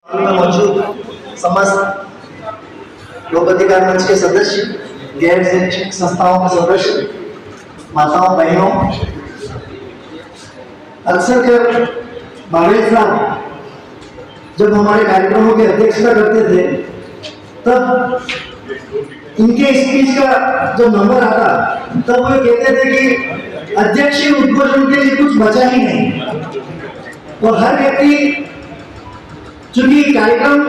में मौजूद समस्त लोक अधिकार मंच के सदस्य, गैर शैक्षिक संस्थाओं के सदस्य, माताओं बहनों, अक्सर कर बावेल साहब जब हमारे कार्यक्रमों की अध्यक्षता करते थे तब इनके स्पीच का जब नंबर आता तब वो कहते थे कि अध्यक्ष उद्घोषण के लिए कुछ बचा ही नहीं। और हर व्यक्ति चूंकि कार्यक्रम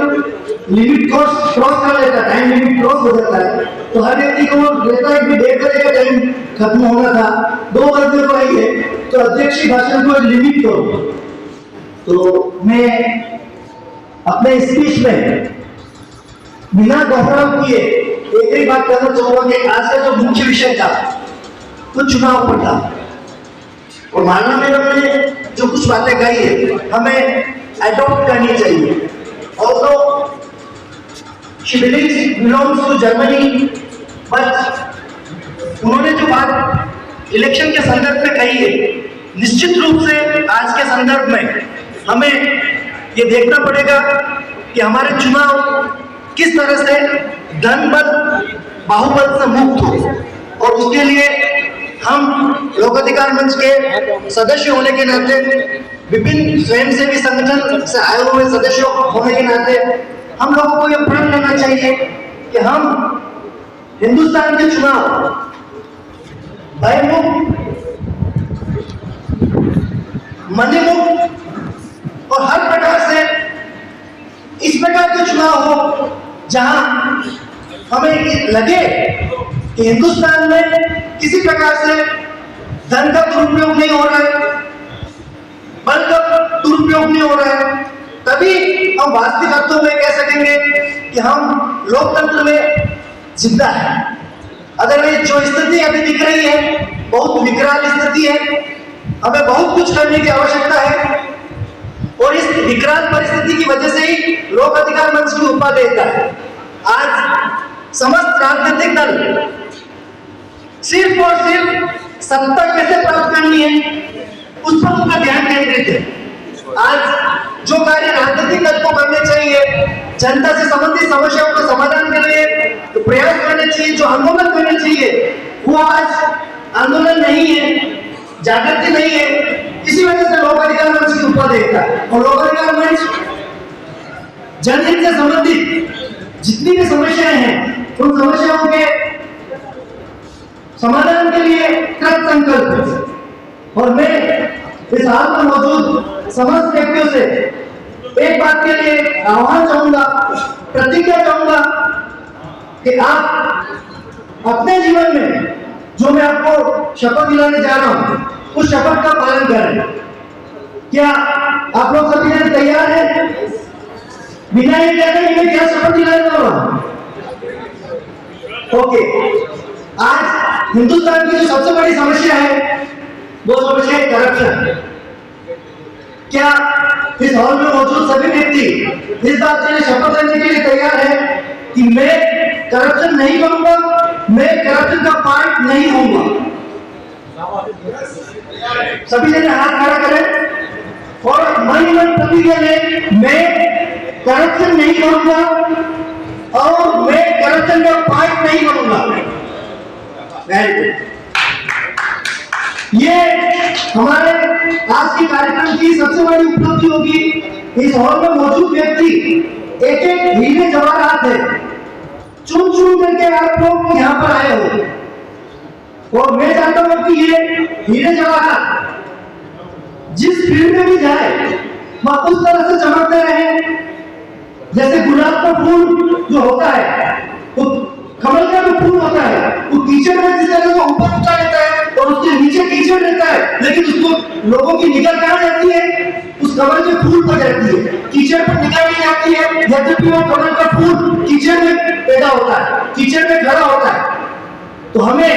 लिमिट क्रॉस कर लेता, टाइम लिमिट क्रॉस हो जाता है, तो हर व्यक्ति को रहता है कि 1:30 बजे का टाइम खत्म होना था, 2 बजे को आई है, तो अध्यक्ष की भाषण को लिमिट करो। तो मैं अपने स्पीच में बिना दोहराव किए एक ही बात करना चाहूंगा कि आज का जो मुख्य विषय था वो चुनाव पर था। और मानना मैडम ने जो कुछ बातें कही है हमें अडॉप्ट करनी चाहिए। Also she belongs to Germany, but उन्होंने जो बात इलेक्शन के संदर्भ में कही है, निश्चित रूप से आज के संदर्भ में हमें ये देखना पड़ेगा कि हमारे चुनाव किस तरह से धन बल बाहुबल से मुक्त हो। और उसके लिए हम लोक अधिकार मंच के सदस्य होने के नाते, विभिन्न स्वयंसेवी संगठन से आए हुए सदस्यों होने के नाते हम लोगों को यह प्रण लेना चाहिए कि हम हिंदुस्तान के चुनाव भयमुक्त, मनीमुक्त और हर प्रकार से इस प्रकार के चुनाव हो जहां हमें लगे कि हिंदुस्तान में किसी प्रकार से धन का दुरुपयोग नहीं हो रहा है, बल का दुरुपयोग नहीं हो रहा है, तभी हम वास्तविक अर्थों में कह सकेंगे कि हम लोकतंत्र में जिंदा है। अगर ये जो स्थिति अभी दिख रही है बहुत विकराल स्थिति है, हमें बहुत कुछ करने की आवश्यकता है। और इस विकराल परिस्थिति की वजह से ही लोक अधिकार मंच की उपाधि देता है। आज समस्त राजनीतिक दल सिर्फ और सिर्फ सत्ता कैसे प्राप्त करनी है उस पर उनका ध्यान केंद्रित है। आज जो कार्य राजनीतिक दल को करने चाहिए, जनता से संबंधित समस्याओं का समाधान के लिए तो प्रयास करने चाहिए, जो आंदोलन करने चाहिए, वो आज आंदोलन नहीं है, जागृति नहीं है। इसी वजह से लोक अधिकार मंच की उपाधि देता है। और लोक अधिकार मंच जनहित से संबंधित जितनी भी समस्याएं हैं उन समस्याओं के समाधान के लिए कृत संकल्प है। और मैं इस हाल में मौजूद समस्त व्यक्तियों से एक बात के लिए आह्वान चाहूंगा, प्रतिज्ञा चाहूंगा कि आप अपने जीवन में जो मैं आपको शपथ दिलाने जा रहा हूं उस शपथ का पालन करें। क्या आप लोग सभी जन तैयार हैं? बिना ये कहने कि मैं क्या शपथ दिलाने जा रहा हूं? ओके। आज हिंदुस्तान की जो सबसे बड़ी समस्या है वो समस्या है करप्शन। क्या इस हॉल में मौजूद सभी व्यक्ति इस बात के लिए शपथ लेने के लिए तैयार है कि मैं करप्शन नहीं करूंगा, मैं करप्शन का पार्ट नहीं होऊंगा? सभी जने हाथ खड़ा करें और मन ही मन प्रतिज्ञा लें, मैं करप्शन नहीं करूंगा और मैं करप्शन का पार्ट नहीं बनूंगा। Very good. ये हमारे आज के कार्यक्रम की सबसे बड़ी उपलब्धि होगी। इस हॉल में मौजूद व्यक्ति एक एक हीरे जवाहरात है, चुन चुन करके आप लोग यहाँ पर आए हो। और मैं चाहता हूं कि ये हीरे जवाहरात जिस फील्ड में भी जाए वह उस तरह से चमकते रहे जैसे गुलाब का फूल जो होता है, वो कमल का जो फूल होता है, वो कीचड़ में जिस तरह से ऊपर उठा लेता है और उसके नीचे कीचड़ रहता है, लेकिन उसको लोगों की निगाह कहां जाती है? उस कमल के फूल पर जाती है, कीचड़ पर निगाह नहीं जाती है। यद्यपि वो कमल का फूल कीचड़ में पैदा होता है, कीचड़ में खड़ा होता है। तो हमें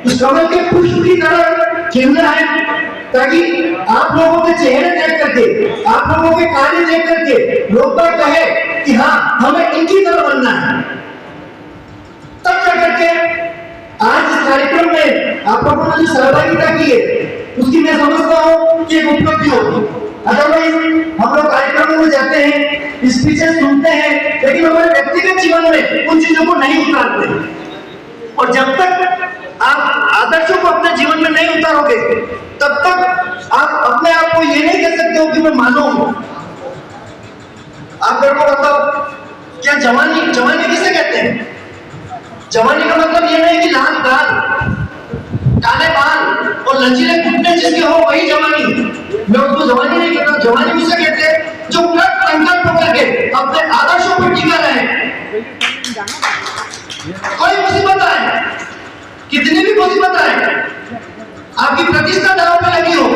उस कमल के पुष्प की तरह खिलना है ताकि आप लोगों के चेहरे देख करके, आप लोगों के कार्य देख करके लोग बात कहे कि हाँ हमें इनकी तरह बनना है। तब जा करके आज इस कार्यक्रम में आप लोगों ने जो सहभागिता की है उसकी मैं समझता हूं कि एक उपलब्धि होगी। अदरवाइज हम लोग कार्यक्रमों में जाते हैं, स्पीचेस सुनते हैं, लेकिन हमारे व्यक्तिगत जीवन में उन चीजों को नहीं उतारते। और जब तक आप आदर्शों को अपने जीवन में नहीं उतारोगे, तब तक आप अपने आप को ये नहीं कह सकते हो कि मैं मानव हूं। आप मेरे को बताओ, क्या जवानी किसे कहते हैं? जवानी का मतलब ये नहीं कि लाल गाल, काले बाल और लचीले घुटने जिसके हो वही जवानी। मैं उसको जवानी नहीं कहता। जवानी किसे कहते हैं? जो कृत संकल्प करके अपने आदर्शों पर टिका रहे। कोई मुसीबत आए, कितनी भी मुसीबत आए, आपकी प्रतिष्ठा दांव पे लगी हो,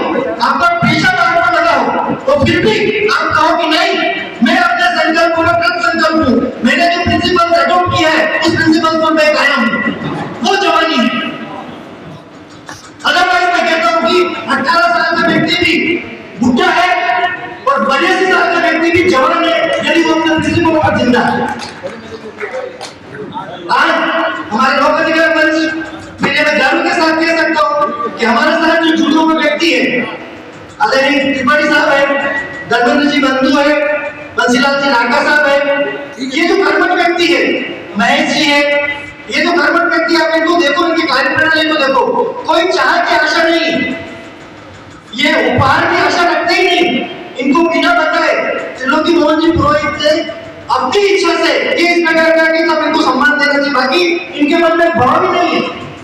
आपका पेशा दांव पे लगा हो, तो फिर भी आप कहो कि नहीं, मैं अपने संकल्प में कृत संकल्प हूं, मैंने जो प्रिंसिपल अडॉप्ट किया है उस प्रिंसिपल पर मैं कायम हूं, वो जवानी है। अदरवाइज मैं कहता हूं कि 18 साल का व्यक्ति भी बुढ़ा है और 82 साल का व्यक्ति भी जवान है, यदि वो अपने प्रिंसिपल पर जिंदा है। आज हमारे लोक अधिकार मंच मैं गर्व के साथ कह सकता हूं कि हमारे साथ जो जुड़े हुए व्यक्ति है, आदरणीय त्रिपाठी साहब है, धर्मेंद्र जी बंधु है, बंसीलाल जी नाका साहब है, ये जो कर्मठ व्यक्ति है, महेश जी है, ये जो कर्मठ व्यक्ति, आप इनको देखो, इनकी कार्यप्रणाली को देखो, कोई चाह की आशा नहीं, ये उपहार की आशा रखते ही नहीं। इनको बिना बताए त्रिलोकी मोहन जी पुरोहित से अपनी इच्छा से ये इस प्रकार का कि सब इनको सम्मान देना चाहिए, बाकी इनके मन में भाव ही नहीं है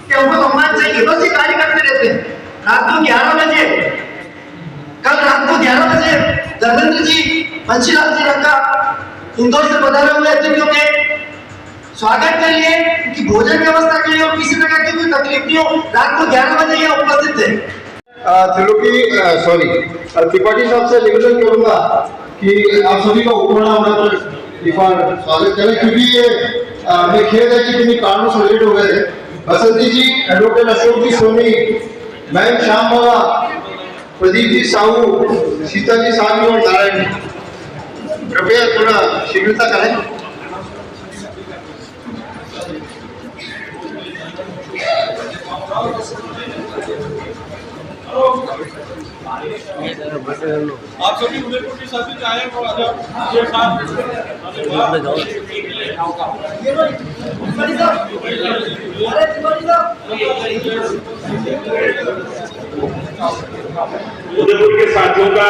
कि उनको सम्मान चाहिए, बस ये कार्य करते रहते हैं। रात को 11 बजे, कल रात को 11 बजे धर्मेंद्र जी, बंसीलाल जी रखा इंदौर से पधारे हुए अतिथियों के स्वागत के लिए, कि भोजन व्यवस्था के लिए और किसी प्रकार की कोई तकलीफ नहीं हो, रात को 11 बजे यहाँ उपस्थित थे। त्रिपाठी साहब से निवेदन करूंगा कि आप सभी का उपमाना स्वागत करें, क्योंकि ये हमें खेद है कि किन्हीं कारणों से लेट हो गए। बसंती जी, एडवोकेट अशोक जी सोनी, मैम श्याम बाबा, प्रदीप जी साहू, सीता जी साहनी और नारायण, कृपया थोड़ा शीघ्रता करें। आप सभी उदयपुर के साथी चाहे वो आ जाओ, ये साथ उदयपुर के साथियों का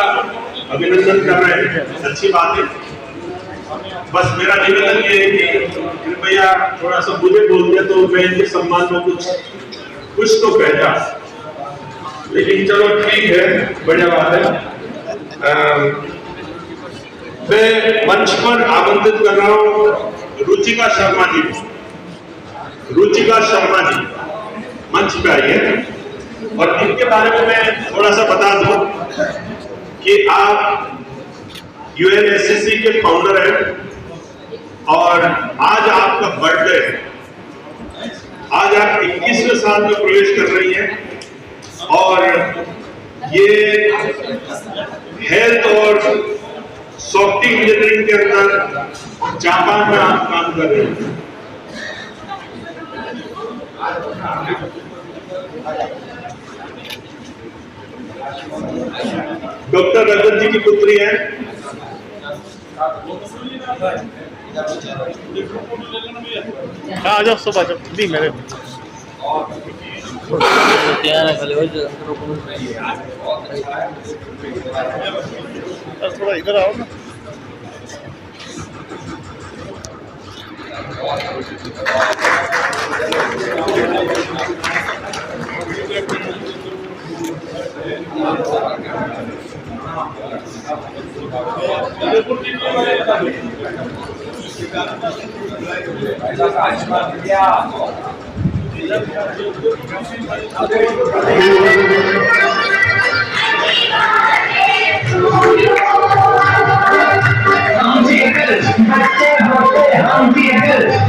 अभिनंदन कर रहे हैं, अच्छी बात है। बस मेरा निवेदन ये है कि कृपया थोड़ा सा मुझे बोल दिया तो मैं इनके सम्मान में कुछ तो कहता, लेकिन चलो ठीक है, बढ़िया बात है। मैं मंच पर आमंत्रित कर रहा हूँ रुचिका शर्मा जी। रुचिका शर्मा जी मंच पे आई है, और इनके बारे में मैं थोड़ा सा बता दूं कि आप यूएनएससीसी के फाउंडर हैं, और आज आपका बर्थडे है। आज आप 21वें साल में प्रवेश कर रही हैं, और ये हेल्थ और सॉफ्टवेयर इंजीनियरिंग के अंदर जापान में आप काम कर रहे हैं। डॉक्टर रजत जी की पुत्री है। आ जाओ, सब आ जाओ, भी मेरे थोड़ा इधर आओ ना।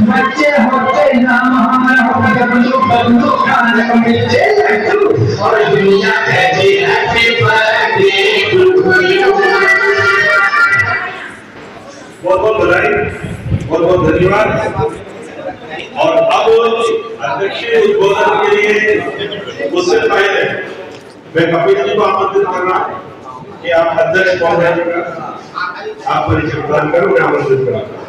बच्चे होते नाम हमारा होगा बंदू खाने को मिलते लड्डू और दुनिया कहती हैप्पी बर्थडे टू यू। बहुत बहुत बधाई, बहुत बहुत धन्यवाद। और अब अध्यक्षीय उद्बोधन के लिए उससे पहले मैं कपिल जी को आमंत्रित कर रहा हूं। कि आप अध्यक्ष कौन है, आप परिचय प्रदान करो, मैं आमंत्रित करूंगा।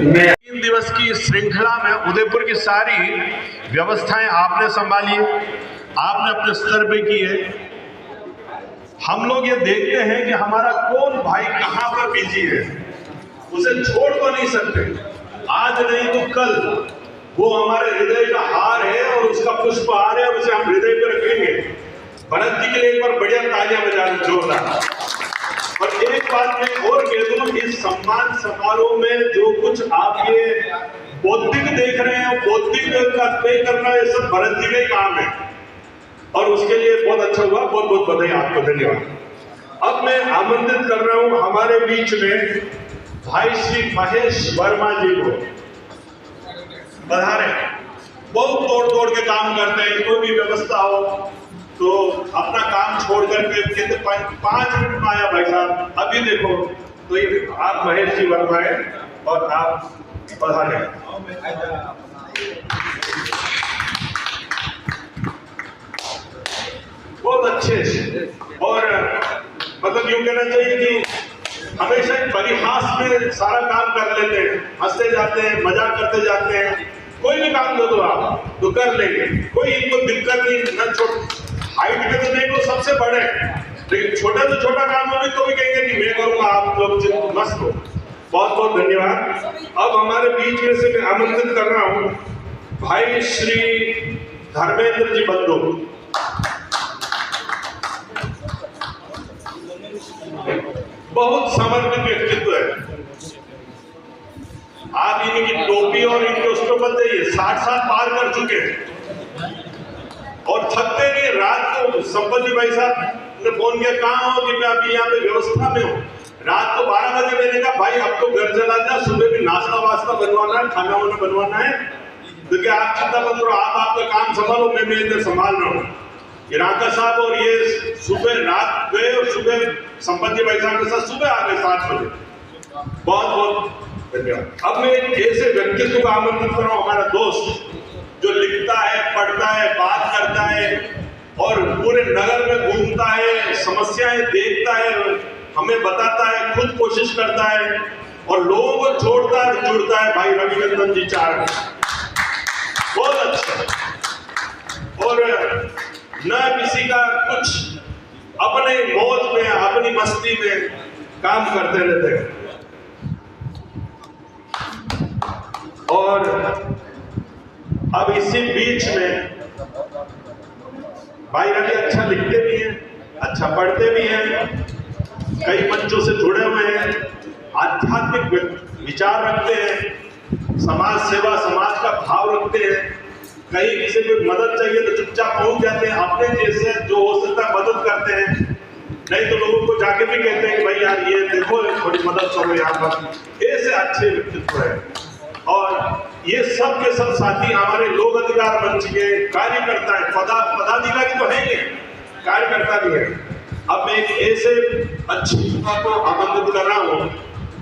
मैं 3 दिवस की श्रृंखला में उदयपुर की सारी व्यवस्थाएं आपने संभाली, आपने अपने स्तर पे की है। हम लोग ये देखते हैं कि हमारा कौन भाई कहां पर बिजी है, उसे छोड़ तो नहीं सकते। आज नहीं तो कल वो हमारे हृदय का हार है और उसका पुष्पहार है, उसे हम हृदय पे रखेंगे। भरत जी के लिए एक बार बढ़िया तालियां बजाना जोरदार। और एक बात मैं और कह दूं, इस सम्मान समारोह में जो कुछ आप ये बौद्धिक देख रहे हैं, बौद्धिक का तय करना, ये सब भरत जी का ही काम है और उसके लिए बहुत अच्छा हुआ। बहुत बहुत बधाई आपको, धन्यवाद। अब मैं आमंत्रित कर रहा हूं हमारे बीच में भाई श्री महेश वर्मा जी को। पधारे। बहुत तोड़ के काम करते हैं, कोई भी व्यवस्था हो तो अपना काम छोड़ करके कहते 5 मिनट में आया भाई साहब, अभी देखो। तो ये आप महेश जी वर्मा है और आप पधारे। बहुत अच्छे और मतलब यूं कहना चाहिए कि हमेशा परिहास में सारा काम कर लेते हैं, हंसते जाते हैं, मजाक करते जाते हैं। कोई भी काम दो तो आप तो कर लेंगे, कोई इनको दिक्कत नहीं। न छोट हाइट में तो नहीं, वो सबसे बड़े, लेकिन छोटा से छोटा काम हो तो भी कहेंगे कि मैं करूंगा, आप लोग मस्त हो। बहुत बहुत धन्यवाद। अब हमारे बीच में से मैं आमंत्रित कर रहा हूं भाई श्री धर्मेंद्र जी बंधु। बहुत समर्पित व्यक्तित्व है। आप इनकी टोपी और इनके उस पर बताइए, 60 साल पार कर चुके हैं और थकते नहीं। रात को संपत जी भाई साहब ने फोन किया, कहाँ हो? कि मैं अभी यहाँ पे व्यवस्था में हूँ। रात को 12 बजे मैंने कहा भाई अब तो घर चला जा, सुबह भी नाश्ता वास्ता बनवाना है, खाना वाना बनवाना है, तो क्या आप चिंता मत करो, आप आपका काम संभालो, मैं इधर संभाल रहा हूँ। इराका साहब और ये सुबह रात गए और सुबह संपत जी भाई साहब के साथ सुबह आ गए 7 बजे। बहुत बहुत धन्यवाद। अब मैं एक ऐसे व्यक्तित्व को आमंत्रित कर रहा हूँ, हमारा दोस्त जो लिखता है, पढ़ता है, बात करता है और पूरे नगर में घूमता है, समस्याएं देखता है, हमें बताता है, खुद कोशिश करता है और लोगों को जोड़ता है, जुड़ता है। भाई रविनंदन जी चारण, बहुत अच्छा। और न किसी का कुछ, अपने मौज में, अपनी मस्ती में काम करते रहते हैं। और अब इसी बीच में भाई रवि अच्छा लिखते भी हैं, अच्छा पढ़ते भी हैं, कई मंचों से जुड़े हुए हैं, आध्यात्मिक विचार रखते हैं, समाज सेवा, समाज का भाव रखते हैं। कहीं किसी को मदद चाहिए तो चुपचाप पहुंच जाते हैं, अपने जैसे जो हो सकता है मदद करते हैं, नहीं तो लोगों को जाके भी कहते हैं कि भाई यार ये देखो थोड़ी मदद करो यहाँ पर। ऐसे अच्छे व्यक्तित्व है और ये सब के सब साथी हमारे लोक अधिकार मंच के कार्यकर्ता है, पदाधिकारी तो है ही, कार्यकर्ता भी है। अब मैं एक ऐसे अच्छी को आमंत्रित कर रहा हूँ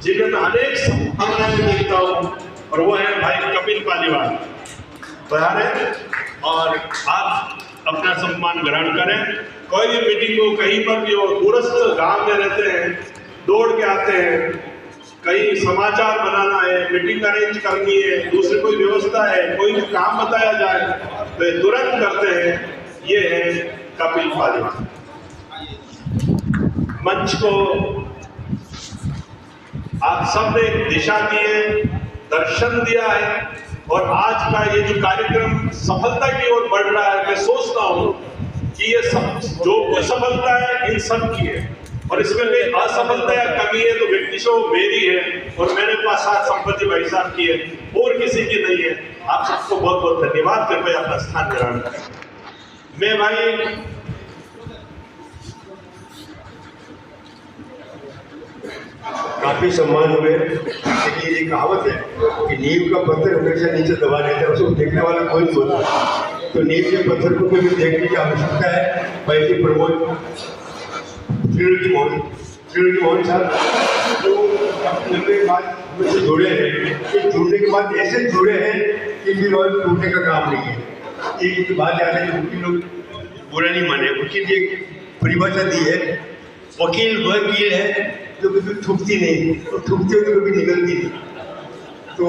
जिन्हें मैं अनेक संभावनाएं देखता हूँ और वो है भाई कपिल पालीवाल। पधारे और आप अपना सम्मान ग्रहण करें। कोई भी मीटिंग हो, कहीं पर भी हो, दूरस्थ गांव में रहते हैं, दौड़ के आते हैं, कहीं समाचार बनाना है, मीटिंग अरेंज करनी है, दूसरी कोई व्यवस्था है, कोई भी काम बताया जाए तो ये तुरंत करते हैं। ये है कपिल पालीवाल। मंच को आप सब ने दिशा दी है, दर्शन दिया है और आज का ये जो कार्यक्रम सफलता की ओर बढ़ रहा है, मैं सोचता हूँ कि ये सब जो कुछ सफलता है इन सब की है और इसमें कोई असफलता या कमी है तो व्यक्तिशो मेरी है और मेरे पास साथ संपत जी भाई साहब की है और किसी की नहीं है। आप सबको बहुत बहुत धन्यवाद। कृपया अपना स्थान ग्रहण करें। मैं भाई काफी सम्मान हुए, लेकिन ये कहावत है कि नींव का पत्थर हमेशा नीचे दबा रहता है, उसको देखने वाला कोई नहीं होता। तो नींव के पत्थर को भी देखने की आवश्यकता है। भाई जी प्रमोद त्रिलोकी मोहन साहब जो जुड़ने के बाद हमसे जुड़े हैं, जुड़ने के बाद ऐसे जुड़े हैं एक भी रोल टूटने का काम नहीं है। एक बात याद है, वकील लोग बुरा नहीं माने, वकील की एक परिभाषा दी है, वकील वह कील है जो कभी थूकती नहीं और थूकते हुए कभी निकलती नहीं। तो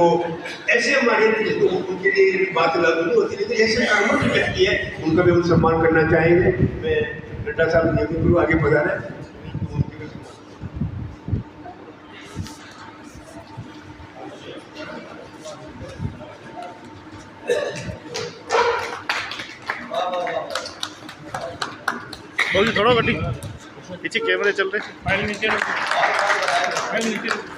ऐसे हमारे तो उनके लिए बात लागू नहीं होती, लेकिन ऐसे कामों की व्यक्ति है उनका भी हम सम्मान करना चाहेंगे। मैं नड्डा साहब नियमित गुरु आगे बढ़ा रहे हैं। बोलिए थोड़ा बटी पीछे कैमरे चल रहे, फाइल नीचे रखो, फाइल नीचे रखो।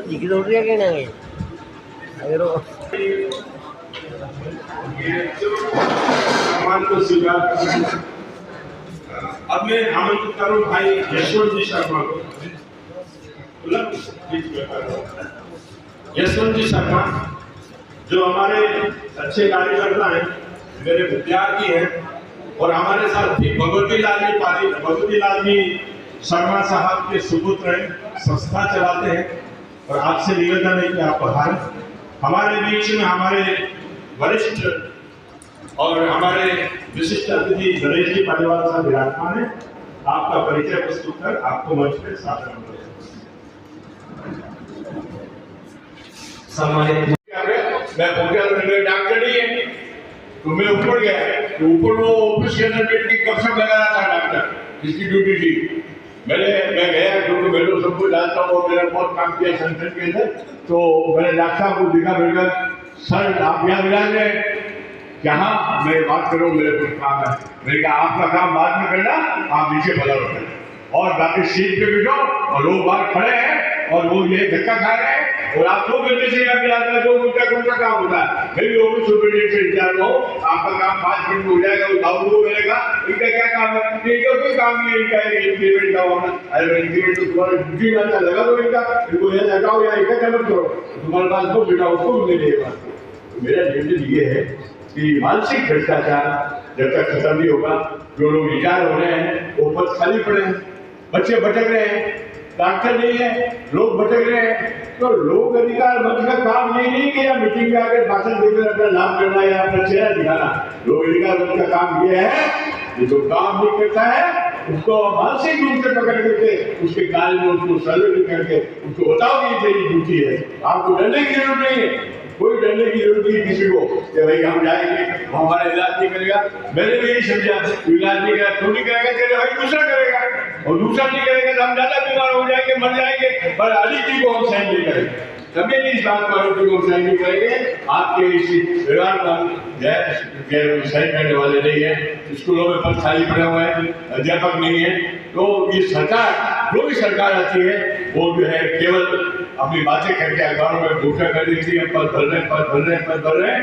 दिख दौड़ रही है नहीं अगर सम्मान को स्वीकार करना। अब मैं आमंत्रित करूं भाई यशवंत जी शर्मा को। यशवंत जी शर्मा जो हमारे अच्छे कार्यकर्ता हैं, मेरे विद्यार्थी हैं और हमारे साथ भी भगवती लाल जी शर्मा साहब के सुपुत्र हैं, संस्था चलाते हैं। और आपसे निवेदन है कि आप पधारें हमारे बीच में। हमारे वरिष्ठ और हमारे विशिष्ट अतिथि नरेश जी पालीवाल साहब विराजमान है। आपका परिचय प्रस्तुत कर आपको मंच पे साथ सम्मानित मैं पहुंचा डॉक्टर ही है तो मैं ऊपर गया तो ऊपर वो ऑफिस के अंदर बैठ के कब लगा रहा था डॉक्टर जिसकी ड्यूटी थी। मैं गया क्योंकि मैं तो सबको जानता हूँ, मेरा बहुत काम किया संगठन के अंदर। तो मैंने डॉक्टर साहब को दिखा, मैंने सर आप यहाँ मिलान में जहाँ मैं बात करूँ मेरे कुछ काम है। मैंने कहा आपका काम बाद में करना, आप नीचे बदल होते और बाकी सीट पे बैठो और लोग बाहर खड़े हैं और वो ये धक्का खा रहे हैं और आप 2 घंटे से यहाँ मिलाता है। 2 घंटे कौन सा काम होता है? मैं भी ऑफिस सुपरिटेंडेंट से इंचार्ज हूँ, आपका काम 5 मिनट में हो जाएगा। उस बाबू को मैंने कहा इनका क्या काम है? इनका कोई काम नहीं है, इनका इंक्रीमेंट का होना। अरे इंक्रीमेंट तो तुम्हारा ड्यूटी में लगा दो, इनका इनको यहाँ लगाओ या इनका क्या करो, तुम्हारे पास तो बेटा उसको भी ले लेगा। मेरा निर्णय ये है कि मानसिक भ्रष्टाचार जब तक खत्म नहीं होगा, जो लोग रिटायर हो रहे हैं वो पद खाली पड़े हैं, बच्चे भटक रहे हैं, डॉक्टर नहीं है, लोग भटक रहे हैं। तो लोक अधिकार मंच का काम ये नहीं कि या मीटिंग में आकर भाषण देकर अपना नाम करना या अपना चेहरा दिखाना। लोक अधिकार मंच का काम ये है कि जो काम नहीं करता है उसको मानसिक रूप से पकड़ करके उसके कार्य में उसको सर्वे करके उसको बताओ कि तेरी ड्यूटी है। आपको डरने की जरूरत नहीं है, कोई डरने की जरूरत नहीं किसी को कि भाई हम जाएंगे हमारा इलाज नहीं करेगा। मैंने भी यही समझा इलाज नहीं करेगा तो नहीं करेगा, तेरे भाई दूसरा करेगा और दूसरा नहीं करेगा तो हम ज्यादा बीमार हो जाएंगे, मर जाएंगे। पर अलिटी को हम सहन नहीं करेंगे, कभी भी इस बात पर को सहन नहीं करेंगे। आपके इस व्यवहार पर सहन करने वाले नहीं है। स्कूलों में पद खाली पड़े हुए हैं, अध्यापक नहीं है। तो ये सरकार जो भी सरकार आती है वो जो है केवल अपनी बातें करके अखबारों में घोषणा कर देती है पद भर रहे पद भर रहे पद भर रहे।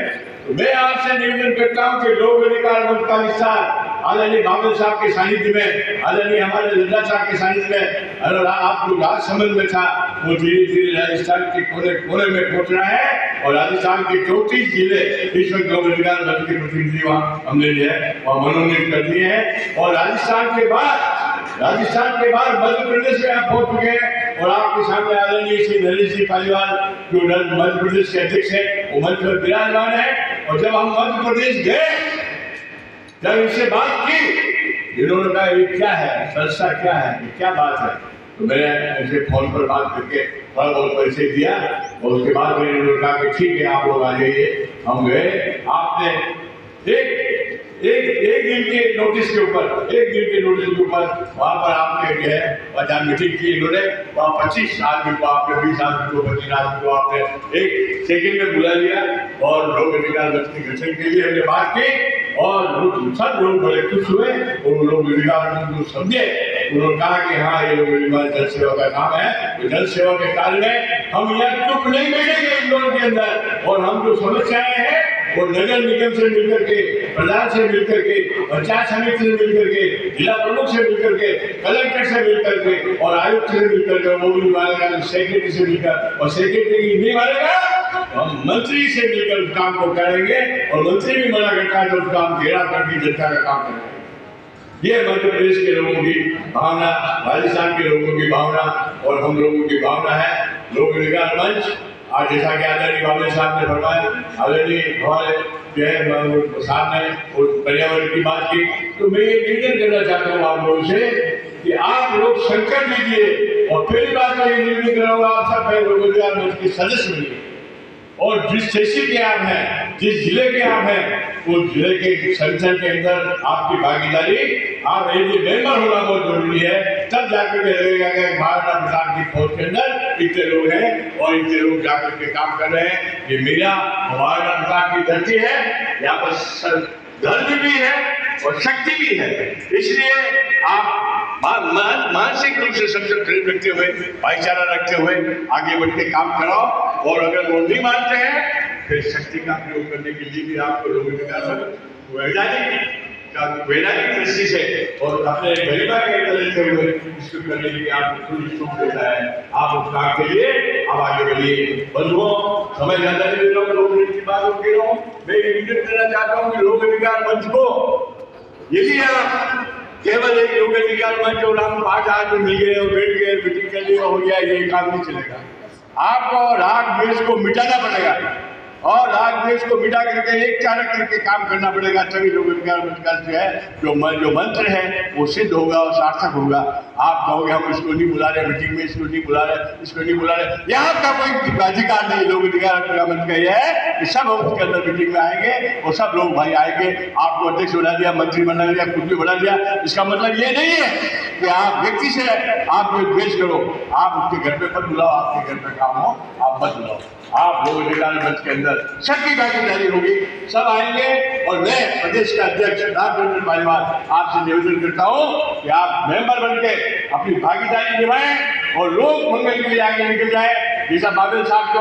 तो मैं आपसे निवेदन करता हूँ कि लोक अधिकार मंच का विस्तार आदरणीय बादल साहब के सानिध्य में, आदरणीय हमारे नड्डा साहब के सानिध्य में, अगर आप लोग राजसमंद में था वो धीरे धीरे राजस्थान के कोने कोने में पहुंच रहा है। और राजस्थान के 34 जिले इस वक्त लोक अधिकार मंच के प्रतिनिधि वहाँ हमने जो है वहाँ मनोनीत कर दिए हैं। और राजस्थान के बाद मध्य प्रदेश में आप पहुंच चुके हैं और आपके सामने आदरणीय श्री नरेश जी पालीवाल जो मध्य प्रदेश के अध्यक्ष है वो मंच पर विराजमान है। और जब हम मध्य प्रदेश गए, जब इनसे बात की, इन्होंने कहा ये क्या है, संस्था क्या है, ये क्या बात है। तो मैंने इनसे फोन पर बात करके थोड़ा बहुत परिचय दिया और उसके बाद मैंने उन्होंने कहा कि ठीक है आप लोग आ जाइए। हम गए, आपने एक दिन के नोटिस के ऊपर वहाँ पर आपने जो है जहाँ मीटिंग की इन्होंने वहाँ 25 आदमी को आपने 20 आदमी को 25 आदमी को आपने 1 सेकंड में बुला लिया और लोक अधिकार मंच के गठन के लिए हमने बात की और सब लोग बड़े खुश हुए और लोग अधिकार को समझे। उन्होंने कहा कि हाँ ये लोग अधिकार जल सेवा का काम है। तो जल सेवा के कार्य में हम यहाँ चुप नहीं बैठेंगे इंदौर के अंदर और हम जो समस्याएं हैं वो नगर निगम से मिलकर के, प्रधान से मिलकर के, पंचायत समिति से मिलकर के, जिला प्रमुख से मिलकर के, कलेक्टर से मिलकर के और आयुक्त से मिलकर के, वो भी मानेगा सेक्रेटरी से मिलकर और सेक्रेटरी नहीं मानेगा तो हम मंत्री से मिलकर उस काम को करेंगे, और मंत्री भी मना करता है तो उस काम घेरा करके जनता का काम करेंगे। ये मध्य प्रदेश के लोगों की भावना, राजस्थान के लोगों की भावना और हम लोगों की भावना है। लोक अधिकार मंच आज जैसा कि आदरणीय बाबू साहब ने फरमाया, आदरणीय हमारे साहब ने पर्यावरण की बात की, तो मैं ये निवेदन करना चाहता हूँ आप लोगों से कि आप लोग संकल्प लीजिए, और पहली बात मैं ये निवेदन कर रहा हूँ आप सब लोक अधिकार मंच के सदस्य बनिए, और जिस स्टेशन के आप हैं, जिस जिले के आप हैं, उस जिले के संसद के अंदर आपकी भागीदारी, आप एक मेंबर होना बहुत जरूरी है। तब जाकर के लगेगा कि महाराणा प्रताप की फौज के अंदर इतने लोग हैं और इतने लोग जाकर के काम कर रहे हैं। ये मेरा महाराणा प्रताप की धरती है, यहाँ पर धर्म भी है और शक्ति भी है। इसलिए आप मानसिक रूप से सबसे प्रेम रखते हुए, भाईचारा रखते हुए आगे बढ़ के काम कराओ, और अगर वो नहीं मानते हैं फिर शक्ति का प्रयोग करने के लिए भी आपको लोगों वैधानिक दृष्टि से और अपने गरिमा के लेते हुए इसको करने के लिए आपको पूरी छूट देता है। आप उस काम के लिए आप आगे बढ़िए। बंधुओं, समय ज्यादा नहीं दे रहा हूँ, लोग की बात होती रहा हूँ। मैं ये विजन करना चाहता हूँ कि लोक अधिकार मंच को यदि आप केवल एक लोक अधिकार मंच और हम 5 आदमी मिल गए और बैठ गए मीटिंग कर लिया हो गया, ये काम नहीं चलेगा। आपको राग द्वेष को मिटाना पड़ेगा, और राग द्वेष को मिटा करके एक चारक करके काम करना पड़ेगा, तभी लोक अधिकार मंच का जो है जो मंत्र है वो सिद्ध होगा और सार्थक होगा। आप कहोगे हम इसको नहीं बुला रहे मीटिंग में, इसको नहीं बुला रहे, इसको नहीं बुला रहे, यहाँ का कोई अधिकार नहीं। लोक अधिकार मंच का यह है कि सब उसके अंदर मीटिंग में आएंगे और सब लोग भाई आएंगे। आपको अध्यक्ष बना दिया, मंत्री बना दिया, कुछ भी बना दिया, इसका मतलब ये नहीं है कि आप व्यक्ति से आप जो द्वेष करो, आप उसके घर पे मत बुलाओ, आपके घर पे काम हो आप मत बुलाओ। आप लोक अधिकार मंच के अंदर सबकी भागीदारी होगी, सब आएंगे, और मैं प्रदेश का अध्यक्ष रामचंद्र पालीवाल आपसे निवेदन करता हूँ कि आप मेंबर बन के अपनी भागीदारी निभाएं और लोक मंगल के लिए आगे निकल जाए। जैसा बादल साहब को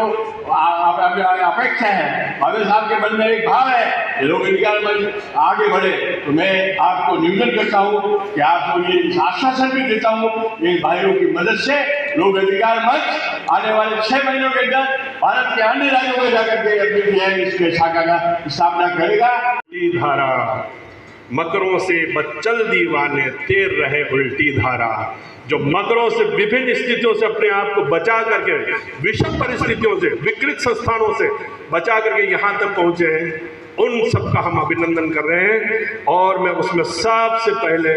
अपेक्षा है, बादल साहब के मन में एक भाव है लोक अधिकार मंच आगे बढ़े, तो मैं आपको निवेदन करता हूँ कि आपको ये आश्वासन भी देता हूँ इन भाइयों की मदद से लोक अधिकार मंच आने वाले 6 महीनों के अंदर भारत के अन्य राज्यों में जाकर के अपनी इसके शाखा का स्थापना करेगा। धारा मकरों से बच्चल दीवाने तैर रहे उल्टी धारा, जो मकरों से विभिन्न स्थितियों से अपने आप को बचा करके, विषम परिस्थितियों से, विकृत संस्थानों से बचा करके यहाँ तक पहुँचे हैं, उन सबका हम अभिनंदन कर रहे हैं। और मैं उसमें सबसे पहले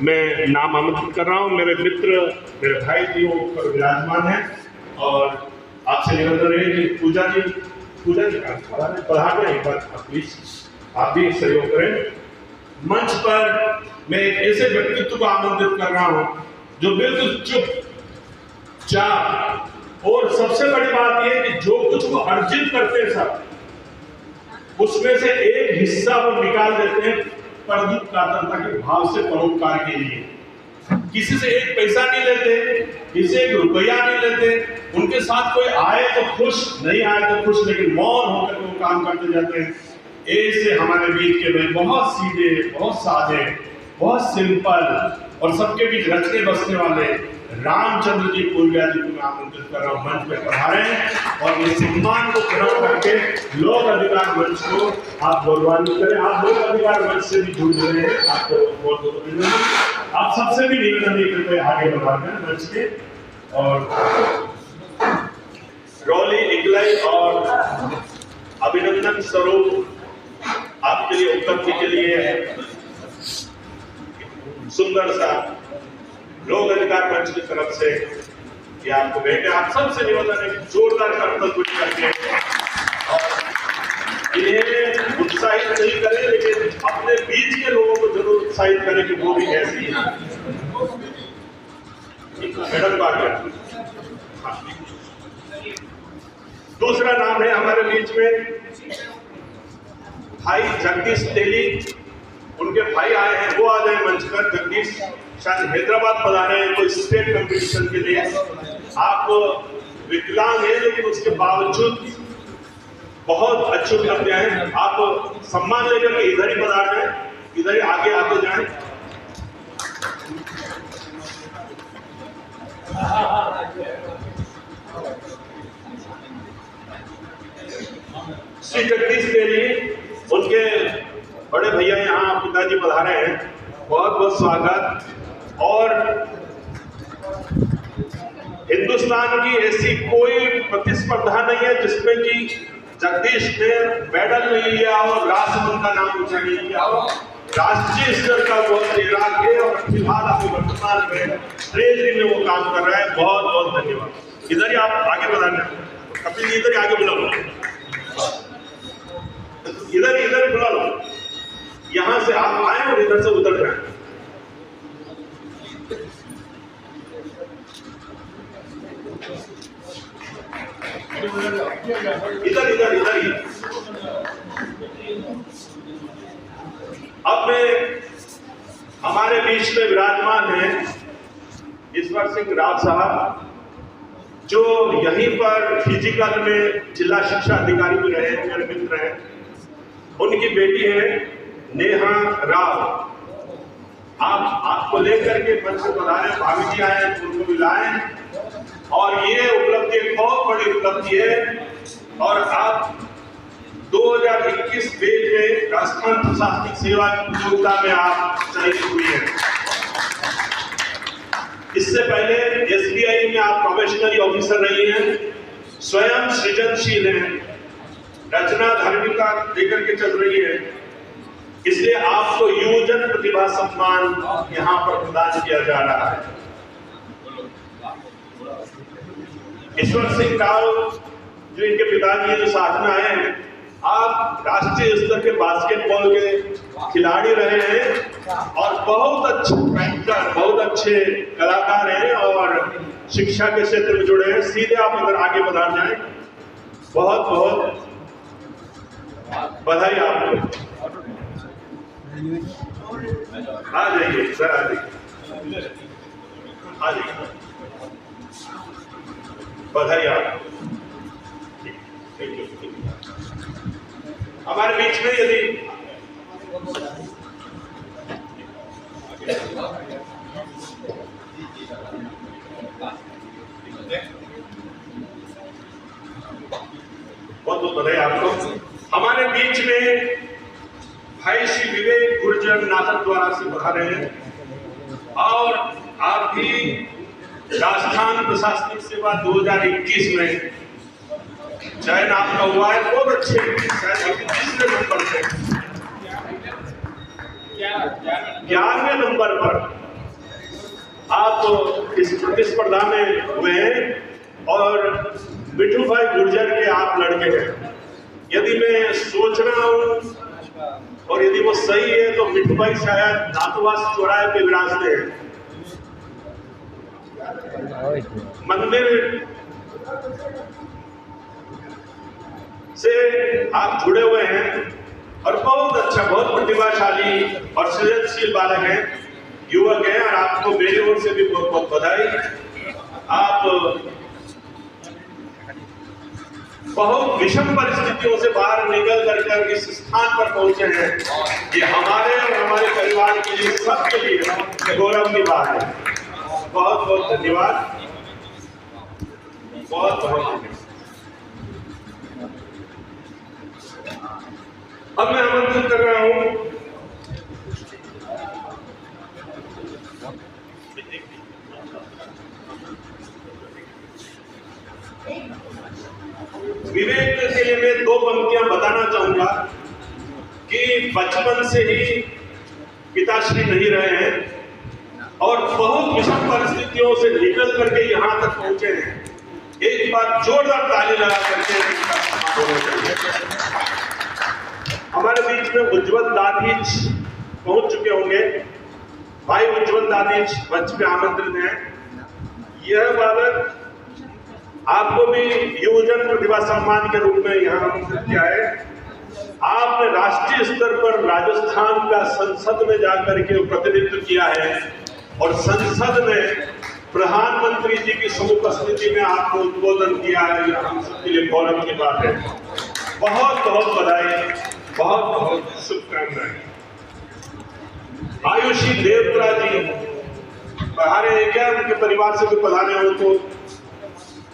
मैं नाम आमंत्रित कर रहा हूँ, मेरे मित्र, मेरे भाई जी वो ऊपर विराजमान हैं, और आपसे निवेदन है कि पूजा जी पढ़ा दें एक बार प्लीज, आप भी सहयोग करें। मंच पर मैं एक ऐसे व्यक्तित्व को आमंत्रित कर रहा हूँ जो बिल्कुल चुपचाप, और सबसे बड़ी बात यह कि जो कुछ वो अर्जित करते हैं सब, उसमें से एक हिस्सा वो निकाल देते हैं परोपकारता के भाव से, परोपकार के लिए। किसी से एक पैसा नहीं लेते, किसी से 1 रुपया नहीं लेते, उनके साथ कोई आए तो खुश, नहीं आए तो खुश, लेकिन मौन होकर वो काम करते जाते हैं। ऐसे हमारे बीच के लोग बहुत सीधे, बहुत सादे, बहुत सिंपल और सबके बीच रचने बसने वाले रामचंद्र जी पूर्विया जी को मैं आमंत्रित कर रहा हूँ मंच पर पधारें, और ये सम्मान को ग्रहण करके लोक अधिकार मंच को आप गौरवान्वित करें। आप लोक अधिकार मंच से भी जुड़ रहे हैं, आपको बहुत बहुत धन्यवाद। आप सबसे भी निवेदन नहीं करते आगे बढ़ाकर मंच के, और रौली इगलाई और अभिनंदन स्वरूप आपके लिए उपलब्धि के लिए सुंदर सा लोक अधिकार मंच की तरफ से ये आपको भेंटे। आप सबसे निवेदन है जोरदार करतब करके इन्हें उत्साहित नहीं करें, लेकिन अपने बीच के लोगों को जरूर उत्साहित करें कि वो भी ऐसी है। मैडम बात दूसरा नाम है हमारे बीच में भाई जगदीश तेली, उनके भाई आए हैं, वो आ जाए मंच पर। जगदीश शायद हैदराबाद पधारे हैं कोई स्टेट कंपटीशन के लिए। आप विकलांग हैं लेकिन उसके बावजूद बहुत अच्छी उपलब्धियां हैं। आप सम्मान लेकर के इधर ही पधार जाए, इधर ही आगे आते जाएं। श्री जगदीश तेली, उनके बड़े भैया यहाँ पिताजी पधारे हैं, बहुत बहुत स्वागत। और हिंदुस्तान की ऐसी कोई प्रतिस्पर्धा नहीं है जिसमें कि जगदीश ने मेडल नहीं लिया और राष्ट्रपति का नाम ऊंचा नहीं किया हो। राष्ट्रीय स्तर का वो तैराक है और फिलहाल अभी वर्तमान में ट्रेजरी में वो काम कर रहा है। बहुत बहुत धन्यवाद। इधर ही आप आगे बढ़ाना, कपिल जी इधर ही आगे बुला लो, इधर बुला लो, यहां से आप आए और इधर से उधर जाए। इधर ही। अब मैं हमारे बीच में विराजमान है ईश्वर सिंह राव साहब, जो यहीं पर फिजिकल में जिला शिक्षा अधिकारी भी रहे, मेरे मित्र हैं। उनकी बेटी है नेहा राव। आपको लेकर के मंच पर पधारे, भाभी जी आए, उनको मिलाएं। और ये उपलब्धि एक बहुत बड़ी उपलब्धि है। और आप 2021 बैच में राजस्थान प्रशासनिक सेवा प्रतियोगिता में आप चयनित हुई हैं। इससे पहले एसबीआई में आप प्रोबेशनरी ऑफिसर रही हैं, स्वयं सृजनशील हैं, रचना धार्मिकता लेकर के चल रही है। इसलिए आपको युवजन प्रतिभा सम्मान यहाँ पर प्रदान किया जा रहा है। ईश्वर सिंह राव जो इनके पिताजी जो साथ में आए हैं, आप राष्ट्रीय स्तर के बास्केटबॉल के खिलाड़ी रहे हैं और बहुत अच्छे बैंकर, बहुत अच्छे कलाकार हैं और शिक्षा के क्षेत्र में जुड़े हैं। सीधे आप इधर आगे बढ़ जाएं। बहुत बहुत बधाई आपको। आ जाइए सर, आ जाइए, आ जाइए, बधाई आपको। हमारे बीच में यदि बहुत बहुत बधाई आपको। हमारे बीच में भाई श्री विवेक गुर्जर नाथक द्वारा से पधारे हैं और आप भी राजस्थान प्रशासनिक सेवा 2021 में चयन आपका हुआ है। बहुत अच्छे, शायद तीसरे नंबर से 11वें नंबर पर आप इस प्रतिस्पर्धा में हुए हैं और मिठू भाई गुर्जर के आप लड़के हैं। यदि मैं सोच रहा हूं और यदि वो सही है तो मिठू भाई शायद नाथवास चौराहे पे विराजते हैं। मंदिर से आप जुड़े हुए हैं और बहुत अच्छा, बहुत प्रतिभाशाली और सृजनशील बालक हैं, युवक हैं। और आपको मेरी ओर से भी बहुत बहुत बधाई। आप बहुत विषम परिस्थितियों से बाहर निकल कर इस स्थान पर पहुंचे हैं। ये हमारे और हमारे परिवार के लिए, सबके लिए गौरव की बात है। बहुत बहुत धन्यवाद, बहुत बहुत। अब मैं आमंत्रित कर रहा हूं विवेक के लिए मैं दो पंक्तियां बताना चाहूंगा कि बचपन से ही पिताश्री नहीं रहे हैं और बहुत विषम परिस्थितियों से निकल करके यहां तक पहुंचे हैं। एक बार जोरदार ताली लगा करके हमारे बीच में उज्जवल दादीज पहुंच चुके होंगे। भाई उज्जवल दादीज मंच पे आमंत्रित हैं। यह बालक आपको भी युवजन प्रतिभा सम्मान के रूप में यहाँ आमंत्रित किया है। आपने राष्ट्रीय स्तर पर राजस्थान का संसद में जाकर के प्रतिनिधित्व किया है और संसद में प्रधानमंत्री जी की समुपस्थिति में आपको उद्बोधन किया है। हम सबके लिए गौरव की बात है। बहुत बहुत बधाई, बहुत बहुत शुभकामनाएं। आयुषी देवत्रा जी पधारे हैं क्या? उनके परिवार से भी पधारे हो तो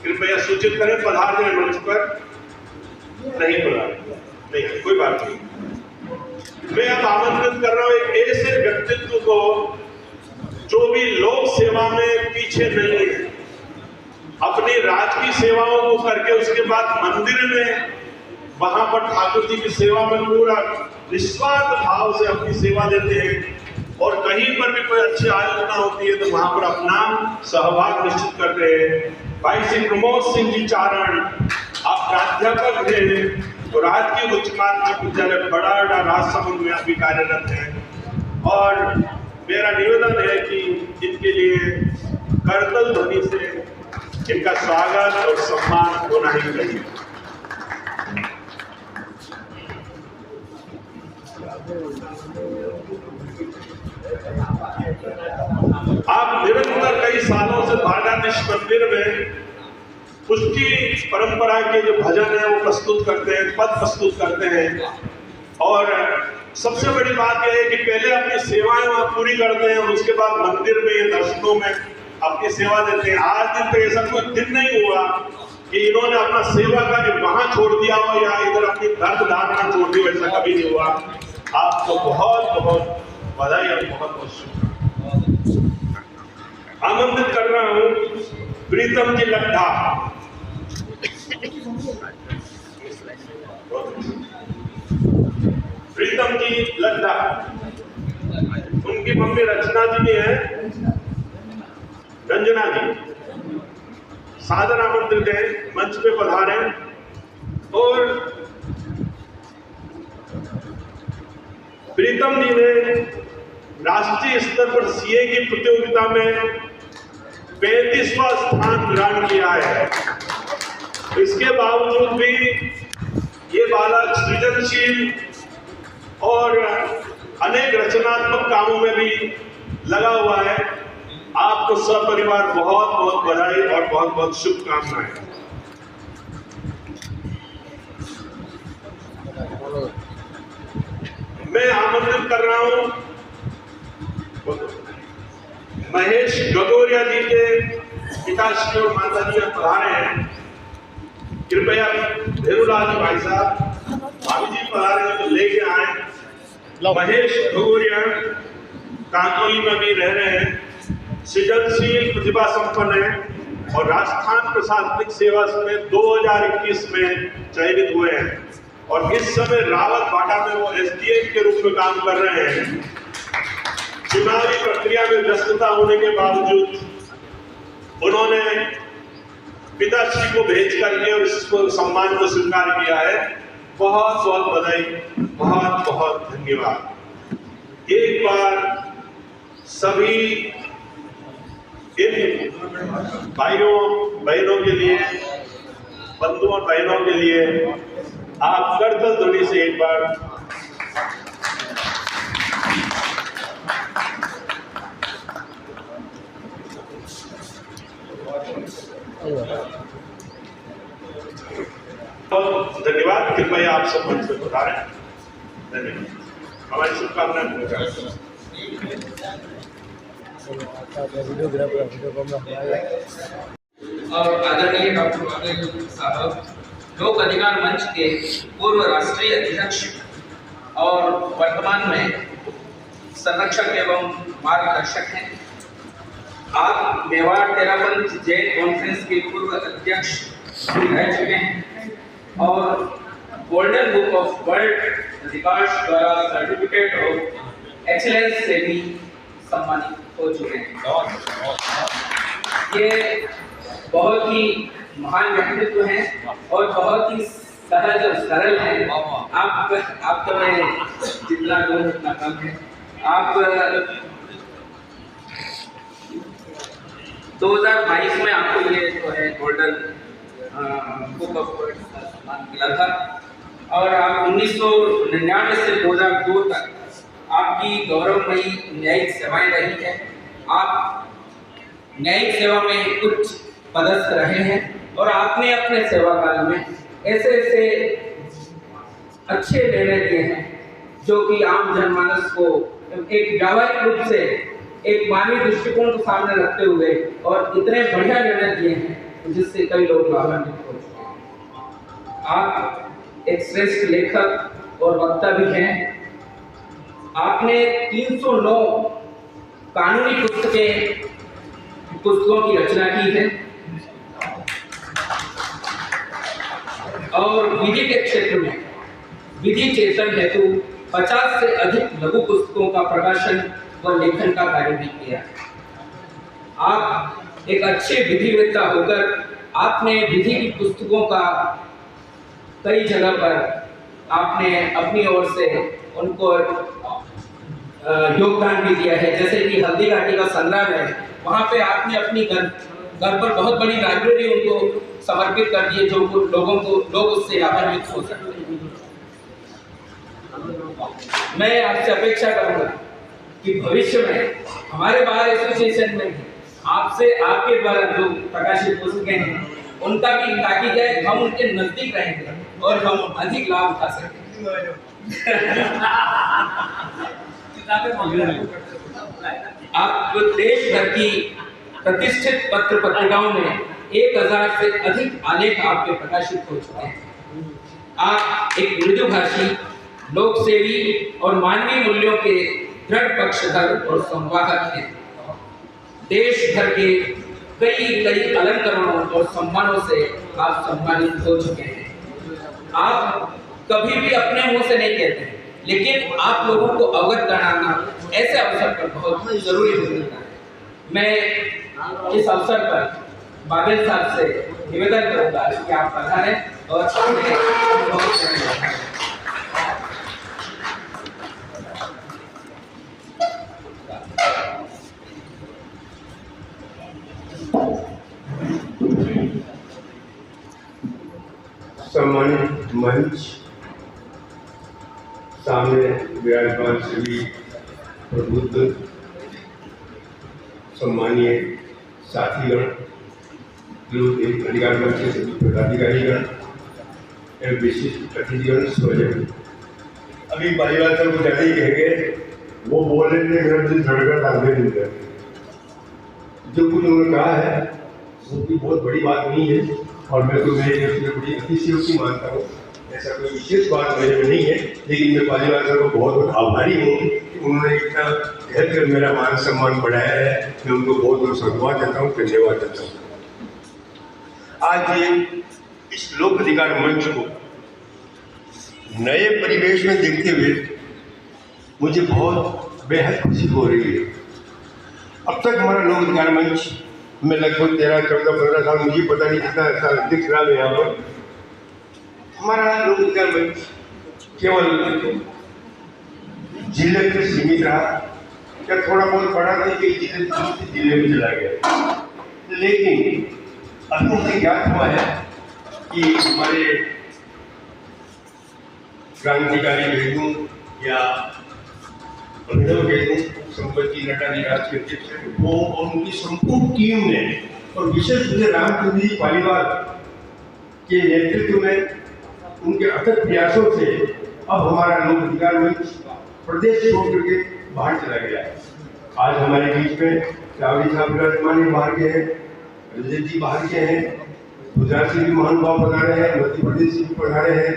कृपया सूचित करें, पधार जाए मंच पर। नहीं पधारे। नहीं, कोई बात नहीं। मैं अब आमंत्रित कर रहा हूं एक ऐसे व्यक्तित्व को जो भी लोक सेवा में पीछे नहीं है, अपनी राजकीय सेवाओं को करके उसके बाद मंदिर में वहां पर ठाकुर जी की सेवा में पूरा निस्वार्थ भाव से अपनी सेवा देते हैं, और कहीं पर भी कोई अच्छी आयोजना होती है तो वहां पर अपना सहभाग निश्चित करते हैं। भाई श्री प्रमोद सिंह जी चारण, आप प्राध्यापक हैं और आज की उच्च माध्यमिक विद्यालय बड़ाडा राजसमंद में अभी कार्यरत हैं, और मेरा निवेदन है कि इनके लिए करतल ध्वनि से इनका स्वागत और सम्मान होना ही चाहिए। आप निरंतर कई सालों से द्वारकाधीश मंदिर में पुष्टि परंपरा के जो भजन है वो प्रस्तुत करते हैं, पद प्रस्तुत करते हैं, और सबसे बड़ी बात यह है कि पहले अपनी सेवाएं वहां पूरी करते हैं और उसके बाद मंदिर में या दर्शनों में अपनी सेवा देते हैं। आज दिन तक ऐसा कोई दिन नहीं हुआ कि इन्होंने अपना सेवा कार्य वहां छोड़ दिया हो या इधर अपनी दर्द धारणा छोड़ दी, वैसा कभी नहीं हुआ। आपको बहुत बहुत बधाई और बहुत बहुत शुभकामनाएं। आमंत्रित कर रहा हूं प्रीतम जी लड्ढा। प्रीतम जी लड्ढा, उनकी मम्मी रचना जी भी है, रंजना जी सादर आमंत्रित है, मंच पे पधारे। और प्रीतम जी ने राष्ट्रीय स्तर पर सीए की प्रतियोगिता में 35वां स्थान ग्रहण किया है। इसके बावजूद भी ये बालक सृजनशील और अनेक रचनात्मक कामों में भी लगा हुआ है। आपको सपरिवार बहुत बहुत बधाई और बहुत बहुत शुभकामनाएं। मैं आमंत्रित कर रहा हूं महेश गगोरिया जी के पिताश्री और माता जी पधारे हैं। कृपया भेरूलाल जी भाई साहब, भाभी जी पधारे हैं तो लेके आए। महेश गगोरिया कांकोली में भी रह रहे हैं, सृजनशील प्रतिभा संपन्न है और राजस्थान प्रशासनिक सेवा में 2021 में चयनित हुए हैं, और इस समय रावत बाटा में वो एसडीएम के रूप में काम कर रहे हैं। चुनावी प्रक्रिया में व्यस्तता होने के बावजूद उन्होंने पिताश्री को भेज करके और इसको सम्मान को स्वीकार किया है। बहुत बहुत बधाई, बहुत बहुत धन्यवाद। एक बार सभी इन भाइयों बहनों के लिए, बंधुओं और बहनों के लिए आप करतल ध्वनि से एक बार धन्यवाद। कृपया आप सब मंच पे पधारें। धन्यवाद। हमारी शुभकामनाएं। और आदरणीय डॉक्टर वाले साहब, लोक अधिकार मंच के पूर्व राष्ट्रीय अध्यक्ष और वर्तमान में संरक्षक एवं मार्गदर्शक हैं। आप मेवाड़ तेरापंथ जैन कॉन्फ्रेंस के पूर्व अध्यक्ष रह चुके हैं और golden book of world records द्वारा सर्टिफिकेट ऑफ एक्सीलेंस से भी सम्मानित हो चुके हैं। ये बहुत ही महान व्यक्तित्व हैं और बहुत ही सहज और सरल हैं। आप तो मैं जितना दूर उतना कम है। आप 2022 में आपको ये जो है गोल्डन बुक ऑफ वर्ल्ड का सम्मान मिला था, और आप 1999 से 2002 तक आपकी गौरवमयी न्यायिक सेवाएं रही हैं। आप न्यायिक सेवा में उच्च पदस्थ रहे हैं और आपने अपने सेवा काल में ऐसे ऐसे अच्छे निर्णय लिए हैं जो कि आम जनमानस को एक व्यावहारिक रूप से एक मानवीय दृष्टिकोण को सामने रखते हुए और इतने बढ़िया निर्णय दिए हैं जिससे कई लोग लाभान्वित हो चुके हैं। आप एक श्रेष्ठ लेखक और वक्ता भी हैं। आपने 309 कानूनी पुस्तकों की रचना की है और विधि के क्षेत्र में विधि चेतन हेतु 50 से अधिक लघु पुस्तकों का प्रकाशन व लेखन का कार्य भी किया है। आप एक अच्छे विधिवेत्ता होकर आपने विधि की पुस्तकों का कई जगह पर आपने अपनी ओर से उनको योगदान भी दिया है। जैसे कि हल्दी घाटी का संग्राम है, वहाँ पे आपने अपनी घर पर बहुत बड़ी लाइब्रेरी उनको समर्पित कर दी है, जो लोग उससे लाभान्वित हो सकते हैं। मैं आपसे अपेक्षा करूंगा कि भविष्य में हमारे बार एसोसिएशन में आपसे आपके द्वारा जो प्रकाशित पुस्तकें हैं उनका भी ताकि जाए, हम उनके नजदीक रहेंगे और हम अधिक लाभ उठा सकें। आप देश भर की प्रतिष्ठित पत्र पत्रिकाओं में 1000 से अधिक आलेख आपके प्रकाशित हो चुके हैं। आप एक मृदुभाषी, लोकसेवी और मानवीय मूल्यों के दृढ़ पक्षधर और संवाहक हैं। देश भर के कई अलंकरणों और सम्मानों से आप सम्मानित हो चुके हैं। आप कभी भी अपने मुंह से नहीं कहते हैं, लेकिन आप लोगों को अवगत कराना ऐसे अवसर पर बहुत जरूरी हो जाता है। मैं इस अवसर पर बादल साहब से निवेदन करूंगा कि आप पधारें और सम्मानित मंच, सामने विराजमान सभी प्रबुद्ध सम्मानीय साथीगण, लोग एक अधिकार मंच के सभी पदाधिकारीगण एवं विशिष्ट अतिथिगण, स्वजन। अभी पालीवाल साहब को ज़्यादा ही कह गए, वो बोल रहे थे मेरा दिल धड़का तालमेल मिल गया। जो कुछ उन्होंने कहा है वो भी बहुत बड़ी बात नहीं है और मैं तो मेरे बड़ी अतिशयोक्ति मानता हूँ। ऐसा कोई विशेष बात मेरे में नहीं है, लेकिन मैं पालीवाल साहब को बहुत बहुत आभारी हूँ कि उन्होंने इतना कहकर मेरा मान सम्मान बढ़ाया है। मैं उनको बहुत बहुत धन्यवाद देता हूँ, धन्यवाद देता हूँ। आज ये इस लोक अधिकार मंच को नए परिवेश में देखते हुए मुझे बहुत बेहद खुशी हो रही है। अब तक हमारा लोक अधिकार मंच में लगभग 13, 14, 15 साल, मुझे पता नहीं कितना साल दिख रहा है यहाँ पर। हमारा लोक अधिकार मंच केवल जिले तक सीमित रहा या थोड़ा बहुत पढ़ा था कि जिले में चला गया। लेकिन अब मुझे ज्ञात हुआ है कि हमारे क्रांतिकारी कह दूँ या अभिनव कह दूँ, संपत्ति नड्डा जी राष्ट्रीय अध्यक्ष, वो और उनकी संपूर्ण टीम ने और विशेष रूप से रामचंद्र जी पालीवाल के नेतृत्व में उनके अथक प्रयासों से अब हमारा लोक अधिकार मंच प्रदेश छोड़ करके बाहर चला गया है। आज हमारे बीच में चावड़ी साहब विराजमान बाहर के हैं, रंजन जी बाहर के हैं, गुजरात से भी महानुभाव पधारे हैं, मध्य प्रदेश से भी पधारे हैं।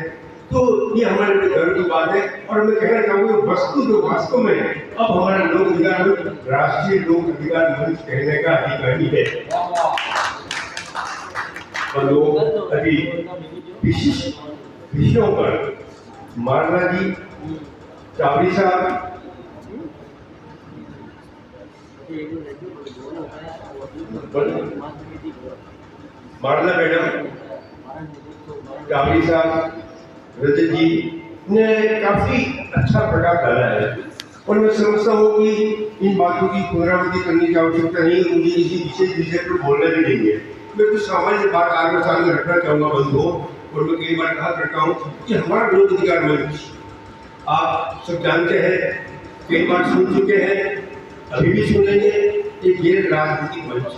तो ये हमारे लिए गर्व की बात है। और मैं कहना चाहूँगा वस्तु जो वास्तव में अब हमारा लोक अधिकार मंच राष्ट्रीय लोक अधिकार मंच कहने का अधिकारी है। और लोग अभी विशिष्ट विषयों पर मारना जी, चावड़ी साहब, मारना मैडम, चावड़ी साहब, रजत जी ने काफी अच्छा प्रकाश डाला है और मैं समझता हूँ कि इन बातों की पुनरावृत्ति करने की आवश्यकता नहीं है। मुझे किसी विशेष विषय पर बोलना भी नहीं है। मैं कुछ सामान्य बात आपके सामने रखना चाहूँगा बंधुओं। और मैं कई बार कहा करता हूँ कि हमारा लोक अधिकार मंच आप सब जानते हैं, कई बार सुन चुके हैं, अभी भी सुनेंगे। एक ये राजनीतिक मंच,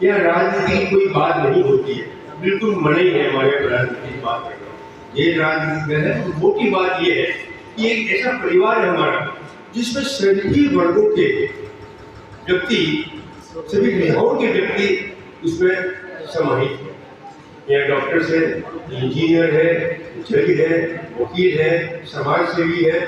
यह राजनीति की कोई बात नहीं होती है, बिल्कुल मना ही है हमारे राजनीति की बात करना। ये राजनीति में है। मोटी बात यह है कि एक ऐसा परिवार है हमारा जिसमें सभी वर्गों के व्यक्ति, सभी विधाओं के व्यक्ति उसमें समाहित है। यहाँ डॉक्टर है, इंजीनियर है, जज है, वकील है, समाज सेवी है,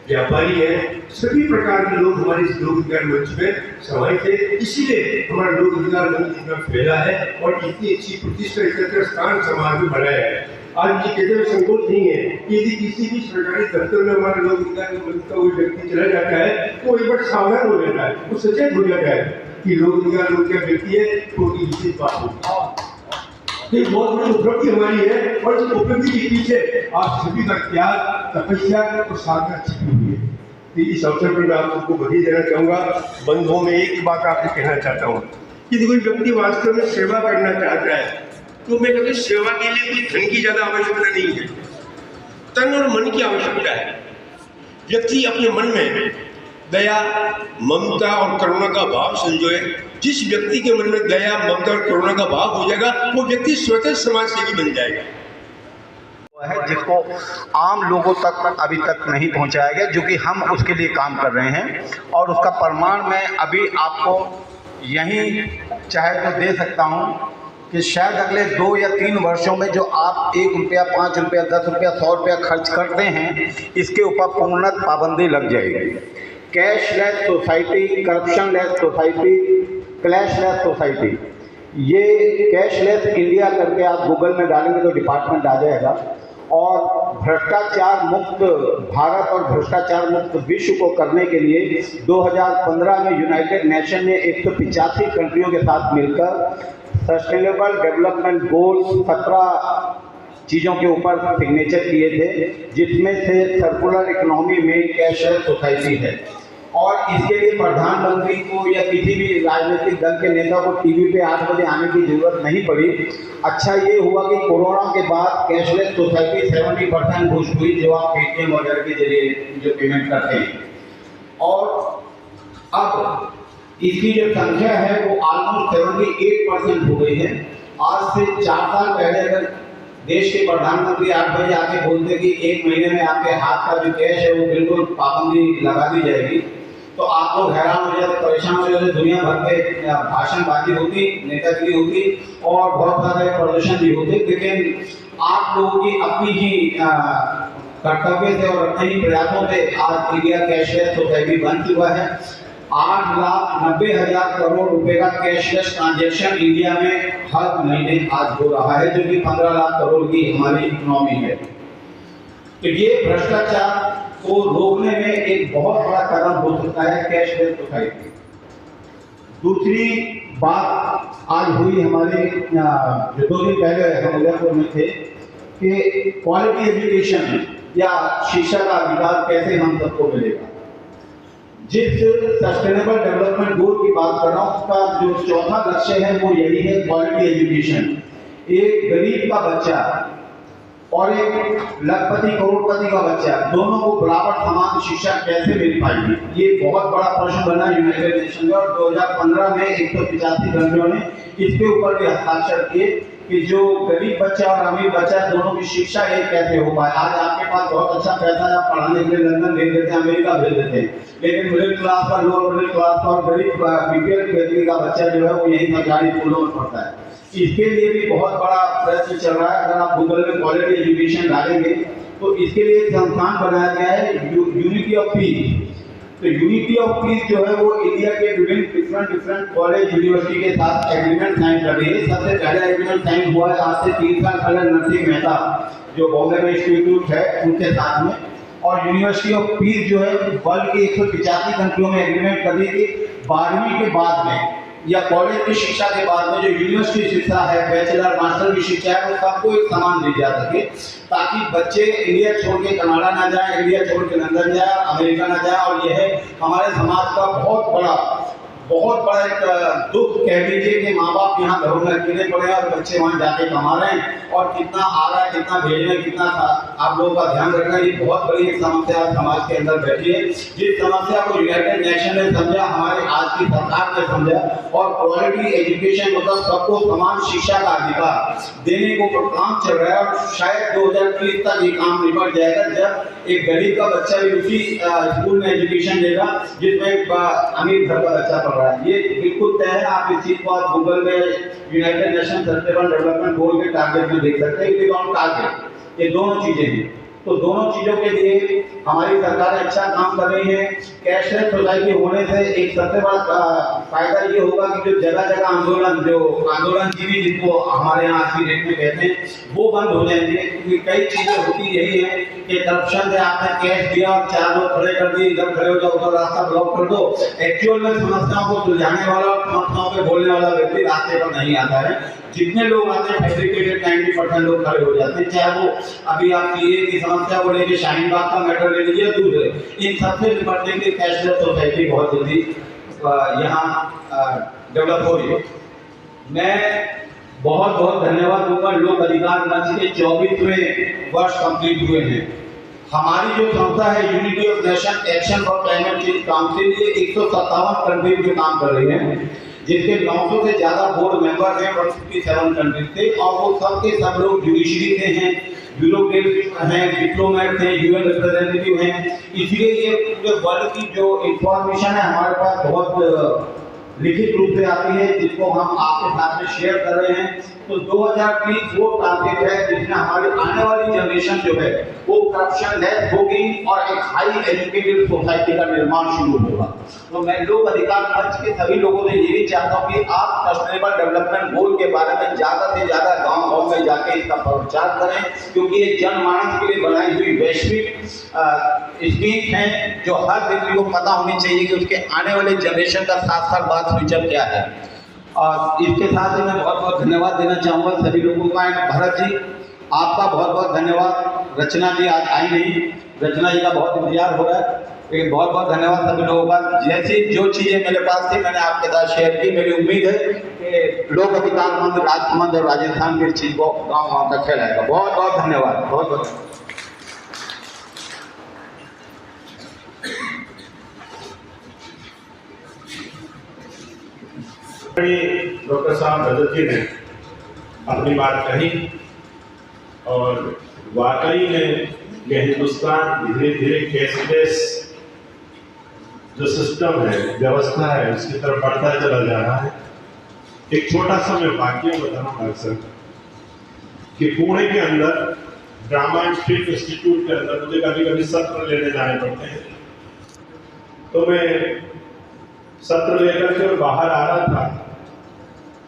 व्यापारी है, सभी प्रकार के लोग हमारे इस लोक अधिकार मंच में समाहित है। इसीलिए हमारा लोक अधिकार मंच इतना फैला है और इतनी अच्छी प्रतिष्ठा, इतना स्थान समाज में बनाया है। आज ये कहते हुए संकोच नहीं है कि यदि किसी भी सरकारी दफ्तर में हमारे लोक अधिकार मंच का कोई व्यक्ति चला जाता है तो एक बार सावधान हो जाता है, वो सचेत हो जाता है कि लोक अधिकार मंच का व्यक्ति है तो उनकी विशेष बात होगी। ये बहुत बड़ी उपलब्धि हमारी है और इस उपलब्धि के पीछे आप सभी का त्याग, तपस्या और साधना छिपी हुई है। तो इस अवसर पर मैं आप सबको बधाई देना चाहूँगा। बंधुओं में एक ही बात आपको कहना चाहता हूँ कि यदि कोई व्यक्ति वास्तव में सेवा करना चाहता है तो मैं कहता हूँ सेवा के लिए कोई धन की ज़्यादा आवश्यकता नहीं है, तन और मन की आवश्यकता है। व्यक्ति अपने मन में दया, ममता और करुणा का भाव संजोए। जिस व्यक्ति के मन में दया, ममता और करुणा का भाव हो जाएगा वो व्यक्ति स्वतः समाज सेवी बन जाएगा। है जिसको आम लोगों तक अभी तक नहीं पहुंचाया गया, जो कि हम उसके लिए काम कर रहे हैं। और उसका प्रमाण मैं अभी आपको यहीं चाहे तो दे सकता हूं कि शायद अगले 2 या 3 वर्षों में जो आप 1 रुपया, 5 रुपया, 10 रुपया, 100 रुपया खर्च करते हैं, इसके ऊपर पूर्णतः पाबंदी लग जाएगी। Cashless society, corruption less society, clashless society, ये कैशलेस इंडिया करके आप गूगल में डालेंगे तो डिपार्टमेंट आ जाएगा। और भ्रष्टाचार मुक्त भारत और भ्रष्टाचार मुक्त विश्व को करने के लिए 2015 में यूनाइटेड नेशन ने 185 कंट्रियों के साथ मिलकर सस्टेनेबल डेवलपमेंट गोल 17 चीज़ों के ऊपर सिग्नेचर किए थे, जिसमें से सर्कुलर इकोनॉमी में कैशलेस सोसाइटी है। और इसके लिए प्रधानमंत्री को या किसी भी राजनीतिक दल के नेता को टीवी पे 8 बजे आने की जरूरत नहीं पड़ी। अच्छा ये हुआ कि कोरोना के बाद कैशलेस सोसाइटी 70% बूस्ट हुई, जो आप पेटीएम वगैरह के जरिए जो पेमेंट करते हैं। और अब इसकी जो संख्या है वो ऑलमोस्ट 78% हो गई है। आज से 4 साल पहले अगर देश के प्रधानमंत्री 8 बजे आके बोलते कि 1 महीने में आपके हाथ का जो कैश है वो बिल्कुल पाबंदी लगा दी जाएगी, तो आप लोग हैरान हो जाते, परेशान हो जाते। दुनिया भर के भाषणबाजी होती, नेतागिरी होती और बहुत सारे प्रदर्शन भी होते। लेकिन आप लोगों की अपनी ही कर्तव्य से और अपने ही प्रयासों से आज इंडिया कैशलेस सोसाइटी बन चुका है। 8,90,000 करोड़ रुपए का कैशलेस ट्रांजैक्शन इंडिया में हर महीने आज हो रहा है, जो कि 15 लाख करोड़ की हमारी इकोनॉमी है। तो ये भ्रष्टाचार को रोकने में एक बहुत बड़ा कदम हो सकता है कैशलेस सोसाइटी। दूसरी बात आज हुई हमारे जो 2 दिन पहले हम उदयपुर में थे कि क्वालिटी एजुकेशन या शिक्षा का अधिकार कैसे हम सबको मिलेगा। जिस सस्टेनेबल डेवलपमेंट गोल की बात कर रहा हूँ, उसका जो चौथा लक्ष्य है वो यही है, क्वालिटी एजुकेशन। एक गरीब का बच्चा और एक लखपति करोड़पति का बच्चा, दोनों को बराबर समान शिक्षा कैसे मिल पाएगी, ये बहुत बड़ा प्रश्न बना यूनाइटेड नेशन में। और 2015 में 185 कंट्रियों ने इसके ऊपर भी हस्ताक्षर किए कि जो गरीब बच्चा और अमीर बच्चा दोनों की शिक्षा एक कैसे हो पाए। आज आपके पास बहुत अच्छा पैसा है, आप पढ़ाने के लिए लंदन भेज देते हैं, अमेरिका भेज देते हैं, लेकिन मिडिल क्लास का, लोअर मिडिल क्लास का और गरीब बीपीएल कैटेगरी का बच्चा जो है वो यही सरकारी स्कूलों में पढ़ता है। इसके लिए भी बहुत बड़ा प्रयत्न चल रहा है। अगर आप गूगल में क्वालिटी एजुकेशन डालेंगे तो इसके लिए एक संस्थान बनाया गया है, यूनिटी ऑफ पीस। तो यूनिटी ऑफ पीस जो है वो इंडिया के विभिन्न डिफरेंट कॉलेज यूनिवर्सिटी के साथ एग्रीमेंट साइन कर रही है। सबसे पहला एग्रीमेंट साइन हुआ है आज से 3 साल पहले नरसिंह मेहता जो बॉम्बे में इंस्टीट्यूट है उनके साथ में। और यूनिवर्सिटी ऑफ पीस जो है वर्ल्ड के 185 कंट्रियों में एग्रीमेंट कर दी थी 12वीं के बाद में या कॉलेज की शिक्षा के बाद में जो यूनिवर्सिटी शिक्षा है, बैचलर मास्टर की शिक्षा है, वो सबको एक समान दी जा सके, ताकि बच्चे इंडिया छोड़ के कनाडा ना जाए, इंडिया छोड़ के लंदन जाए, अमेरिका ना जाए। और यह हमारे समाज का बहुत बड़ा एक दुख कह लीजिए कि माँ बाप यहाँ घरों में अकेले पड़े और बच्चे वहाँ जाके कमा रहे हैं। और कितना आ रहा है, कितना भेज रहे हैं, कितना आप लोगों का ध्यान रखना, ये बहुत बड़ी एक समस्या समाज के अंदर बैठी है। जिस समस्या को यूनाइटेड नेशन ने समझा, हमारे आज की सरकार ने समझा, और क्वालिटी एजुकेशन मतलब सबको समान शिक्षा का अधिकार देने को काम चल रहा है। और शायद 2030 तक ये काम निपट जाएगा जब एक गरीब का बच्चा भी उसी स्कूल में एजुकेशन लेगा जिसमें अमीर घर का बच्चा पढ़ रहा है। ये बिल्कुल तय है। आप इस चीज को आप गूगल में United nation sustainable development goal के टारगेट में देख सकते हैं। ये दोनों टारगेट, ये दोनों चीजें हैं। तो दोनों चीजों के लिए हमारी सरकार अच्छा काम कर रही है। कैशलेस सोसाइटी होने से एक सबसे बड़ा फायदा ये होगा कि जो जगह जगह आंदोलनजीवी जिनको हमारे यहाँ आज की डेट में कहते हैं, वो बंद हो जाएंगे। क्योंकि कई चीजें होती यही है कि करप्शन से आपने कैश दिया और 4 लोग खड़े कर दिए, इधर खड़े हो जाओ, उधर रास्ता ब्लॉक कर दो। एक्चुअल में समस्याओं को सुलझाने वाला और समस्याओं पे बोलने वाला व्यक्ति रास्ते पर नहीं आता है। जितने लोग आते हैं फैब्रिकेटेड 90% लोग खड़े हो जाते हैं। चाहे वो अभी आप सीए की समस्या को लेकर शाहीन बाग का मैटर ले लीजिए, दूसरे इन सबसे निपटने के लिए कैशलेस सोसाइटी बहुत जल्दी यहाँ डेवलप हो रही है। मैं बहुत बहुत धन्यवाद दूंगा। लोक अधिकार मंच के 24वें वर्ष कंप्लीट हुए हैं। हमारी जो संस्था है unity of nation action for climate change council, ये 157 कंट्रीज में काम कर रही है, जिसके 900 से ज्यादा बोर्ड मेंबर हैं 157 कंट्रीज से, और वो सब लोग जुडिशरी से हैं, ब्यूरोक्रेट्स हैं, डिप्लोमेट हैं, यूएन रिप्रेजेंटेटिव हैं। इसलिए ये पूरे वर्ल्ड की जो इंफॉर्मेशन है हमारे पास बहुत लिखित रूप से आती है, जिसको हम आपके साथ में शेयर कर रहे हैं। तो 2030 वो टारगेट है जिसमें हमारी आने वाली जनरेशन जो है वो करप्शन लेस होगी और एक हाई एजुकेटेड सोसाइटी का निर्माण शुरू होगा। तो मैं लोक अधिकार मंच के सभी लोगों से ये भी चाहता हूँ कि आप सस्टेनेबल डेवलपमेंट गोल के बारे में ज्यादा से ज्यादा गाँव में जाके इसका प्रचार करें, क्योंकि ये जनमानस के लिए बनाई हुई वैश्विक स्कीम है जो हर व्यक्ति को पता होनी चाहिए कि उसके आने वाले जनरेशन का 7 साल बाद फ्यूचर क्या है। और इसके साथ ही मैं बहुत बहुत धन्यवाद देना चाहूँगा सभी लोगों का। भरत जी आपका बहुत बहुत धन्यवाद। रचना जी आज आई नहीं, रचना जी का बहुत इंतजार हो रहा है, लेकिन बहुत बहुत धन्यवाद सभी लोगों का। जैसी जो चीज़ें मेरे पास थी मैंने आपके साथ शेयर की। मेरी उम्मीद है कि लोक अधिकार मंच राजसमंद और राजस्थान की चीज को गाँव तक फैलाएगा। बहुत बहुत धन्यवाद, बहुत बहुत। डॉक्टर साहब रजत जी ने अपनी बात कही और वाकई में ये हिंदुस्तान धीरे धीरे कैशलेस जो सिस्टम है, व्यवस्था है, उसकी तरफ बढ़ता चला जा रहा है। एक छोटा सा मैं वाक्य बताऊंगा अक्सर कि पुणे के अंदर ड्रामा एंड फिल्म इंस्टीट्यूट के अंदर मुझे कभी कभी सत्र लेने जाने पड़ते हैं। तो मैं सत्र लेकर के बाहर आ रहा था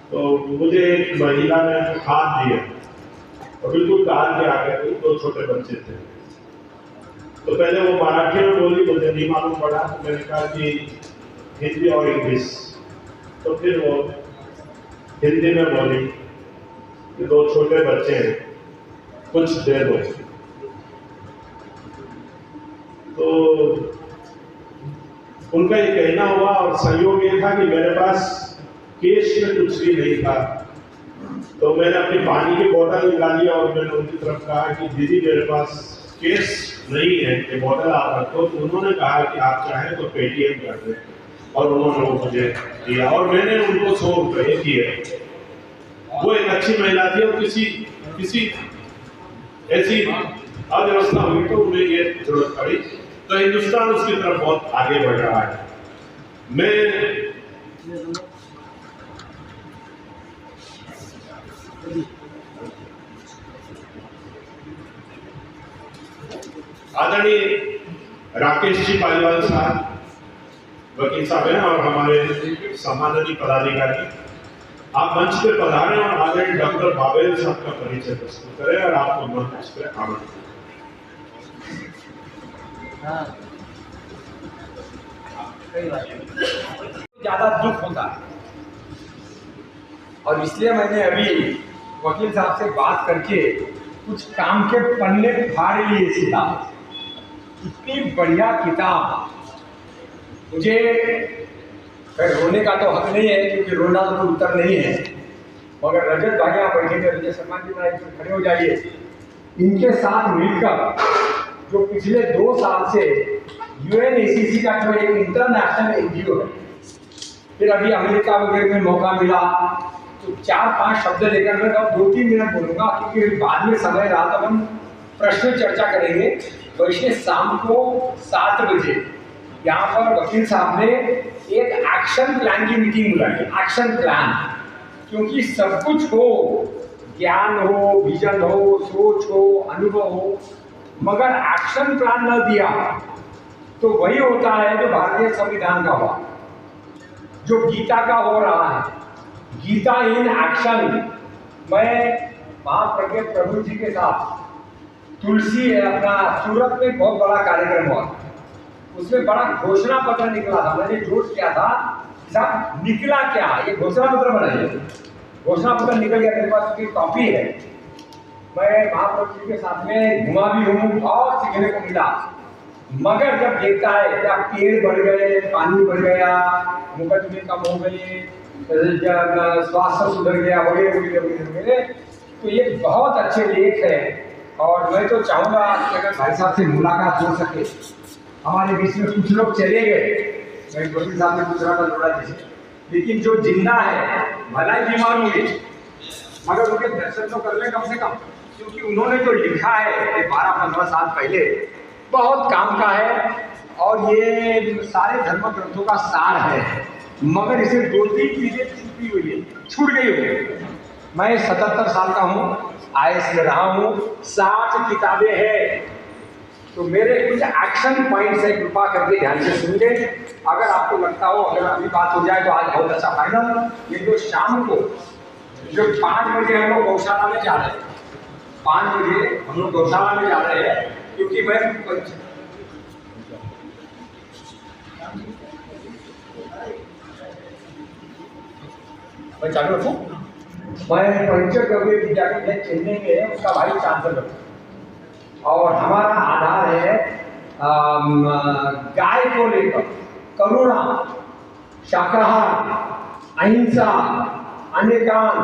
तो मुझे एक महिला ने हाथ दिया और बिल्कुल कार के आगे 2 छोटे बच्चे थे। तो पहले वो मराठी में बोली, मुझे नहीं मालूम पड़ा। मैंने कहा कि हिंदी और इंग्लिश। तो फिर वो हिंदी में बोली कि 2 छोटे बच्चे हैं, कुछ दे दो। तो उनका ये कहना हुआ और सहयोग ये था कि मेरे पास केश में कुछ भी नहीं था। तो मैंने अपनी पानी की बोतल निकाली और मैंने उनकी तरफ कहा कि दीदी मेरे पास केश नहीं है, ये बोतल आप रखो। तो उन्होंने कहा कि आप चाहें तो पेटीएम कर दें, और उन्होंने वो मुझे दिया और मैंने उनको 100 रुपये दिए। वो एक अच्छी महिला थी और किसी ऐसी अव्यवस्था हुई तो उन्हें ये जरूरत पड़ी। तो हिंदुस्तान उसकी तरफ बहुत आगे बढ़ रहा है। मैं आदरणीय राकेश जी पालीवाल साहब वकील साहब हैं और हमारे सम्माननीय पदाधिकारी, आप मंच पे पधारें और आदरणीय डॉक्टर बाबेल साहब का परिचय प्रस्तुत करें और आपको मंच पे आमंत्रित। ज्यादा दुख होता है और इसलिए मैंने अभी वकील साहब से बात करके कुछ काम के पन्ने फाड़ लिए सीधा। इतनी बढ़िया किताब, मुझे रोने का तो हक नहीं है क्योंकि रोना तो उत्तर नहीं है, मगर रजत भाई यहाँ बैठे थे, रजत शर्मा जी खड़े हो जाइए। इनके साथ मिलकर जो पिछले 2 साल से UNACC का जो एक इंटरनेशनल NGO है, फिर अभी अमेरिका वगैरह में मौका मिला तो 4-5 शब्द लेकर मैं अब 2-3 मिनट बोलूँगा क्योंकि बाद में समय रहा तब हम प्रश्न चर्चा करेंगे। वैसे शाम को 7 बजे यहाँ पर वकील साहब ने एक एक्शन प्लान की मीटिंग बुलाई। एक्शन प्लान, क्योंकि सब कुछ हो, ज्ञान हो, विजन हो, सोच हो, अनुभव हो, मगर एक्शन प्लान न दिया तो वही होता है जो भारतीय संविधान का हुआ, जो गीता का हो रहा है। Gita in action. मैं महाप्रज्ञ प्रभु जी के साथ तुलसी अपना सूरत में बहुत बड़ा कार्यक्रम हुआ, उसमें बड़ा घोषणा पत्र निकला था। मैंने जोश किया था साहब निकला क्या, ये घोषणा पत्र बनाइए। घोषणा पत्र निकल गया, मेरे पास उसकी कॉपी है। मैं महाप्रभु जी के साथ में घुमा भी हूँ, बहुत सीखने को मिला। मगर जब देखता है क्या पेड़ बढ़ गए, पानी बढ़ गया, मुकदमे कम हो गए, स्वास्थ्य सुधर गया, वगैरह, तो ये बहुत अच्छे लेख है। और मैं तो चाहूँगा कि अगर भाई साहब से मुलाकात हो सके। हमारे बीच में कुछ लोग चले गए, मैं वकील साहब ने दूसरा का जोड़ा जैसे, लेकिन जो जिंदा है भला ही बीमार होंगे, मगर उनके दर्शन तो कर ले कम से कम, क्योंकि उन्होंने जो लिखा है 12-15 साल पहले बहुत काम का है। और ये सारे धर्म ग्रंथों का सार है, मगर इसे 2-3 चीजें छुपी हुई है, छूट गई हुई। मैं 77 साल का हूँ, IAS में रहा हूँ, 60 किताबें हैं। तो मेरे कुछ एक्शन पॉइंट्स है, कृपा करके ध्यान से सुनिए। अगर आपको लगता हो अगर अभी बात हो जाए तो आज बहुत अच्छा फाइनल। ये जो शाम को जो 5 बजे हम लोग गौशाला में जा रहे हैं, 5 बजे हम लोग गौशाला में जा रहे हैं, क्योंकि मैं चालू रखूं। मैं पंचगव्य विद्यापीठ चेन्नई में उसका वाइस चांसलर, और हमारा आधार है गाय को लेकर करुणा, शाकाहार, अहिंसा, अनेकान,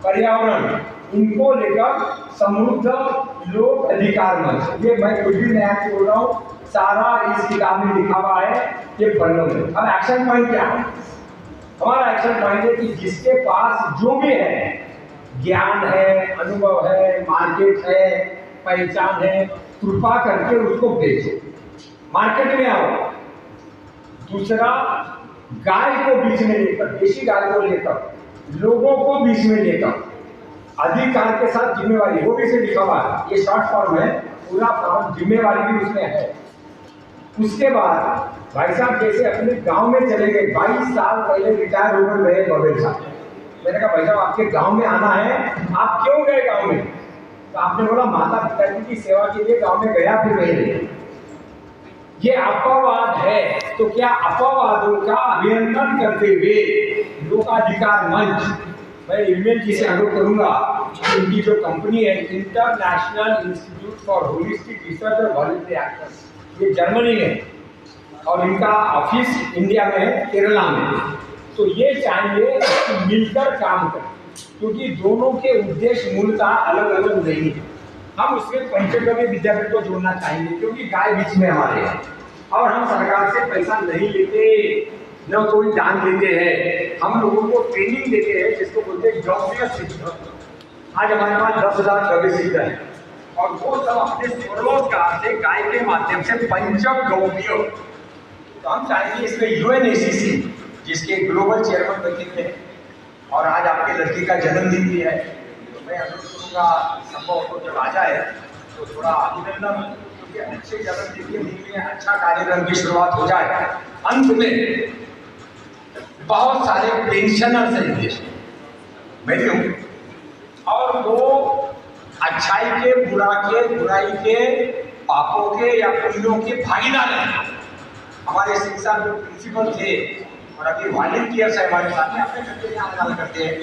पर्यावरण, इनको लेकर समृद्ध लोक अधिकार मंच। ये मैं कुछ भी नया बोल रहा हूँ, सारा इस किताब में लिखा हुआ है, ये पढ़ने में। अब एक्शन पॉइंट क्या है? हमारा एक्शन पॉइंट है कि जिसके पास जो भी है, ज्ञान है, अनुभव है, मार्केट है, पहचान है, कृपा करके उसको बेचो, मार्केट में आओ। दूसरा, गाय को बीच में लेकर, देशी गाय को लेकर, लोगों को बीच में लेकर, अधिकार के साथ जिम्मेवारी, वो भी से लिखा हुआ है। ये शॉर्ट फॉर्म है, पूरा फॉर्म जिम्मेवारी भी उसमें है। उसके बाद भाई साहब जैसे अपने गांव में चले गए, 22 साल पहले रिटायर होकर गए बबेल साहब। मैंने कहा भाई साहब आपके गांव में आना है, आप क्यों गए गांव में? तो आपने बोला माता पिताजी की सेवा के लिए गांव में गया, फिर रहे। ये अपवाद है, तो क्या अपवादों का अभिनंदन करते हुए लोकाधिकार मंच, मैं ईमेल जी से अनुरोध करूंगा, इनकी जो कंपनी है international institute for holistic research और वॉलंटरी एक्शन, ये जर्मनी में, और इनका ऑफिस इंडिया में है, केरला में। तो ये चाहिए कि मिलकर काम करें, क्योंकि दोनों के उद्देश्य मूलतः अलग अलग नहीं है। हम उसमें पंचगव्य विद्यापीठ को जोड़ना चाहेंगे, क्योंकि गाय बीच में हमारे है, और हम सरकार से पैसा नहीं लेते, न कोई दान देते हैं। हम लोगों को ट्रेनिंग देते हैं, जिसको बोलते हैं जॉबलेस शिक्षक। आज हमारे पास 10,000 गव्य शिक्षक हैं, और वो सब अपने स्वरोजगार से गाय के माध्यम से पंचगव्य। तो हम चाहेंगे इसमें UNACC, जिसके ग्लोबल चेयरमैन बैठे थे, और आज आपके लड़की का जन्मदिन भी है, तो मैं अनुरोध करूँगा संभव हो तो जब आ जाए तो थोड़ा अभिनंदन, क्योंकि अच्छे जन्मदिन के दिन में अच्छा कार्यक्रम की शुरुआत हो जाए। अंत में बहुत सारे पेंशनर्स हैं देश में, मैं भी हूँ, और वो अच्छाई के, बुराई के, पापों के या पुण्यों के भागीदार हैं। हमारे शिक्षा जो प्रिंसिपल थे और अभी वॉलंटियर्स है हमारे साथ में, अपने घर के आने वाले करते हैं।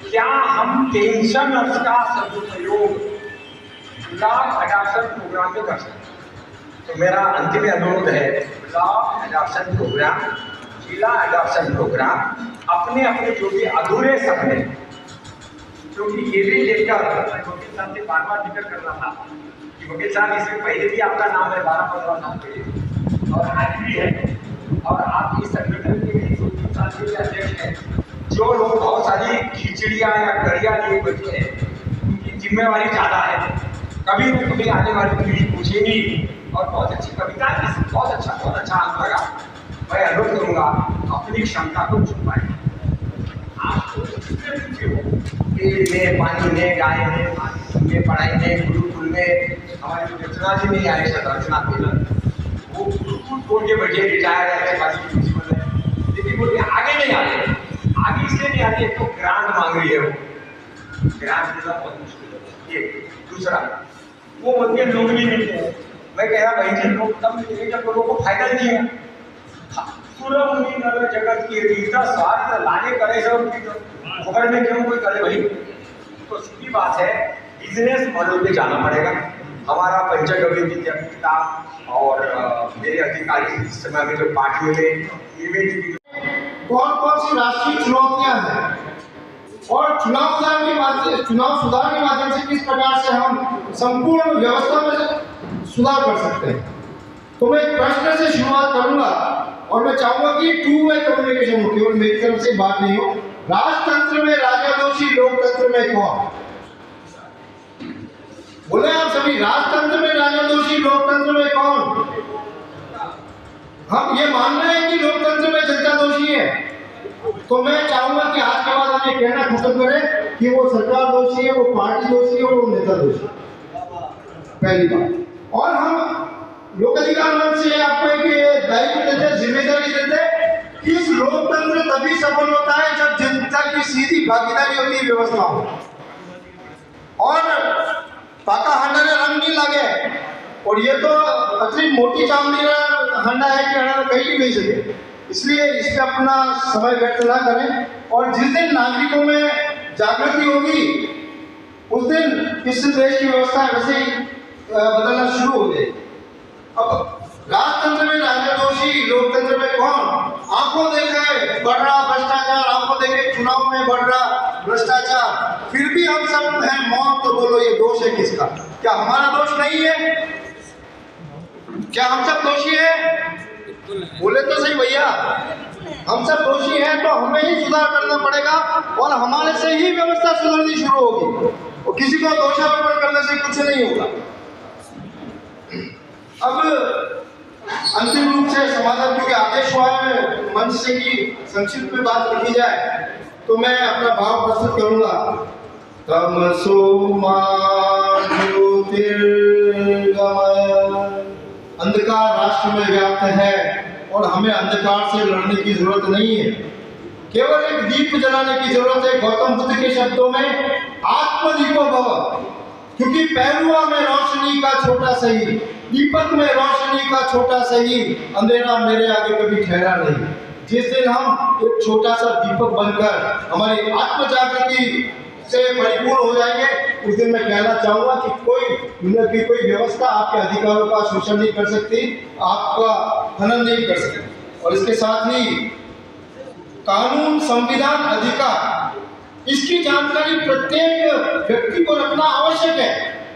क्या हम पेंशनर्स का सदुपयोग ब्लॉक एडॉप्शन प्रोग्राम में कर सकते हैं? तो मेरा अंतिम अनुरोध है, ब्लॉक एडॉप्शन प्रोग्राम, जिला एडॉप्शन प्रोग्राम, अपने अपने जो भी अधूरे सपने, क्योंकि ये भी देखकर वकील साहब से बार जिक्र कर रहा था कि वकील साहब इसमें पहले भी आपका नाम है 12-15 साल पहले, और आज भी है, और आप इस संगठन के भी 2-3 साल से अध्यक्ष हैं। जो लोग बहुत सारी खिचड़ियाँ या कड़ियाँ लिए बैठे हैं, उनकी जिम्मेवारी ज़्यादा है। कभी भी कभी आने वाली पीढ़ी पूछेगी, और बहुत अच्छी कविता, बहुत अच्छा अंक लगा। मैं अनुरोध करूँगा अपनी क्षमता को छुपाएं। आपको पेड़ में, पानी में, गाय में, पढ़ाई में, गुरुकुल में, हमारे रचना जी नहीं आए, रचना मिलन, वो बोल के बैठे रिटायर है, बाकी प्रिंसिपल है, लेकिन बोल के आगे नहीं आते। आगे इसलिए नहीं आते, एक तो ग्रांट मांग रही है, वो ग्रांट देना बहुत मुश्किल है। ये दूसरा, वो मंदिर लोग नहीं मिलते हैं। मैं कह रहा भाई जी, लोग तब मिलेंगे जब लोगों को फायदा नहीं है। पूरा मुनि नगर जगत की रीता स्वार्थ लागे करे सब, खबर में क्यों कोई करे भाई? तो सीधी बात है, बिजनेस मॉडल पे जाना पड़ेगा। हमारा पंचगव्य विद्यापीठा और मेरे अधिकारी इस समय में जो पार्टियों में कौन कौन सी राष्ट्रीय चुनौतियां हैं और चुनाव सुधार के माध्यम से किस प्रकार से हम संपूर्ण व्यवस्था में सुधार कर सकते हैं। तो मैं एक प्रश्न से शुरुआत करूंगा और मैं चाहूंगा कि टू वे कम्युनिकेशन हो, केवल मेरी तरफ से बात नहीं हो। राजतंत्र में राजादोषी, लोकतंत्र में कौन? बोले आप सभी, राजतंत्र में राजादोषी, लोकतंत्र में कौन? हम ये मान रहे हैं कि लोकतंत्र में जनता दोषी है, तो मैं चाहूंगा कि आज के बाद हम ये कहना खत्म करें कि वो सरकार दोषी है, वो पार्टी दोषी है, वो नेता दोषी है, पहली बात। और हम लोक अधिकार मंच से आपको एक दायित्व देते, जिम्मेदारी देते कि इस लोकतंत्र तभी सफल होता है जब जनता की सीधी भागीदारी होती है व्यवस्था में। और पाका हंडा ने रंग नहीं लगे, और ये तो अति मोटी चामड़ी हंडा है कि हंडा कहीं नहीं सके, इसलिए इस पे अपना समय व्यर्थ ना करें। और जिस दिन नागरिकों में जागृति होगी उस दिन इस देश की व्यवस्था वैसे ही बदलना शुरू हो जाएगी। अब राजतंत्र में राजादोषी, लोकतंत्र में कौन? आंखों देखे बढ़ रहा भ्रष्टाचार, आंखों देखे चुनाव में बढ़ रहा भ्रष्टाचार, फिर भी हम सब हैं मौत। तो बोलो ये दोष है किसका? क्या हमारा दोष नहीं है? क्या हम सब दोषी हैं? बोले तो सही भैया, हम सब दोषी हैं तो हमें ही सुधार करना पड़ेगा और हमारे से ही व्यवस्था सुधरनी शुरू होगी, और किसी को दोषारोपण करने से कुछ नहीं होगा। अब अंतिम रूप से समाधान, क्योंकि आदेश हुआ है मंच से कि संक्षिप्त में बात रखी जाए, तो मैं अपना भाव प्रस्तुत करूंगा। तमसो मा ज्योतिर्गमय, अंधकार राष्ट्र में व्याप्त है और हमें अंधकार से लड़ने की जरूरत नहीं है, केवल एक दीप जलाने की जरूरत है। गौतम बुद्ध के शब्दों में आत्मदीपो भव, क्योंकि पहलुआ में रोशनी का छोटा सही, दीपक में रोशनी का छोटा सही, अंधेरा मेरे आगे कभी ठहरा नहीं। जिस दिन हम एक छोटा सा दीपक बनकर हमारी आत्म जागृति से परिपूर्ण हो जाएंगे, उस दिन मैं कहना चाहूंगा कि कोई व्यवस्था आपके अधिकारों का शोषण नहीं कर सकती, आपका हनन नहीं कर सकती। और इसके साथ ही कानून, संविधान, अधिकार, इसकी जानकारी प्रत्येक व्यक्ति को रखना आवश्यक है।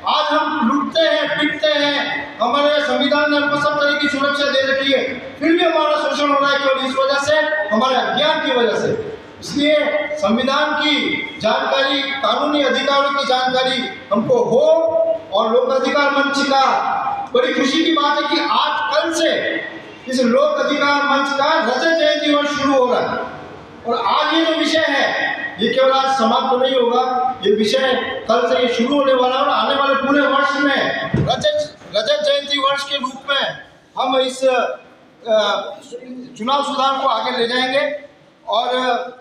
आज हम लुटते हैं, पिटते हैं, हमारे संविधान ने हमको सब तरह की सुरक्षा दे रखी है, फिर भी हमारा शोषण हो रहा है। केवल इस वजह से, हमारे अज्ञान की वजह से। इसलिए संविधान की जानकारी, कानूनी अधिकारों की जानकारी हमको हो। और लोक अधिकार मंच का बड़ी खुशी की बात है कि आज कल से इस लोक अधिकार मंच का रजत जयंती वर्ष शुरू हो रहा है। और आज ये जो विषय है ये केवल आज समाप्त नहीं होगा, ये विषय कल से ये शुरू होने वाला है। और आने वाले पूरे वर्ष में रजत जयंती वर्ष के रूप में हम इस चुनाव सुधार को आगे ले जाएंगे। और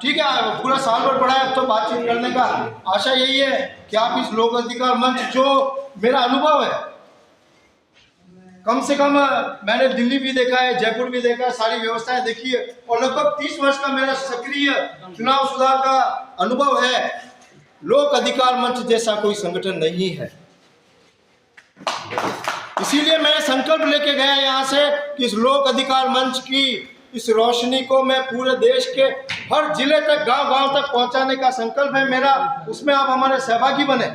ठीक है, पूरा साल भर पड़ा है, अब तो बातचीत करने का आशा यही है कि आप इस लोक अधिकार मंच, जो मेरा अनुभव है, कम से कम मैंने दिल्ली भी देखा है, जयपुर भी देखा है, सारी व्यवस्थाएं देखी है, और लगभग 30 वर्ष का मेरा सक्रिय चुनाव सुधार का अनुभव है। लोक अधिकार मंच जैसा कोई संगठन नहीं है। इसीलिए मैं संकल्प लेके गया यहाँ से कि इस लोक अधिकार मंच की इस रोशनी को मैं पूरे देश के हर जिले तक, गांव-गांव तक पहुंचाने का संकल्प है मेरा। उसमें आप हमारे सहभागी बने।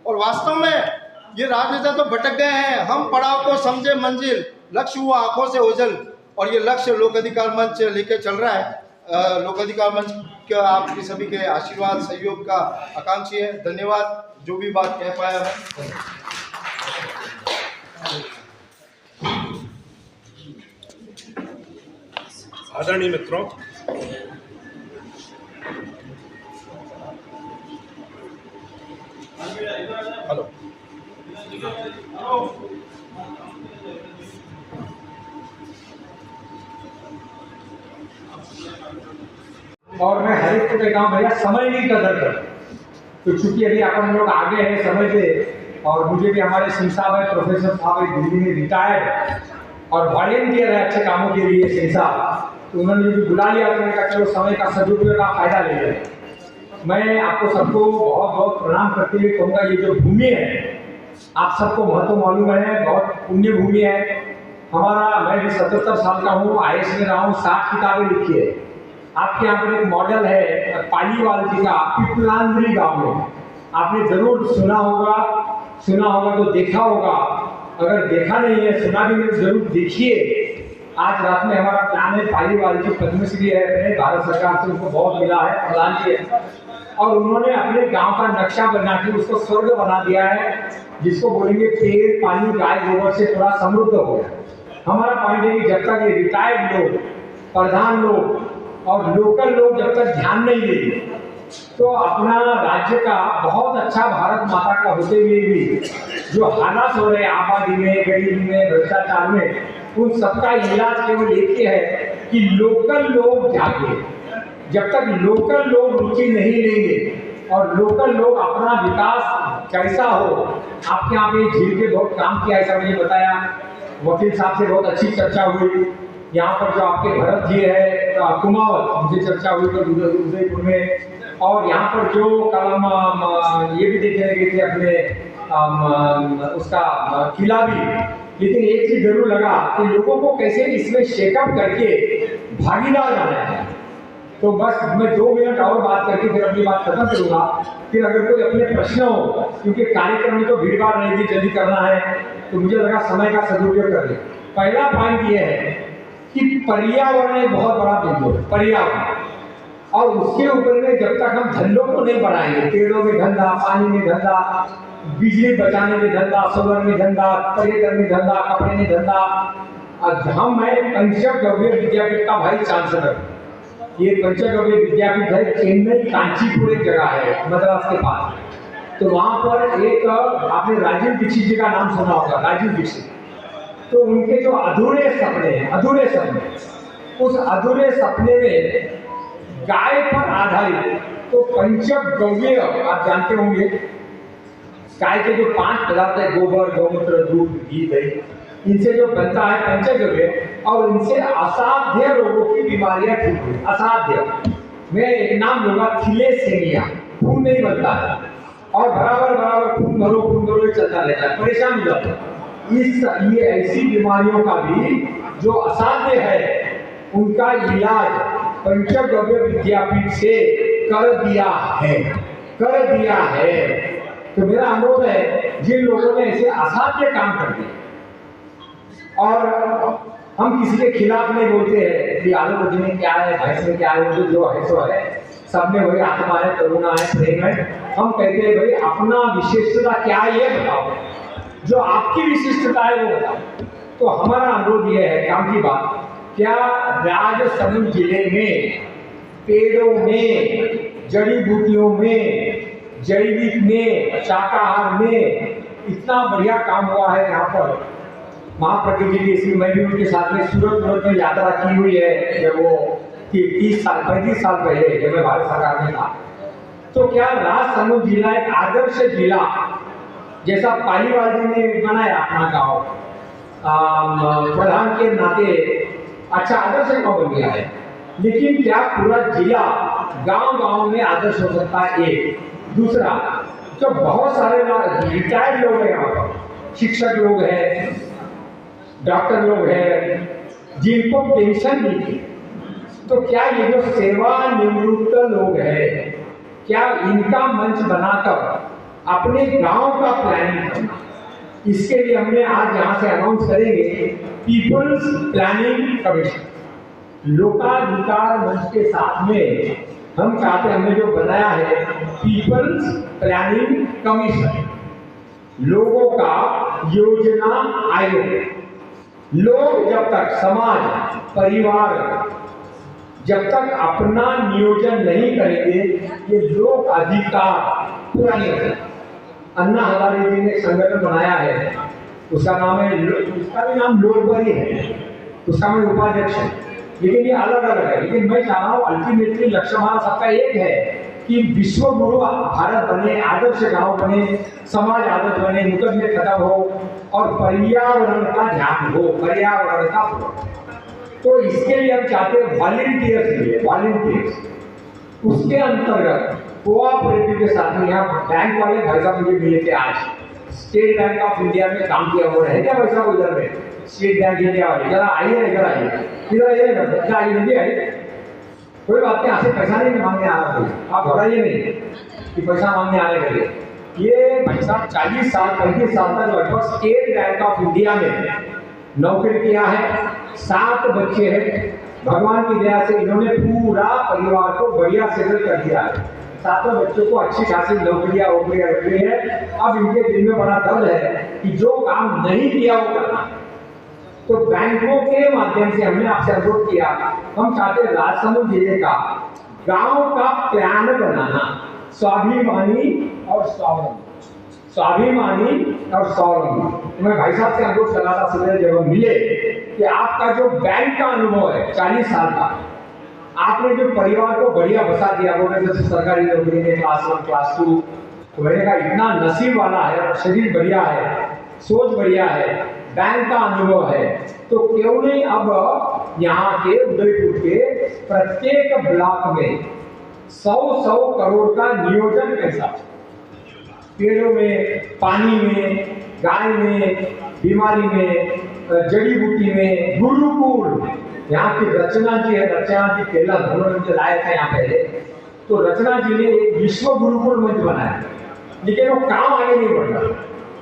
और वास्तव में ये राजनेता तो भटक गए हैं, हम पड़ाव को समझे मंजिल, लक्ष्य हुआ आंखों से ओझल, और ये लक्ष्य लोक अधिकार मंच लेके चल रहा है। लोक अधिकार मंच का आपके सभी के आशीर्वाद, सहयोग का आकांक्षी है। धन्यवाद, जो भी बात कह पाया मैं। आदरणीय मित्रों, हेलो, और मैं हर एक को कहता हूँ भैया समय की कदर कर। तो चूंकि अभी अपन लोग आगे हैं समय से, और मुझे भी हमारे सिंह साहब है, प्रोफेसर साहब है, दिल्ली में रिटायर्ड और वॉलंटियर है अच्छे कामों के लिए सिंह साहब, तो उन्होंने मुझे बुला लिया। तो मैंने कहा चलो समय का सदुपयोग का फायदा ले लें। मैं आपको सबको बहुत बहुत प्रणाम करते हुए कहूँगा, ये जो भूमि है आप सबको महत्व मालूम है, बहुत पुण्य भूमि है हमारा। मैं भी 77 साल का हूँ, IAS में रहा हूँ, 60 किताबें लिखी है। आपके यहाँ पर एक मॉडल है पालीवाल जी का, पिपलांद्री गांव में, आपने जरूर सुना होगा तो देखा होगा, अगर देखा नहीं है सुना भी नहीं जरूर देखिए। आज रात में हमारा प्लान है, पालीवाल जी पद्मश्री है, अपने भारत सरकार से उनको बहुत मिला है, प्रदान किया, और उन्होंने अपने गांव का नक्शा बना के उसको स्वर्ग बना दिया है, जिसको बोलेंगे पेड़ पानी गाय गोबर से थोड़ा समृद्ध हो गया। हमारा पॉइंट है कि जब तक ये रिटायर्ड लोग, प्रधान लोग और लोकल लोग जब तक ध्यान नहीं देंगे, तो अपना राज्य का बहुत अच्छा भारत माता का होते हुए भी जो हालात हो रहे हैं आबादी में, गरीबी में, भ्रष्टाचार में, उन सबका इलाज केवल एक ही है कि लोकल लोग जागे। जब तक लोकल लोग रुचि नहीं लेंगे और लोकल लोग अपना विकास कैसा हो, आपके यहाँ पे झील के बहुत काम किया ऐसा मुझे बताया, वकील साहब से बहुत अच्छी चर्चा हुई। यहाँ पर जो आपके भरत जी है कुमावत, उनसे चर्चा हुई तो उदयपुर में, और यहाँ पर जो कल ये भी देखने गए थे अपने उसका किला भी। लेकिन एक चीज जरूर लगा कि लोगों को कैसे इसमें शेकअप करके भागीदार बनाया जाए। तो बस मैं 2 मिनट और बात करके फिर अपनी बात खत्म करूंगा। फिर अगर कोई अपने प्रश्न हो, क्योंकि कार्यक्रम में तो भीड़ भाड़ नहीं थी, जल्दी करना है, तो मुझे लगा समय का सदुपयोग कर ले। पहला पॉइंट ये है कि पर्यावरण एक बहुत बड़ा बिंदु है, पर्यावरण, और उसके ऊपर में जब तक हम धंधों को नहीं बढ़ाएंगे, पेड़ों में धंधा, पानी में धंधा, बिजली बचाने में धंधा, सोलर में धंधा, पर्यटन में धंधा, कपड़े में धंधा। हम मैं पंचगव्य विद्यापीठ का भाई चांसलर। ये पंचगव्य विद्यापीठ है, चेन्नई कांचीपुर एक जगह है मद्रास के पास। तो वहाँ पर एक आपने राजीव दीक्षित जी का नाम सुना होगा, राजीव दीक्षित। तो उनके जो अधूरे सपने हैं, अधूरे सपने, उस अधूरे सपने में गाय पर आधारित तो पंचगव्य आप जानते होंगे, गाय के जो 5 पदार्थ है, गोबर, गौमूत्र, दूध, घी, दही, इनसे जो बनता है पंचगव्य, और इनसे असाध्य रोगों की बीमारियां ठीक हुई। असाध्य, मैं एक नाम लूंगा, थैलेसीमिया, खून नहीं बनता है और बराबर खून भरो चलता रहता है, परेशान हो जाता है। ये ऐसी बीमारियों का भी जो असाध्य है, उनका इलाज पंचगव्य विद्यापीठ से कर दिया है। तो मेरा अनुरोध है, जिन लोगों ने ऐसे असाध्य काम कर दिए, और हम किसी के खिलाफ नहीं बोलते हैं कि आलू बुद्धि में क्या है, भैंस में क्या है, जो है सो है, सब में वही आत्मा है, करुणा है, प्रेम है। हम कहते हैं भाई अपना विशिष्टता क्या है ये बताओ, जो आपकी विशिष्टता है वो बताओ। तो हमारा अनुरोध ये है, काम की बात, क्या राजसमंद जिले में पेड़ों में, जड़ी बूटियों में, जैविक में, शाकाहार में इतना बढ़िया काम हुआ है। यहाँ पर महाप्रज्ञ जी की, इसलिए मैं भी उनके साथ में सूरत में यात्रा की हुई है, जब वो 35 साल पहले जब मैं भारत सरकार में था। तो क्या राजसमंद जिला एक आदर्श जिला जैसा पालीवाल जी ने बनाया अपना गाँव, प्रधान के नाते अच्छा आदर्श गाँव बन गया है। लेकिन क्या पूरा जिला गांव में आदर्श हो सकता है? एक। दूसरा, जो बहुत सारे रिटायर्ड लोग हैं यहाँ पर, शिक्षक लोग हैं, डॉक्टर लोग हैं, जिनको पेंशन मिलती, तो क्या ये जो सेवानिवृत्त लोग हैं, क्या इनका मंच बनाकर अपने गांव का प्लानिंग करना, इसके लिए हमने आज यहाँ से अनाउंस करेंगे पीपल्स प्लानिंग कमीशन, लोकाधिकार मंच के साथ में हम चाहते हैं, हमने जो बनाया है पीपल्स प्लानिंग कमीशन, लोगों का योजना आयोग। लोग जब तक, समाज, परिवार जब तक अपना नियोजन नहीं करेंगे, ये लोक अधिकार पूरा नहीं होगा। अन्ना हजारे जी ने एक संगठन बनाया है, उसका नाम है, उसका भी नाम लोकबरी है, उसका मैं उपाध्यक्ष है। लेकिन ये अलग अलग है। लेकिन मैं चाह रहा हूँ अल्टीमेटली लक्ष्य हमारा सबका एक है कि विश्व गुरु भारत बने, आदर्श गांव बने, समाज आदर्श बने, मुकदमे खत्म हो और पर्यावरण का ध्यान हो, पर्यावरण का हो। तो इसके लिए हम चाहते हैं वॉलंटियर्स उसके अंतर्गत कोऑपरेटिव के साथ में यहाँ बैंक वाले भाई साहब मुझे मिले थे आज, स्टेट बैंक ऑफ इंडिया में काम किया हुआ है क्या भाई साहब उधर में, स्टेट बैंक इंडिया वाले, जरा आइए इधर आइए, इधर आइए नहीं आइए, कोई बात नहीं, आपसे पैसा नहीं मांगने आ रहा कोई, आप घबराइए नहीं कि पैसा मांगने आने के लिए। ये भाई साहब 40 साल 35 साल तक लगभग स्टेट बैंक ऑफ इंडिया में नौकरी किया है, 7 बच्चे हैं, भगवान की दया से इन्होंने पूरा परिवार को बढ़िया सेटल कर दिया है, 7 बच्चों को अच्छी खासी नौकरियां रखी है। अब इनके दिल में बड़ा दर्द है कि जो काम नहीं किया वो करना। तो बैंकों के माध्यम से हमने आपसे अनुरोध किया, हम चाहते राजसमंद जिले का गांव का प्लान बनाना, स्वाभिमानी और स्वावलंबी। मैं भाई साहब से अनुरोध कर रहा था सुबह जब हम मिले कि आपका जो बैंक का अनुभव है 40 साल का, आपने जो परिवार को बढ़िया बसा दिया, वो जैसे सरकारी नौकरी में क्लास 1 क्लास 2, तो मैंने कहा इतना नसीब वाला है, शरीर बढ़िया है, सोच बढ़िया है, बैंक का अनुभव है, तो क्यों नहीं अब यहाँ के उदयपुर के प्रत्येक ब्लॉक में 100 करोड़ का नियोजन पैसा पेड़ों में, पानी में, गाय में, बीमारी में, जड़ी बूटी में, गुरुकुल, यहाँ की रचना जी है, रचना जी केलर उन्होंने मुझे लाया था यहाँ पहले, तो रचना जी ने एक विश्व गुरुकुल मंच बनाया, लेकिन वो काम आगे नहीं बढ़ रहा।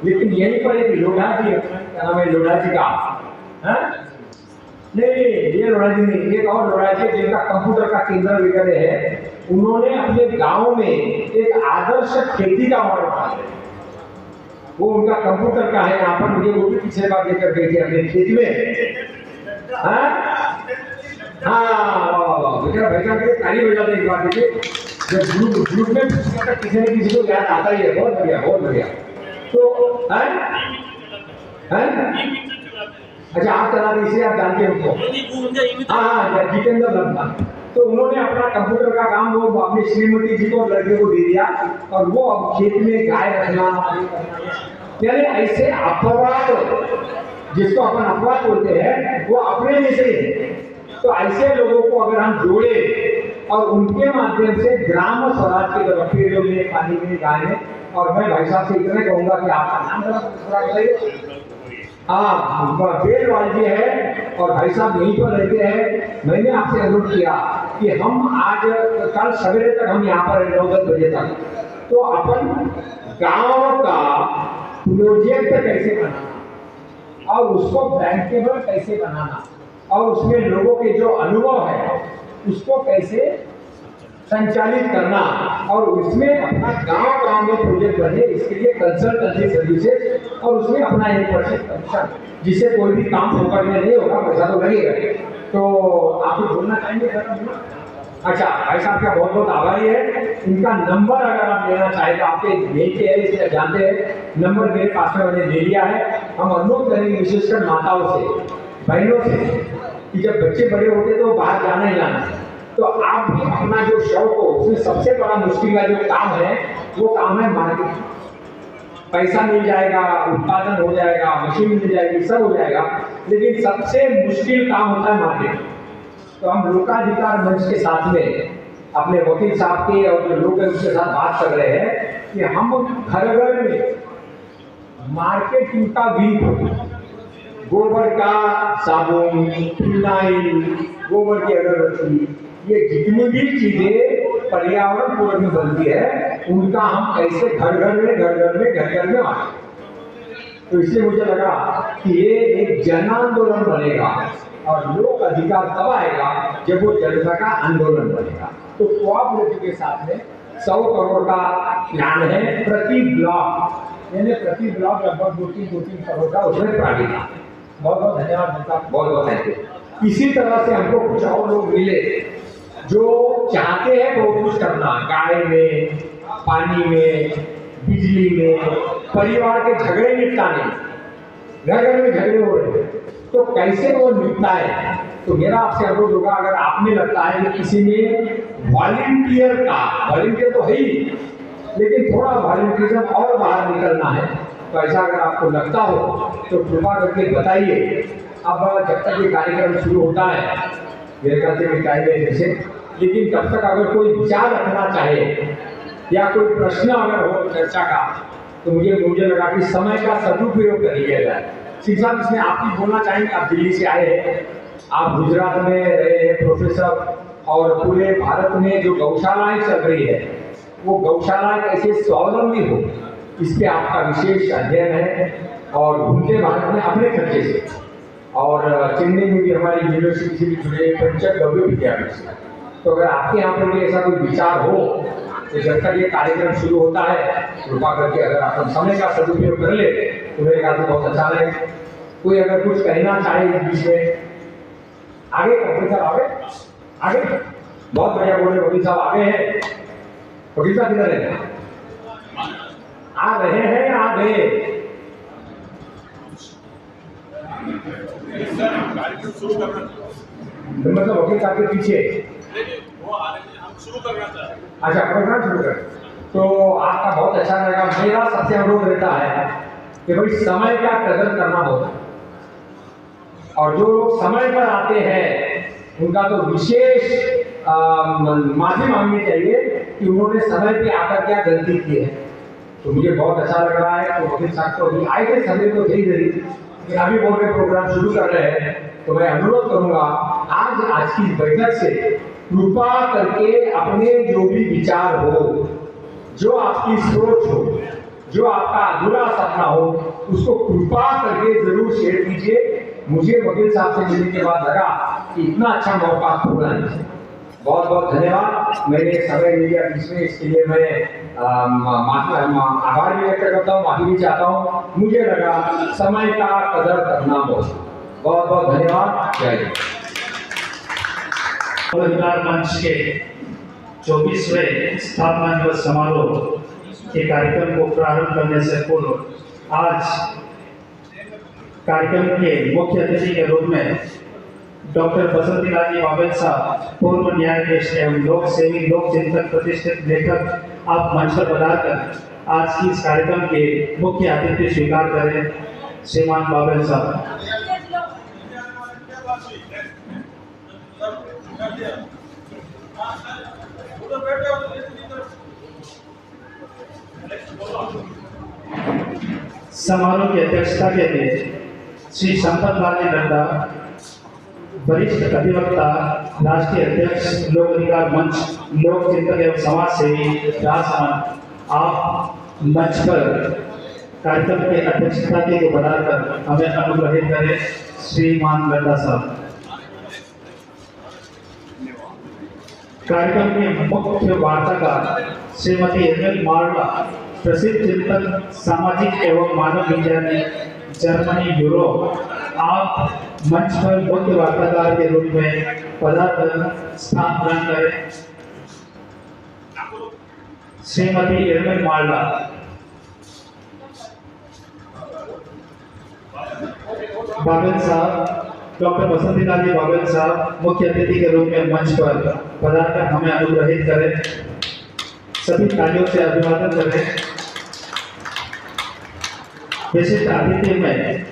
लेकिन यहीं पर एक लोढ़ा जी, क्या नाम है लोढ़ा जी का, नहीं ये लोढ़ा जी नहीं, एक और लोढ़ा जी जिनका कंप्यूटर का केंद्र वगैरह है, उन्होंने अपने गांव में एक आदर्श खेती का मॉडल बनाया, वो उनका कंप्यूटर का है, यहाँ पर मुझे वो भी पीछे बात लेकर गई थी अपने खेत में। हाँ भाई साहब ताली बजा दे एक बार, देखिए जब ग्रुप में किसी न किसी को याद आता ही है, बहुत बढ़िया बहुत बढ़िया। तो अच्छा आप चला रहे, इसे आप जानते हो उनको, हाँ जितेंद्र लंबा, तो उन्होंने अपना कंप्यूटर का काम वो अपनी श्रीमती जी को लड़के को दे दिया और वो अब खेत में गाय रखना, यानी ऐसे अपवाद, जिसको अपन अपवाद बोलते हैं, वो अपने में से है। तो ऐसे लोगों को अगर हम जोड़े और उनके माध्यम से ग्राम स्वराज की तरफ, पेड़ों में, पानी में, गाय में, और मैं भाई साहब से इतना कहूंगा कि आपका नाम थोड़ा बताइए। हाँ बेलवाल जी है और भाई साहब यहीं पर रहते हैं। मैंने आपसे अनुरोध किया कि हम आज कल सवेरे तक हम यहाँ पर 9-10 बजे तक, तो अपन गांव का प्रोजेक्ट कैसे बनाना और उसको बैंकेबल कैसे बनाना और उसमें लोगों के जो अनुभव है उसको कैसे संचालित करना और उसमें अपना गांव में प्रोजेक्ट बने, इसके लिए कंसल्टेंसी सर्विसेज और उसमें अपना 1% कमीशन, जिससे कोई भी काम फोकट में नहीं होगा, पैसा तो लगेगा। तो आप कुछ बोलना चाहेंगे? अच्छा भाई साहब का बहुत बहुत आभारी है। इनका नंबर अगर आप लेना चाहें तो आपके मेल के है, इसलिए जानते हैं, नंबर मेरे पास में मैंने ले लिया है। हम अनुरोध करेंगे विशेषकर माताओं से, बहनों से, कि जब बच्चे बड़े होते तो बाहर जाना ही जाना, तो आप भी अपना जो शौक हो, उसमें सबसे बड़ा मुश्किल का जो काम है वो काम है मार्केटिंग। पैसा मिल जाएगा, उत्पादन हो जाएगा, मशीन मिल जाएगी, सब हो जाएगा, लेकिन सबसे मुश्किल काम होता है मार्केटिंग। तो हम लोकाधिकार मंच के साथ में अपने वकील साहब के और जो लोग हैं उसके साथ बात कर रहे हैं कि हम घर घर में मार्केटिंग का विंग, गोबर का साबुन, फिनाइल, गोबर की अगरबत्ती, ये जितनी भी चीजें पर्यावरण पूरक में बनती है उनका हम कैसे घर घर में आए। तो इसलिए मुझे लगा कि ये एक जन आंदोलन बनेगा और लोक अधिकार तब आएगा जब वो जनता का आंदोलन बनेगा। तो कोऑपरेटिव के साथ में 100 करोड़ का प्लान है प्रति ब्लॉक, यानी प्रति ब्लॉक लगभग 2-3 करोड़ का उसमें प्राविधान। बहुत बहुत धन्यवाद जनता, बहुत बहुत थैंक यू। इसी तरह से हमको कुछ और लोग मिले जो चाहते हैं बहुत कुछ करना, गाय में, पानी में, बिजली में, परिवार के झगड़े निपटाने, घर घर में झगड़े हो रहे हैं, तो कैसे वो निपटाए। तो मेरा आपसे अनुरोध होगा, अगर आपने लगता है कि किसी में वॉलंटियर तो है ही, लेकिन थोड़ा वॉलंटियरिज्म और बाहर निकलना है, तो ऐसा अगर आपको लगता हो तो कृपा करके बताइए। अब जब तक ये कार्यक्रम शुरू होता है, मेरे ख्याल से टाइम है जैसे, लेकिन तब तक अगर कोई विचार रखना चाहे या कोई प्रश्न अगर हो चर्चा का, तो मुझे लगा कि समय का सदुपयोग कर लिया जाए। सिंह साहब, इसमें आप भी बोलना चाहेंगे? आप दिल्ली से आए हैं, आप गुजरात में रहे हैं प्रोफेसर, और पूरे भारत में जो गौशालाएं चल रही है, वो गौशालाएं कैसे स्वावलंबी हो, इस पे आपका विशेष अध्ययन है, और घूमते भारत में अपने खर्चे से, और चेन्नई में भी हमारी यूनिवर्सिटी से भी जुड़े पंचक गौरव विद्यापीठ से। तो अगर आपके यहाँ पर भी ऐसा कोई विचार हो, तो जब तक ये कार्यक्रम शुरू होता है, कृपा करके अगर आप समय का सदुपयोग कर ले तो मेरे ख्याल से बहुत अच्छा रहेगा। कोई अगर कुछ कहना चाहे इस बीच में, आगे प्रोफेसर आगे बहुत बढ़िया बोले, वकील साहब आगे हैं। वकील साहब किधर है? आ रहे हैं या आ गए? मतलब वकील साहब के पीछे अच्छा प्रोग्राम शुरू कर, तो आपका बहुत अच्छा रहेगा। मेरा सबसे अनुरोध रहता है कि भाई समय का कदर करना होगा, और जो लोग समय पर आते हैं उनका तो विशेष माफी मांगनी चाहिए कि उन्होंने समय पे आकर क्या गलती की है। तो मुझे बहुत अच्छा लग रहा है। तो वकील साहब को अभी आए थे समय तो सही जरूरी, लेकिन अभी बोल के प्रोग्राम शुरू कर रहे हैं, तो मैं अनुरोध करूंगा आज की बैठक से कृपा करके अपने जो भी विचार हो, जो आपकी सोच हो, जो आपका अधूरा सपना हो, उसको कृपा करके जरूर शेयर कीजिए। मुझे वकील साहब से मिलने के बाद लगा कि इतना अच्छा मौका पूरा नहीं। बहुत बहुत धन्यवाद। मैंने समय लिया बीच में, इसके लिए मैं आभार भी व्यक्त करता हूँ, माफी भी चाहता हूँ। मुझे लगा समय का कदर करना बहुत बहुत धन्यवाद। जय हिंद। अधिकार मंच के 24वें स्थापना दिवस समारोह के कार्यक्रम को प्रारंभ करने से पूर्व आज कार्यक्रम के मुख्य अतिथि के रूप में डॉक्टर बसंती लाल जी बाबेल साहब, पूर्व न्यायाधीश एवं लोक सेवी, लोक चिंतक, प्रतिष्ठित लेखक, आप मंच पर पधारकर आज की इस कार्यक्रम के मुख्य अतिथि स्वीकार करें। श्रीमान बाबेल साहब। समारोह की अध्यक्षता के लिए श्री संपत लाल जी नड्डा, वरिष्ठ अधिवक्ता, राष्ट्रीय अध्यक्ष, लोक अधिकार मंच, लोक चिंतक एवं समाज सेवी राजमान, आप मंच पर कार्यक्रम के अध्यक्षता के लिए बढ़ाकर हमें अनुग्रहित करें। श्रीमान नड्डा साहब। कार्यक्रम के मुख्य वार्ताकार श्रीमती एमएल मारला, प्रसिद्ध चिंतक, सामाजिक एवं मानव विज्ञानी, जर्मनी, यूरोप, आप मंच पर मुख्य वार्ताकार के रूप में पधारकर स्थान ग्रहण करें। श्रीमती एमएल मारला। बाबेल साहब, डॉक्टर बसंती लाल जी बाबेल साहब मुख्य अतिथि के रूप में मंच पर पधारकर हमें अनुग्रहित करें। सभी तालियों से अभिवादन करें। विशिष्ट अतिथि में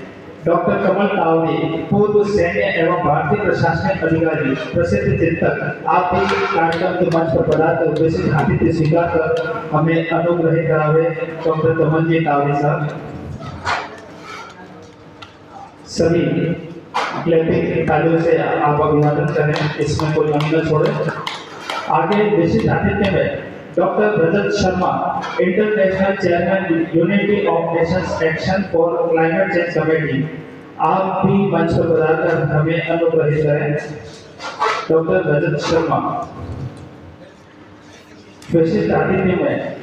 डॉक्टर कमल तावड़ी, पूर्व सैन्य एवं भारतीय प्रशासनिक अधिकारी, प्रसिद्ध चिंतक, आप भी कार्यक्रम के मंच पर पधारकर विशिष्ट अतिथि स्वीकार कर हमें अनुग्रहित करावे। डॉक्टर कमल जी तावड़ी साहब। सभी क्लैपिंग तालियों से आप अभिवादन करें, इसमें कोई कमी न छोड़े। आगे विशिष्ट अतिथि में doctor Rajat Sharma, international chairman, unity of Nations action for climate change committee, आप भी मंच पर पधारकर हमें अनुग्रहित करें। डॉक्टर रजत शर्मा। विशिष्ट अतिथि में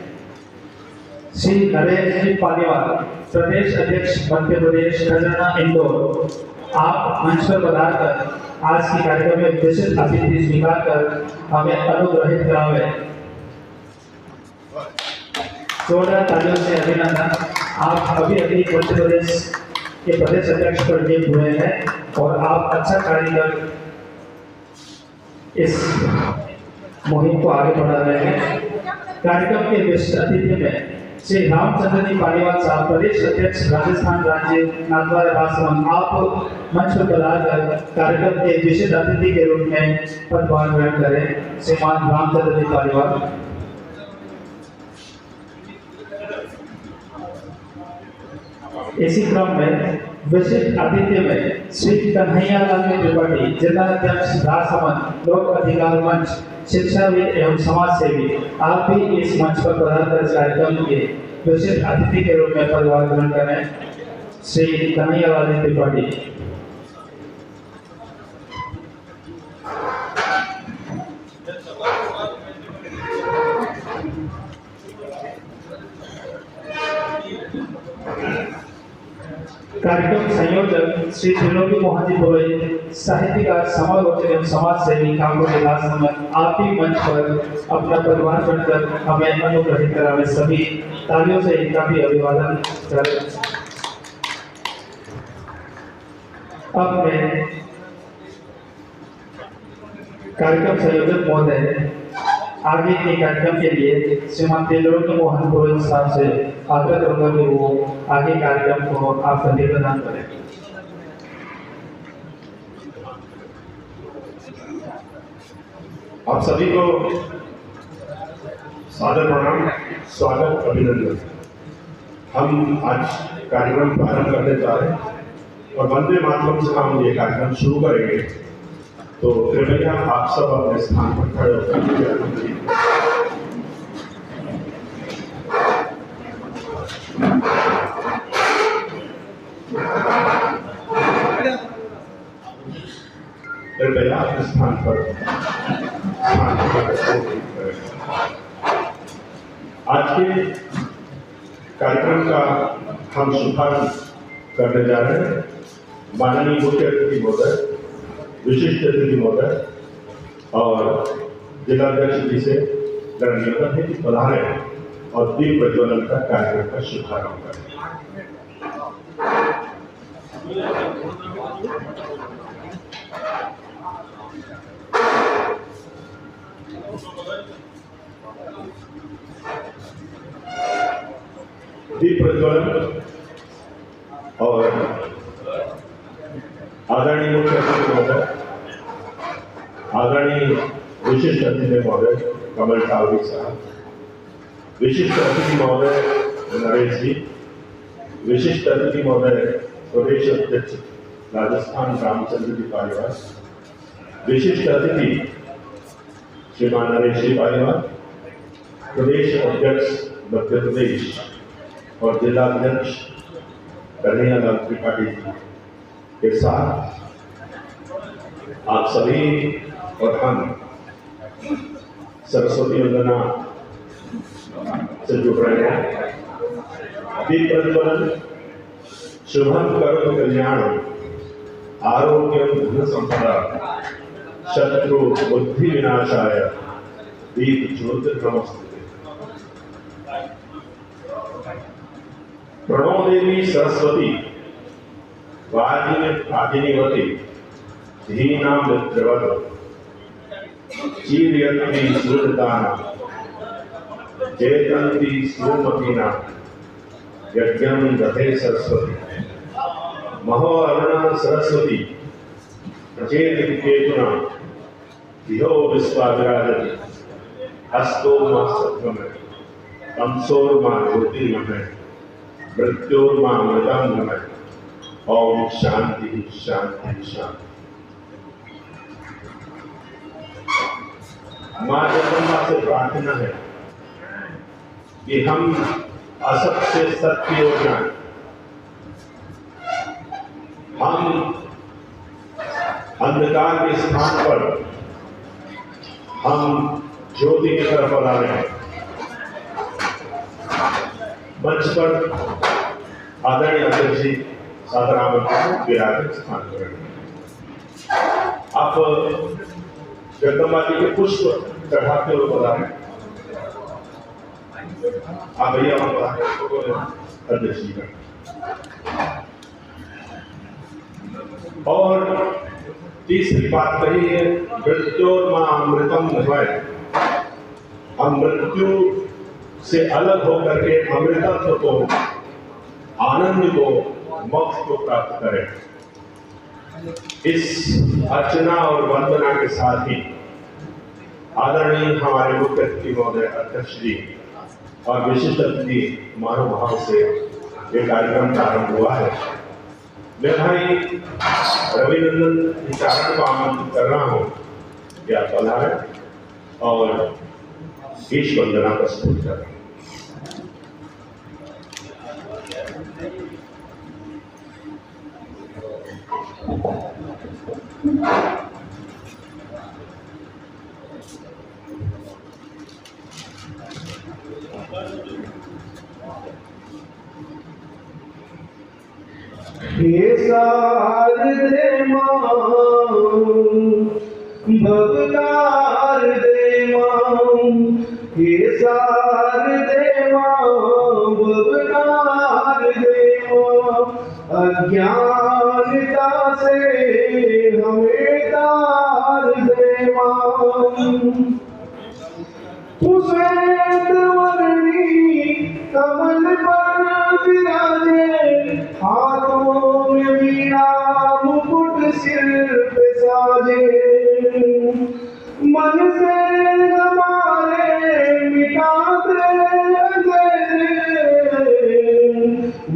श्री नरेश जी पालीवाल, प्रदेश अध्यक्ष मध्य प्रदेश खजाना इंदौर, आप मंच पर पधारकर आज की कार्यक्रम में विशिष्ट अतिथि स्वीकार कर हमें अनुग्रहित करावे। 14 तालियों से अभिनंदन। आप अभी मध्य प्रदेश के प्रदेश अध्यक्ष पर नियुक्त हुए हैं। और आप अच्छा कार्य कर इस मुहिम को आगे बढ़ा रहे हैं। कार्यक्रम के विशिष्ट अतिथि में श्री रामचंद्र जी पालीवाल साहब, प्रदेश अध्यक्ष राजस्थान राज्य नाथद्वारा राजसमंद, आप मंच पर पधारकर कार्यक्रम के विशिष्ट अतिथि के रूप में पदभार ग्रहण करें। श्रीमान रामचंद्र जी पालीवाल। इसी क्रम में विशिष्ट अतिथि में श्री कन्हैयालाल त्रिपाठी, जिला अध्यक्ष राजसमंद लोक अधिकार मंच, शिक्षाविद एवं समाज सेवी, आप भी इस मंच पर पधारकर इस कार्यक्रम के विशिष्ट अतिथि के रूप में पदभार ग्रहण करें। श्री कन्हैयालाल त्रिपाठी। कार्यक्रम संयोजक श्री त्रिलोकी मोहन जी पुरोहित, साहित्यकार, समालोचक एवं समाज सेवी कांगो जिला समूह, आप भी मंच पर अपना पदभार बनकर हमें अनुग्रहित करावे। सभी तालियों से इनका भी अभिवादन करें। अब मैं कार्यक्रम संयोजक महोदय आगे के कार्यक्रम के लिए श्रीमान त्रिलोकी मोहन पुरोहित साहब से आग्रह करूंगा कि वो आगे कार्यक्रम को आप संदेश प्रदान करें। आप सभी को सादर प्रणाम, स्वागत, अभिनंदन। हम आज कार्यक्रम प्रारंभ करने जा रहे हैं और वंदे मातरम से हम ये कार्यक्रम शुरू करेंगे। तो कृपया आप सब अपने स्थान पर खड़े होकर कृपया अपने स्थान पर आज के कार्यक्रम का हम शुभारंभ करने जा रहे हैं। माननीय मुख्य अतिथि महोदय, विशिष्ट अतिथि महोदय और जिलाध्यक्ष जी से मेरा निवेदन है कि पधारे और दीप प्रज्वलन का कार्यक्रम का शुभारंभ करें। दीप प्रज्वलन और आदरणीय मुख्य अतिथि महोदय, आदरणीय विशिष्ट अतिथि महोदय कमल टावरी साहब, विशिष्ट अतिथि महोदय नरेश जी, विशिष्ट अतिथि महोदय प्रदेश अध्यक्ष राजस्थान रामचंद्र जी पालीवाल, विशिष्ट अतिथि श्रीमान नरेश जी पालीवाल, प्रदेश अध्यक्ष मध्य प्रदेश और जिला अध्यक्ष कन्हैयालाल त्रिपाठी जी के साथ आप सभी और हम सरस्वती वंदना से जुड़ रहे हैं। दीप प्रज्वलन शुभम करोतु कल्याणम आरोग्यम धन संपदा शत्रु बुद्धि विनाशाय दीप ज्योतिर्नमोस्तुते। प्रणो देवी सरस्वती वाजिनीवती धीनां मित्रवत् चीरयन्ति सूर्यदाना जयतन्ति सुमतीना यज्ञं दधे सरस्वती महो अरुणा सरस्वती प्रचेत केतुना धियो विश्वा विराजति हस्तो मा सत्वमय तमसोर मा ज्योतिर्मय मृत्योर्मा मृदंगमय। ओम शांति शांति शांति। मां जगदम्बा से प्रार्थना है कि हम असत से सत्य हो जाएं, हम अंधकार के स्थान पर हम ज्योति की तरफ बढ़ा रहे हैं। मंच पर आदरणीय अध्यक्ष जी सादर आमंत्रित विराजमान स्थान करेंगे। आप जगदम्बा जी के पुष्प चढ़ाते हुए पधारें। आप भैया वहां पधारें अध्यक्ष जी का। और तीसरी बात कही है, मृत्योर्मा अमृतम भय, हम मृत्यु से अलग होकर के अमृतत्व को, आनंद को, मोक्ष को प्राप्त करें। इस अर्चना और वंदना के साथ ही आदरणीय हमारे मुख्य अतिथि महोदय अध्यक्ष जी और विशिष्ट अतिथि महानुभाव से ये कार्यक्रम प्रारंभ हुआ है। मैं भाई रविनंदन चारण को आमंत्रित कर रहा हूँ कि आप पधारें और ईश वंदना प्रस्तुत करें। हे शारदे मां भवतार दे मां, हे शारदे मां भवतार दे मां, अज्ञानता से हमें तार दे मां। तू श्वेत वर्णी कमल पर विराजे, हाथों में वीणा मुकुट सिर पे साजे, मन से हमारे मिटाते अंधेरे,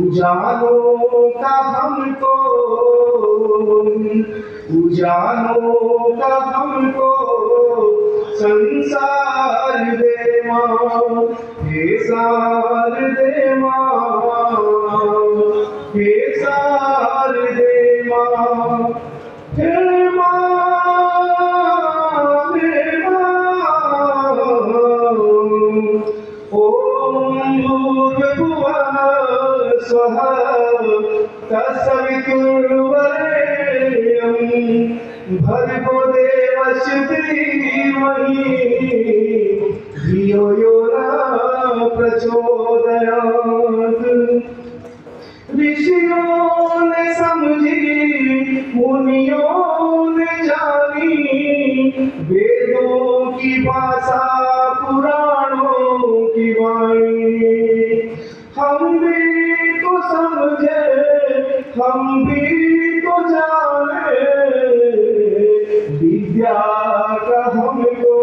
उजालों का हमको, उजालों का हमको संसार दे मां, हे शारदे मां, हे शारदे मां, हे मां, हे मां। ओम भूर्भुवः स्वः तत्सवितुर्वरेण्यं भर्गो देवस्य धीमहि धियो यो न प्रचोदयात्। ऋषियों ने समझी, मुनियों ने जानी, वेदों की भाषा पुराणों की वाणी। हम भी तो समझे, हम भी तो जाने, विद्या का हमको,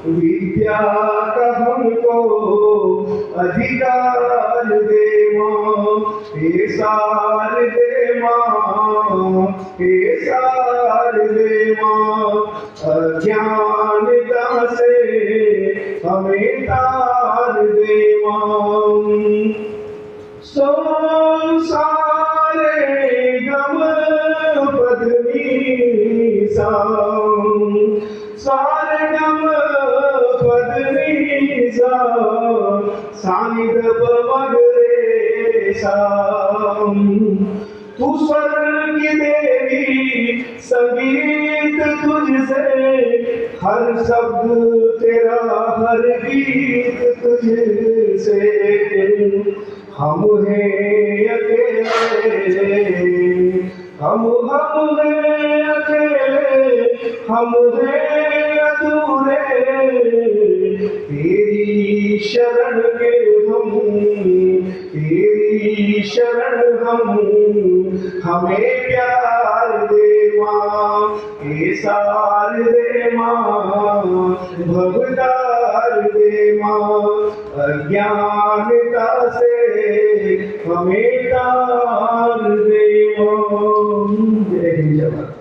विद्या का हमको अधिकार दे मां, हे शारदे मां, हे शारदे मां, अज्ञानता से हमें तार दे मां। सारे गम पदनी सा, सारे गम पदनी सा, सानिध मगरे सा। तू स्वर्ग की देवी, संगीत तुझसे, हर शब्द तेरा, हर गीत तुझसे। हम हैं अकेले, हम हैं अकेले, हम हैं अधूरे, तेरी शरण के हम, तेरी शरण हम, हमें प्यार दे मां, हे शारदे मां भवतार दे मां, अज्ञानता से हमें तार दे मां। जय हिंद जय भारत।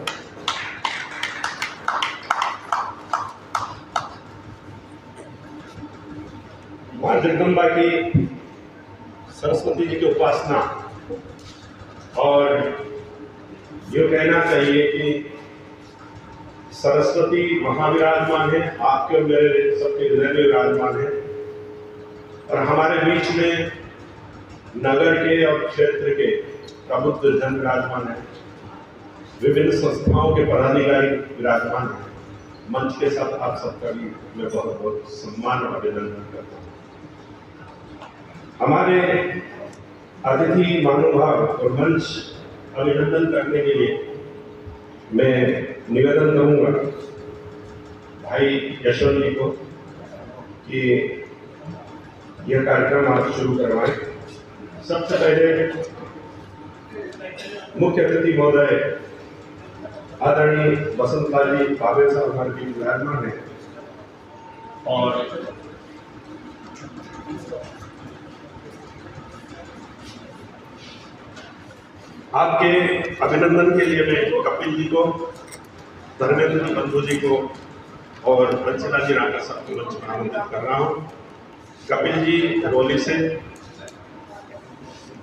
माँ जगदम्बा की, सरस्वती जी की उपासना, और ये कहना चाहिए कि सरस्वती महाविराजमान है, आपके और मेरे सबके हृदय में विराजमान है, और हमारे बीच में नगर के और क्षेत्र के प्रबुद्ध जन विराजमान है, विभिन्न संस्थाओं के पदाधिकारी विराजमान है। मंच के साथ आप सबका भी मैं बहुत बहुत सम्मान और अभिनंदन करता हूँ। हमारे अतिथि महानुभाव और मंच अभिनंदन करने के लिए मैं निवेदन करूंगा भाई यशवंत जी को कि यह कार्यक्रम आप शुरू करवाएं। सबसे पहले मुख्य अतिथि महोदय आदरणीय वसंतलाल जी बाबे साहब हमारे बीच विराजमान है और आपके अभिनंदन के लिए मैं कपिल जी को, धर्मेंद्र जी बंधु जी को और बंसीलाल जी राणा साहब को मंच पर आमंत्रित कर रहा हूँ। कपिल जी रोली से,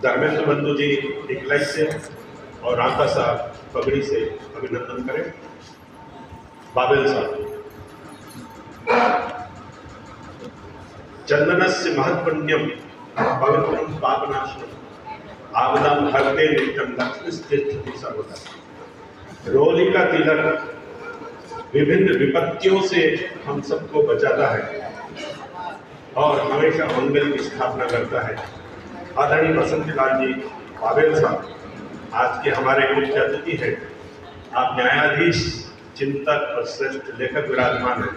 धर्मेंद्र बंधु जी इकलाई से और राणा साहब पगड़ी से अभिनंदन करें। बाबेल साहब चंदनस्य महत्पुण्यम पवित्रम पापनाशनम आबदाम हरते नित्यम लक्ष्मी सर्वदा। रोली का तिलक विभिन्न विपत्तियों से हम सबको बचाता है और हमेशा मंगल की स्थापना करता है। आदरणीय बसंतलाल जी बाबेल साहब आज के हमारे मुख्य अतिथि हैं। आप न्यायाधीश, चिंतक और श्रेष्ठ लेखक विराजमान हैं।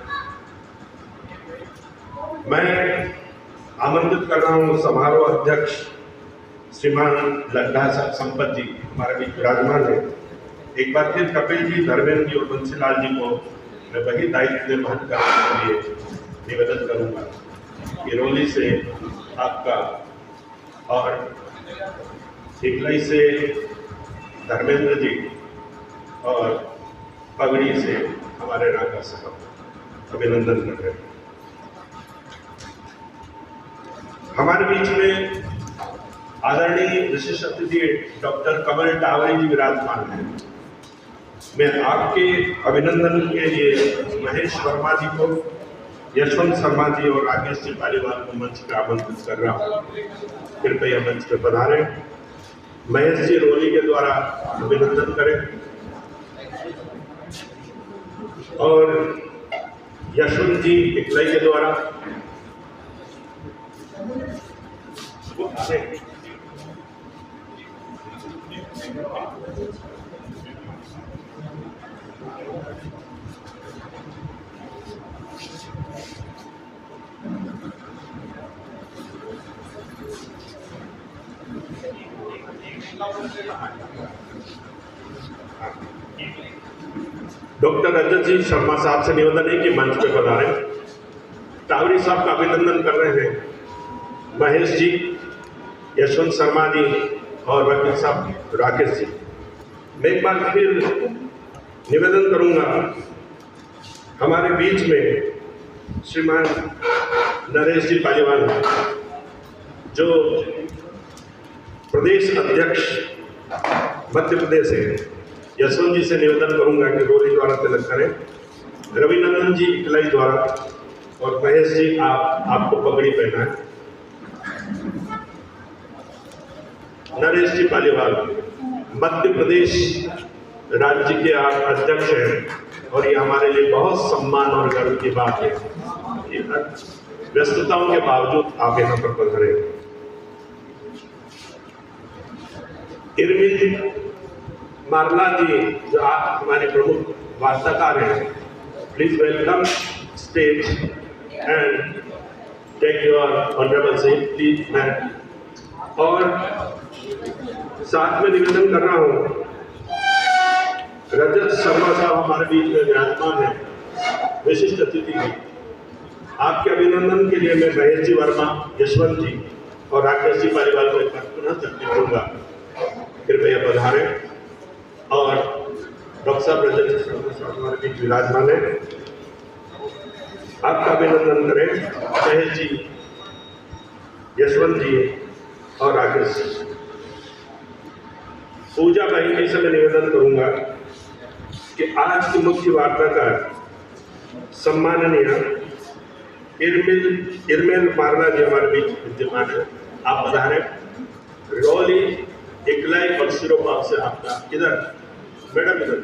मैं आमंत्रित कर रहा हूँ समारोह अध्यक्ष श्रीमान लड्ढा साहब संपत जी हमारे बीच विराजमान है। एक बार फिर कपिल जी, धर्मेंद्र जी और बंसीलाल जी को मैं वही दायित्व निर्वहन करने के लिए निवेदन करूंगा कि रोली से आपका और इकलाई से धर्मेंद्र जी और पगड़ी से हमारे राणा साहब अभिनंदन कर रहे हैं। हमारे बीच में आदरणीय विशिष्ट अतिथि डॉक्टर कमल टावरी जी विराजमान हैं। मैं आपके अभिनंदन के लिए महेश वर्मा जी को, यशवंत शर्मा जी और राकेश जी पालीवाल को मंच पर आमंत्रित कर रहा हूँ। कृपया मंच पर पधारें। महेश जी रोली के द्वारा अभिनंदन करें और यशवंत जी इकलाई के द्वारा डॉक्टर रजत जी शर्मा साहब से निवेदन है कि मंच पे पधारें। टावरी साहब का अभिनंदन कर रहे हैं महेश जी, यशवंत शर्मा जी और वकील साहब राकेश जी। मैं एक बार फिर निवेदन करूंगा, हमारे बीच में श्रीमान नरेश जी पालीवाल जो प्रदेश अध्यक्ष मध्य प्रदेश है, यशवंत जी से निवेदन करूंगा कि रोली द्वारा तिलक करें। रविनंदन जी इकलाई द्वारा और महेश जी आपको पगड़ी पहना है। नरेश जी पालीवाल मध्य प्रदेश राज्य के आप अध्यक्ष हैं और ये हमारे लिए बहुत सम्मान और गर्व की बात है। व्यस्तताओं के बावजूद आप यहाँ पर पधारे। इरमिल मारला जी जो आप हमारे प्रमुख वार्ताकार हैं, please welcome stage and take your honourable seat please ma'am. और साथ में निवेदन कर रहा हूँ, रजत शर्मा साहब हमारे बीच में विराजमान है, विशिष्ट अतिथि हैं। आपके अभिनंदन के लिए मैं महेश जी वर्मा, यशवंत जी और राकेश जी पालीवाल को एक बार पुनः तकलीफ दूंगा। कृपया पधारें और डॉक्टर साहब रजत शर्मा साहब हमारे बीच विराजमान है। आपका अभिनंदन करें महेश जी, यशवंत जी और राकेश जी। पूजा बहन जी से मैं निवेदन करूंगा कि आज की मुख्य वार्ताकार सम्माननीय इरमेल मारला जी हमारे बीच विद्यमान है। आप पधारें। रोली, इकलाई और सिरोपाप से आपका इधर मैडम इधर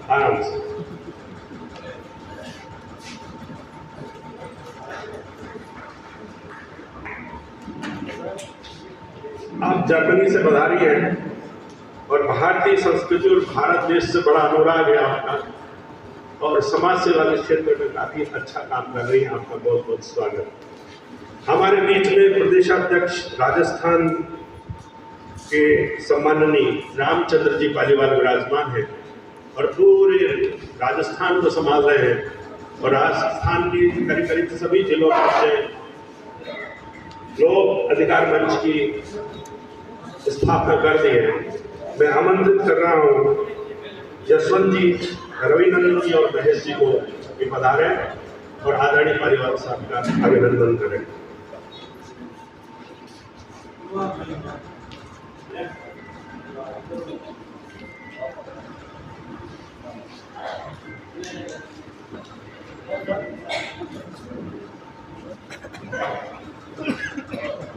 आराम से। जर्मनी से पधारी हैं और भारतीय संस्कृति और भारत देश से बड़ा अनुराग है आपका और समाज सेवा के क्षेत्र में काफी अच्छा काम कर रही हैं। आपका बहुत बहुत स्वागत। हमारे बीच में प्रदेशाध्यक्ष राजस्थान के सम्माननीय रामचंद्र जी पालीवाल विराजमान हैं और पूरे राजस्थान को संभाल रहे हैं और राजस्थान की करीब करीब सभी जिलों से लोक अधिकार मंच की स्थापना कर दी है। मैं आमंत्रित कर रहा हूँ जसवंत जी, रविनंदन जी और महेश जी को भी पधारें और आदरणीय पालीवाल साहब का अभिनंदन करें।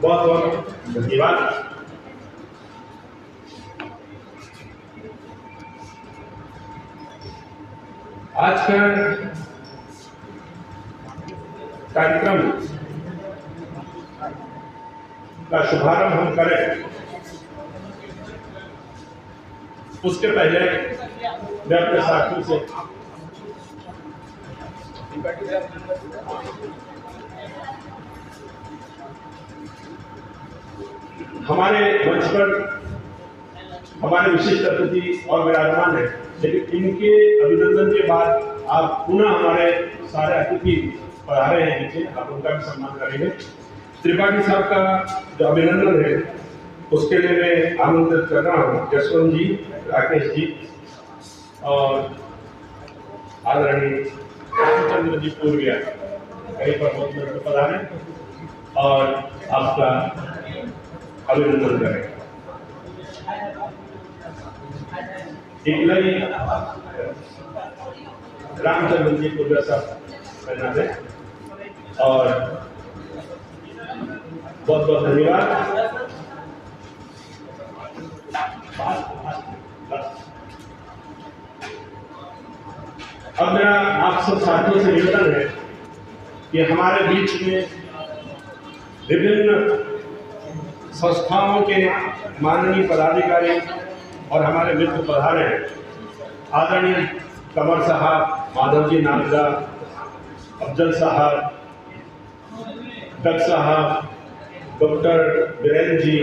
बहुत बहुत धन्यवाद। आज का कार्यक्रम का शुभारंभ हम करें उसके पहले मैं अपने साथियों से हमारे मंच पर हमारे विशिष्ट अतिथि और विराजमान है, लेकिन इनके अभिनंदन के बाद आप पुनः हमारे सारे अतिथि पधारे हैं नीचे, आप उनका भी सम्मान करेंगे। त्रिपाठी साहब का जो अभिनंदन है उसके लिए मैं आमंत्रित कर रहा हूँ जसवंत जी, राकेश जी और आदरणीय रामचंद्र जी पूर्विया कहीं पर बहुत पधारे और आपका अभिनंदन करें। इकलई रामचंद्र जी को जैसा करना है और बहुत बहुत धन्यवाद। अब मेरा आप सब साथियों से निवेदन है कि हमारे बीच में विभिन्न संस्थाओं के माननीय पदाधिकारी और हमारे मित्र पधारे हैं। आदरणीय कंवर साहब, माधव जी नागदा, अफजल साहब, डग साहब, डॉक्टर वीरेंद्र जी,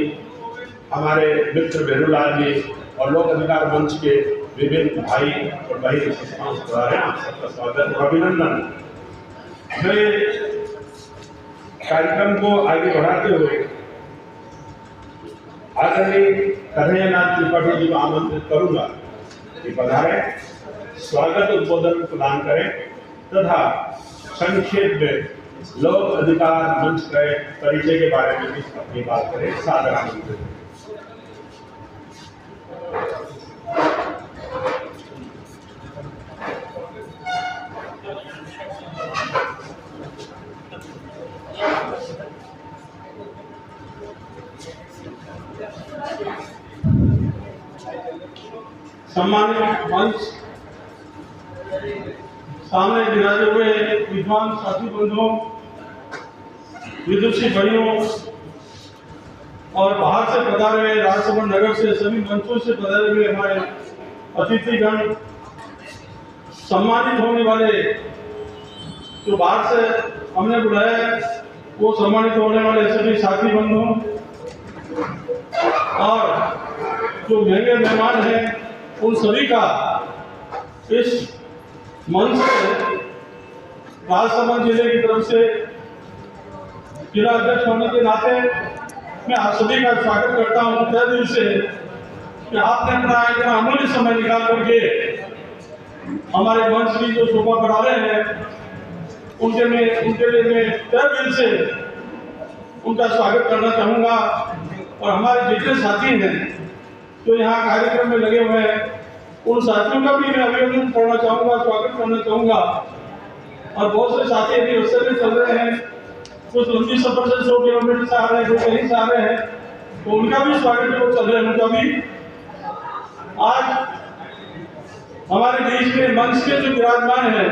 हमारे मित्र भेनुलाल जी और लोक अधिकार मंच के विभिन्न भाई और बहन संस्थाओं से पधारे हैं। आप सबका स्वागत और अभिनंदन। मैं कार्यक्रम को आगे बढ़ाते हुए आदरणीय कन्हैयानाथ त्रिपाठी जी को आमंत्रित करूंगा कि पधारे, स्वागत उद्बोधन प्रदान करें तथा संक्षेप में लोक अधिकार मंच के परिचय के बारे में भी अपनी बात करें। सादर आमंत्रित। सम्मानित मंच, सामने विराजे हुए विद्वान साथी बंधुओं, विदुषी भाइयों और बाहर से पधारे हुए राजसभा नगर से सभी मंचों से पधारे हुए हमारे अतिथिगण, सम्मानित होने वाले जो बाहर से हमने बुलाया वो सम्मानित होने वाले सभी साथी बंधुओं और जो महंगे मेहमान हैं उन सभी का इस मंच से राजसमंद जिले की तरफ से जिला अध्यक्ष होने के नाते मैं आप सभी का स्वागत करता हूं तहे दिल से कि आपने अपना इतना अमूल्य समय निकाल करके हमारे मंच की जो शोभा बढ़ा रहे हैं उनके लिए मैं तहे दिल से उनका स्वागत करना चाहूँगा। और हमारे जितने साथी हैं जो यहाँ कार्यक्रम में लगे हुए हैं उन साथियों का भी मैं अभिनंदन करना चाहूँगा, स्वागत करना चाहूँगा। और बहुत से साथी अभी रस्ते में चल रहे हैं, कुछ लंबी सफर से 100 किलोमीटर से आ रहे हैं, कुछ कहीं से आ रहे हैं, तो उनका भी स्वागत है, वो चल रहे हैं उनका भी। आज हमारे देश में मंच के जो विराजमान है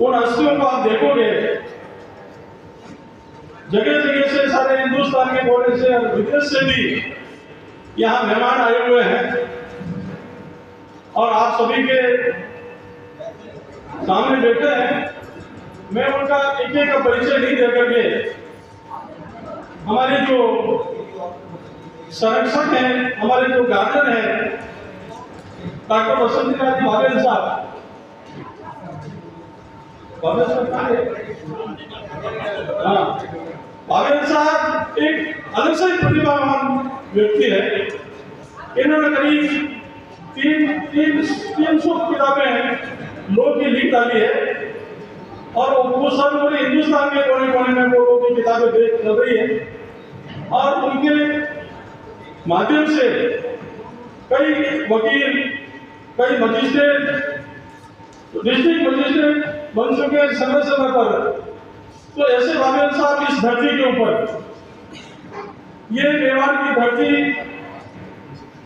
उन हस्तियों को आप देखोगे जगह जगह से सारे हिंदुस्तान के कोने से और विदेश से भी यहाँ मेहमान आए हुए हैं और आप सभी के सामने बैठे हैं। मैं उनका एक एक का परिचय नहीं दे करके हमारे जो संरक्षक हैं, हमारे जो गार्जियन हैं, डॉक्टर बसंत राज भावेल साहब, भावेल साहब एक अलग से प्रतिभावान व्यक्ति है। इन्होंने करीब 300 किताबें लोग की लिख डाली है और वो सब पूरे हिंदुस्तान के कोने कोने में लोगों की किताबें चल रही है और उनके माध्यम से कई वकील, कई मजिस्ट्रेट, डिस्ट्रिक्ट मजिस्ट्रेट बन चुके हैं समय समय पर। तो ऐसे भावेल साहब इस धरती के ऊपर, ये मेवाड़ की धरती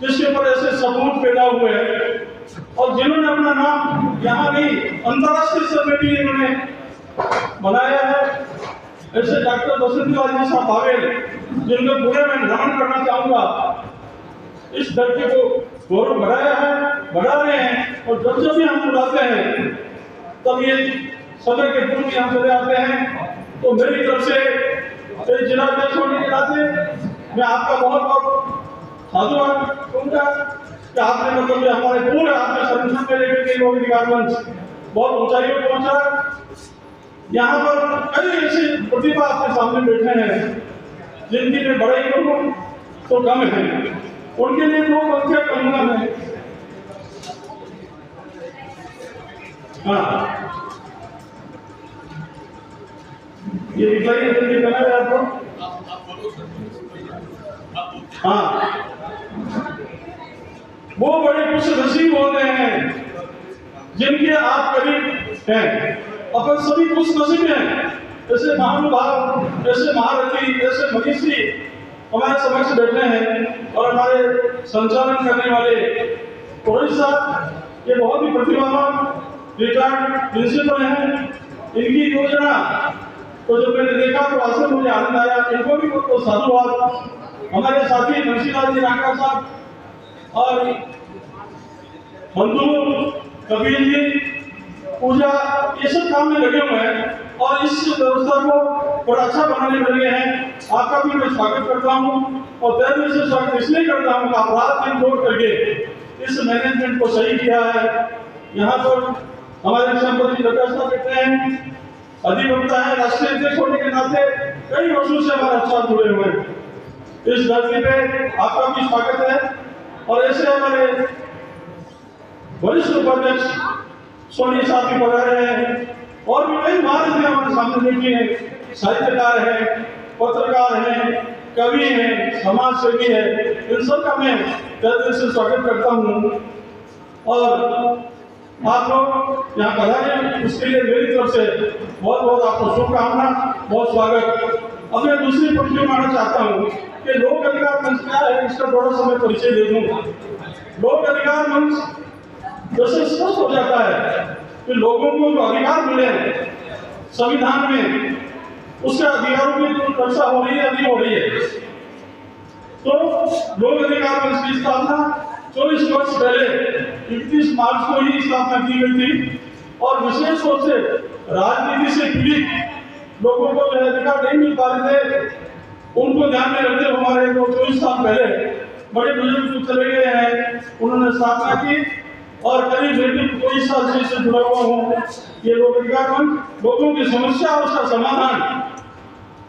जिसके ऊपर ऐसे सपूत पैदा हुए हैं और जिन्होंने अपना नाम यहाँ नहीं अंतर्राष्ट्रीय स्तर में भी इन्होंने बनाया है, ऐसे डॉक्टर बसंत राज साहब भावेल, जिनको पूरे में नमन करना चाहूंगा। इस धरती को गौरव बढ़ाया है, बढ़ा रहे हैं और जब भी हम बुलाते हैं तब ये समय के पूर्व यहाँ चले आते हैं। तो मेरी तरफ से जिलाध्यक्ष होने के नाते मैं आपका बहुत बहुत साधुवाद कहूँगा कि आपने मतलब हमारे पूरे आपके संगठन में लेकर के लोग मंच बहुत ऊंचाइयों पर पहुंचा। यहाँ पर कई ऐसी प्रतिभा आपके सामने बैठे हैं जिनकी मैं बड़ाई करूँ तो कम है, उनके लिए दो पंक्तियां कहूँगा मैं। हाँ, ये दिखाइए जल्दी करना है आपको। हाँ, वो बड़े खुश नसीब होते हैं जिनके आप करीब हैं। अपन सभी खुश नसीब हैं, ऐसे महानुभाव, ऐसे महारथी, ऐसे मनीषी हमारे समक्ष बैठे हैं और हमारे संचालन करने वाले पुरोहित साहब, ये बहुत ही प्रतिभावान रिटायर्ड प्रिंसिपल हैं। इनकी योजना तो जब मैंने देखा तो वास्तव में मुझे आनंद आया। इनको भी बहुत साधुवाद। हमारे साथी बंशीलाल जी राणा साहब और बंधु कबीर जी, पूजा, ये सब काम में लगे हुए हैं और इस व्यवस्था को बड़ा अच्छा बनाने में लगे हैं। आपका भी मैं स्वागत करता हूँ और तहे दिल से स्वागत इसलिए करता हूँ कि आप रात दिन जोड़ करके इस मैनेजमेंट को सही किया है। यहाँ पर हमारे संपत्ति साहब बैठे हैं, अधिवक्ता है, राष्ट्रीय अध्यक्ष होने के नाते कई वर्षों से हमारे साथ जुड़े हुए हैं। इस धरती पे आपका भी स्वागत है और ऐसे हमारे वरिष्ठ उपाध्यक्ष सोनी साहब भी बता रहे हैं और भी कई महारथी हमारे सामने बैठे हैं, साहित्यकार हैं, पत्रकार हैं, कवि हैं, समाज सेवी है। इन सब का मैं तहे दिल से स्वागत करता हूँ और आप लोग यहाँ पधारे उसके लिए मेरी तरफ से बहुत बहुत आपको शुभकामना, बहुत स्वागत। अब मैं दूसरी पंक्ति में आना चाहता हूँ कि लोक अधिकार मंच क्या है, इसका थोड़ा सा मैं परिचय दे दूँ। लोक अधिकार मंच जैसे स्पष्ट हो जाता है कि लोगों को जो अधिकार मिले संविधान में, उसके अधिकारों की जो चर्चा हो रही है, नहीं हो रही है। तो लोक अधिकार मंच की स्थापना 24 वर्ष पहले 31 मार्च को ही स्थापना की गई थी और विशेष रूप से राजनीति से पीड़ित लोगों को जो अधिकार नहीं मिल पा रहे थे, उनको ध्यान में रखते हुए हमारे 24 साल पहले बड़े बुजुर्ग चले गए हैं, उन्होंने स्थापना की और करीब 23 साल से इससे जुड़ा हुआ हूँ। ये लोक अधिकार मंच लोगों की समस्या और उसका समाधान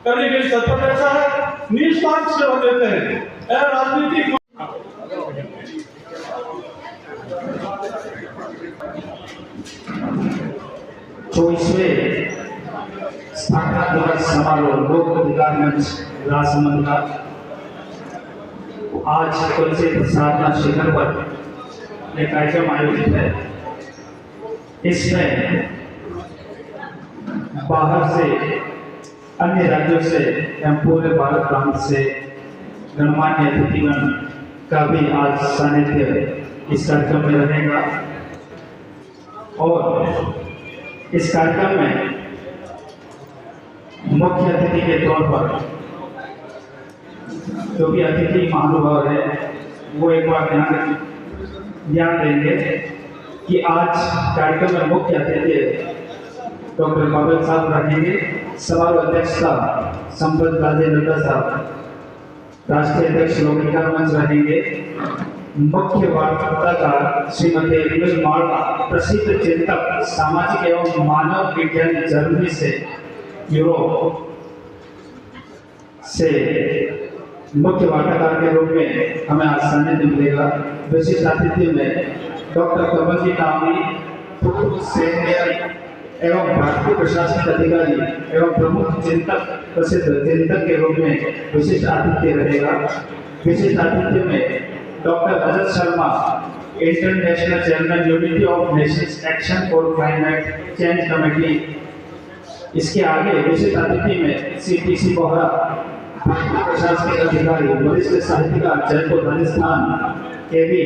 करने के लिए तत्पर रहता है, निस्वार्थ सेवा देते हैं। राजनीतिक 24वें स्थापना दिवस समारोह लोक अधिकार मंच राजसमंद का आज तुलसी साधना शिखर पर एक कार्यक्रम आयोजित है। इसमें बाहर से, अन्य राज्यों से एवं पूरे भारत प्रांत से गणमान्य अतिथिगण का भी आज सानिध्य इस कार्यक्रम में रहेगा और इस कार्यक्रम में मुख्य अतिथि के तौर पर जो भी अतिथि महानुभाव है वो एक बार ध्यान देंगे कि आज कार्यक्रम में मुख्य अतिथि डॉक्टर बाबल साहब रहेंगे। समारोह अध्यक्षता संपत राजेंद्र साहब, राष्ट्रीय अध्यक्ष लोकधिकार मंच रहेंगे। मुख्य वार्ताकार श्रीमती रिबल मार्वा, प्रसिद्ध चिंतक, सामाजिक एवं मानव विज्ञान जर्मनी से, यूरोप से मुख्य वार्ताकार के रूप में हमें आज सानिध्य मिलेगा। विशिष्ट अतिथि में डॉक्टर कमल जी तामी, पूर्व सैन्य एवं भारतीय प्रशासनिक अधिकारी एवं प्रमुख चिंतक, प्रसिद्ध चिंतक के रूप में विशिष्ट आतिथ्य रहेगा। विशिष्ट आतिथ्य में doctor Rajat Sharma, international chairman unity of Nations action for climate change committee. इसके आगे विशिष्ट अतिथि में CTC बोहरा, भारतीय प्रशासनिक अधिकारी, वरिष्ठ साहित्यकार, जयपुर राजस्थान के भी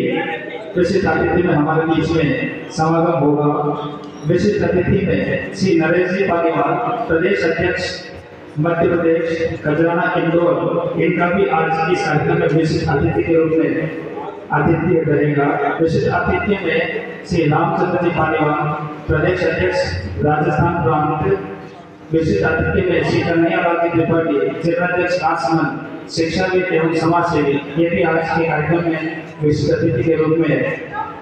विशिष्ट अतिथि में हमारे बीच में समागम होगा। विशिष्ट अतिथि में श्री नरेश जी पालीवाल, प्रदेश अध्यक्ष मध्य प्रदेश खजराना इंदौर, इनका भी आज इस कार्यक्रम में विशिष्ट अतिथि के रूप में आतिथ्य रहेगा। विशिष्ट अतिथि में श्री रामचंद्र जी पालीवाल, प्रदेश अध्यक्ष राजस्थान प्रांत। विशिष्ट अतिथि में श्री कन्हैयालाल जी त्रिपाठी, जिलाध्यक्ष राजसमंद, शिक्षाविद एवं समाज सेवी, ये भी आज के कार्यक्रम में विशिष्ट अतिथि के रूप में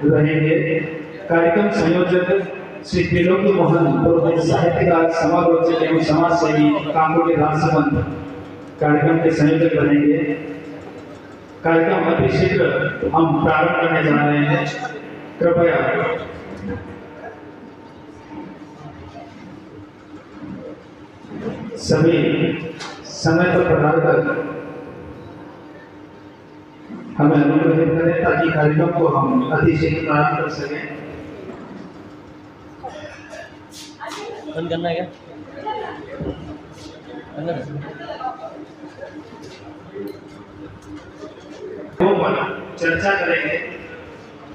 रहेंगे। कार्यक्रम संयोजक श्री त्रिलोकी मोहन, पूर्व साहित्यकार, समालोचक एवं समाज सेवी, कांकोली राजसमंद कार्यक्रम के संयोजक रहेंगे। कार्यक्रम अति शीघ्र हम प्रारंभ करने जा रहे हैं। कृपया सभी समय पर प्रदान कर हमें अनुग्रहित करें ताकि कार्यक्रम को हम अति शीघ्र प्रारंभ कर सकें। बंद करना है क्या? चर्चा करेंगे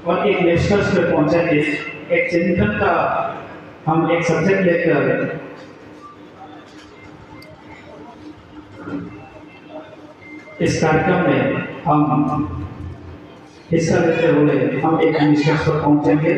और एक निष्कर्ष पर पहुंचेंगे। एक चिंतन का हम एक सब्जेक्ट लेकर इस कार्यक्रम में हम हिस्सा लेते हुए हम एक निष्कर्ष पर पहुंचेंगे।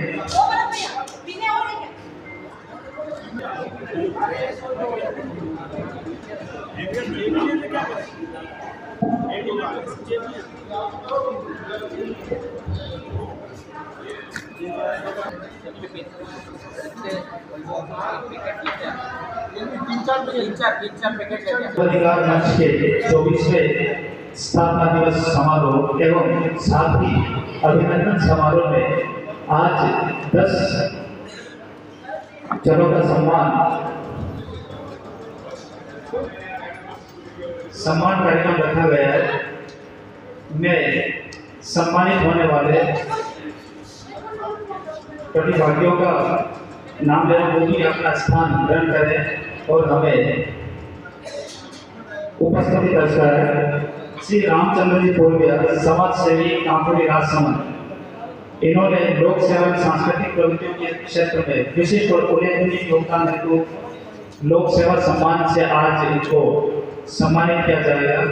अधिकार मंच के 24वें स्थापना दिवस समारोह एवं साथ ही अभिनंदन समारोह में आज 10 जनों का सम्मान कार्यक्रम रखा गया है। मैं सम्मानित होने वाले प्रतिभागियों का नाम लेना, वो भी अपना स्थान ग्रहण करें और हमें उपस्थिति दर्शाए। श्री रामचंद्र जी पूर्विया, समाज सेवी, कांकोली राजसमंद। इन्होंने लोक सेवा और सांस्कृतिक प्रवृत्तियों के क्षेत्र में विशिष्ट और उल्लेखनीय योगदान हेतु लोक सेवा सम्मान से आज इनको सम्मानित किया जाएगा।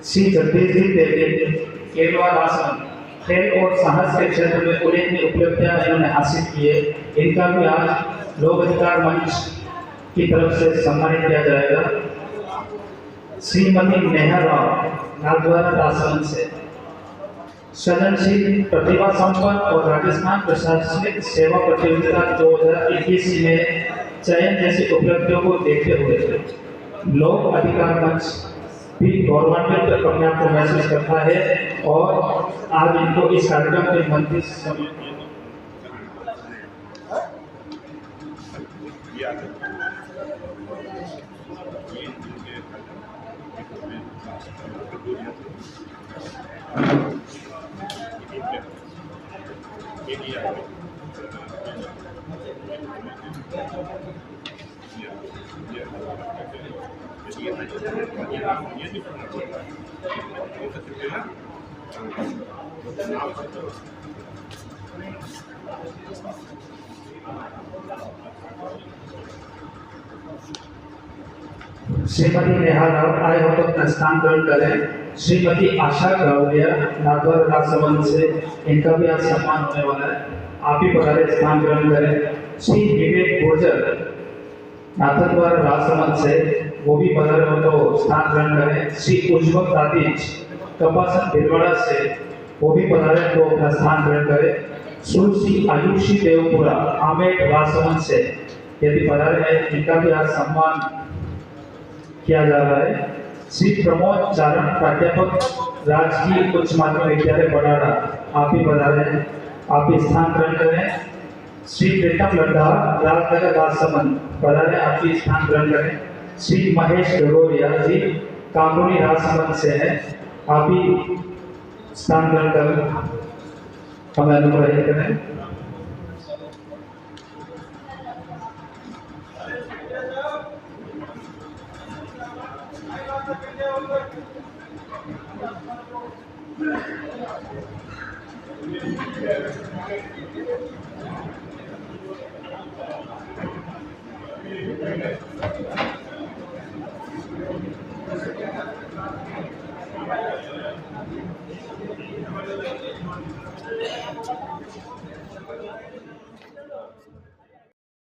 श्री जगदीश जी देवी, केरवा राजसमंद, खेल और साहस के क्षेत्र में उल्लेखनीय उपलब्धियां इन्होंने हासिल की है। इनका भी आज लोक अधिकार मंच की तरफ से सम्मानित किया जाएगा। श्रीमती नेहा राव, नागद्वारा राजसमंद से, सृजनशील, प्रतिभा संपन्न और राजस्थान प्रशासनिक सेवा प्रतियोगिता 2021 में चयन जैसी उपलब्धियों को देखते हुए लोक अधिकार मंच भी गौरवान्वित अपने आप को महसूस करता है और आज इनको इस कार्यक्रम के मंत्री श्रीमती नेहा राव आए हो तो अपना स्थान ग्रहण करें। श्रीमती आशा गावलिया नागौर राजसमंद से, इनका भी आज सम्मान होने वाला है, आप ही पधारे, स्थान ग्रहण करें। श्री विवेक गुर्जर नाथद्वार राजसमंद से, वो भी पधारे हो तो स्थान ग्रहण करें। श्री उज्जवल दादीज कपासन भिलवाड़ा से, वो भी पधारे तो अपना स्थान ग्रहण करें। श्री आयुषी देवपुरा आमेट राजसमंद से यदि पधारे हैं, इनका भी आज सम्मान किया जा रहा है। श्री प्रमोद चारण प्राध्यापक राजकीय उच्च माध्यमिक विद्यालय बड़ाड़ा, आप ही पधारे हैं, आप भी स्थान ग्रहण करें। श्री प्रीतम लड्ढा राजनगर राजसमंद पधारे, आप भी स्थान ग्रहण करें। श्री महेश गगोरिया जी कामरूनी राजसमंद से हैं, आप भी स्थान ग्रहण करें, हमें अनुग्रहित करें।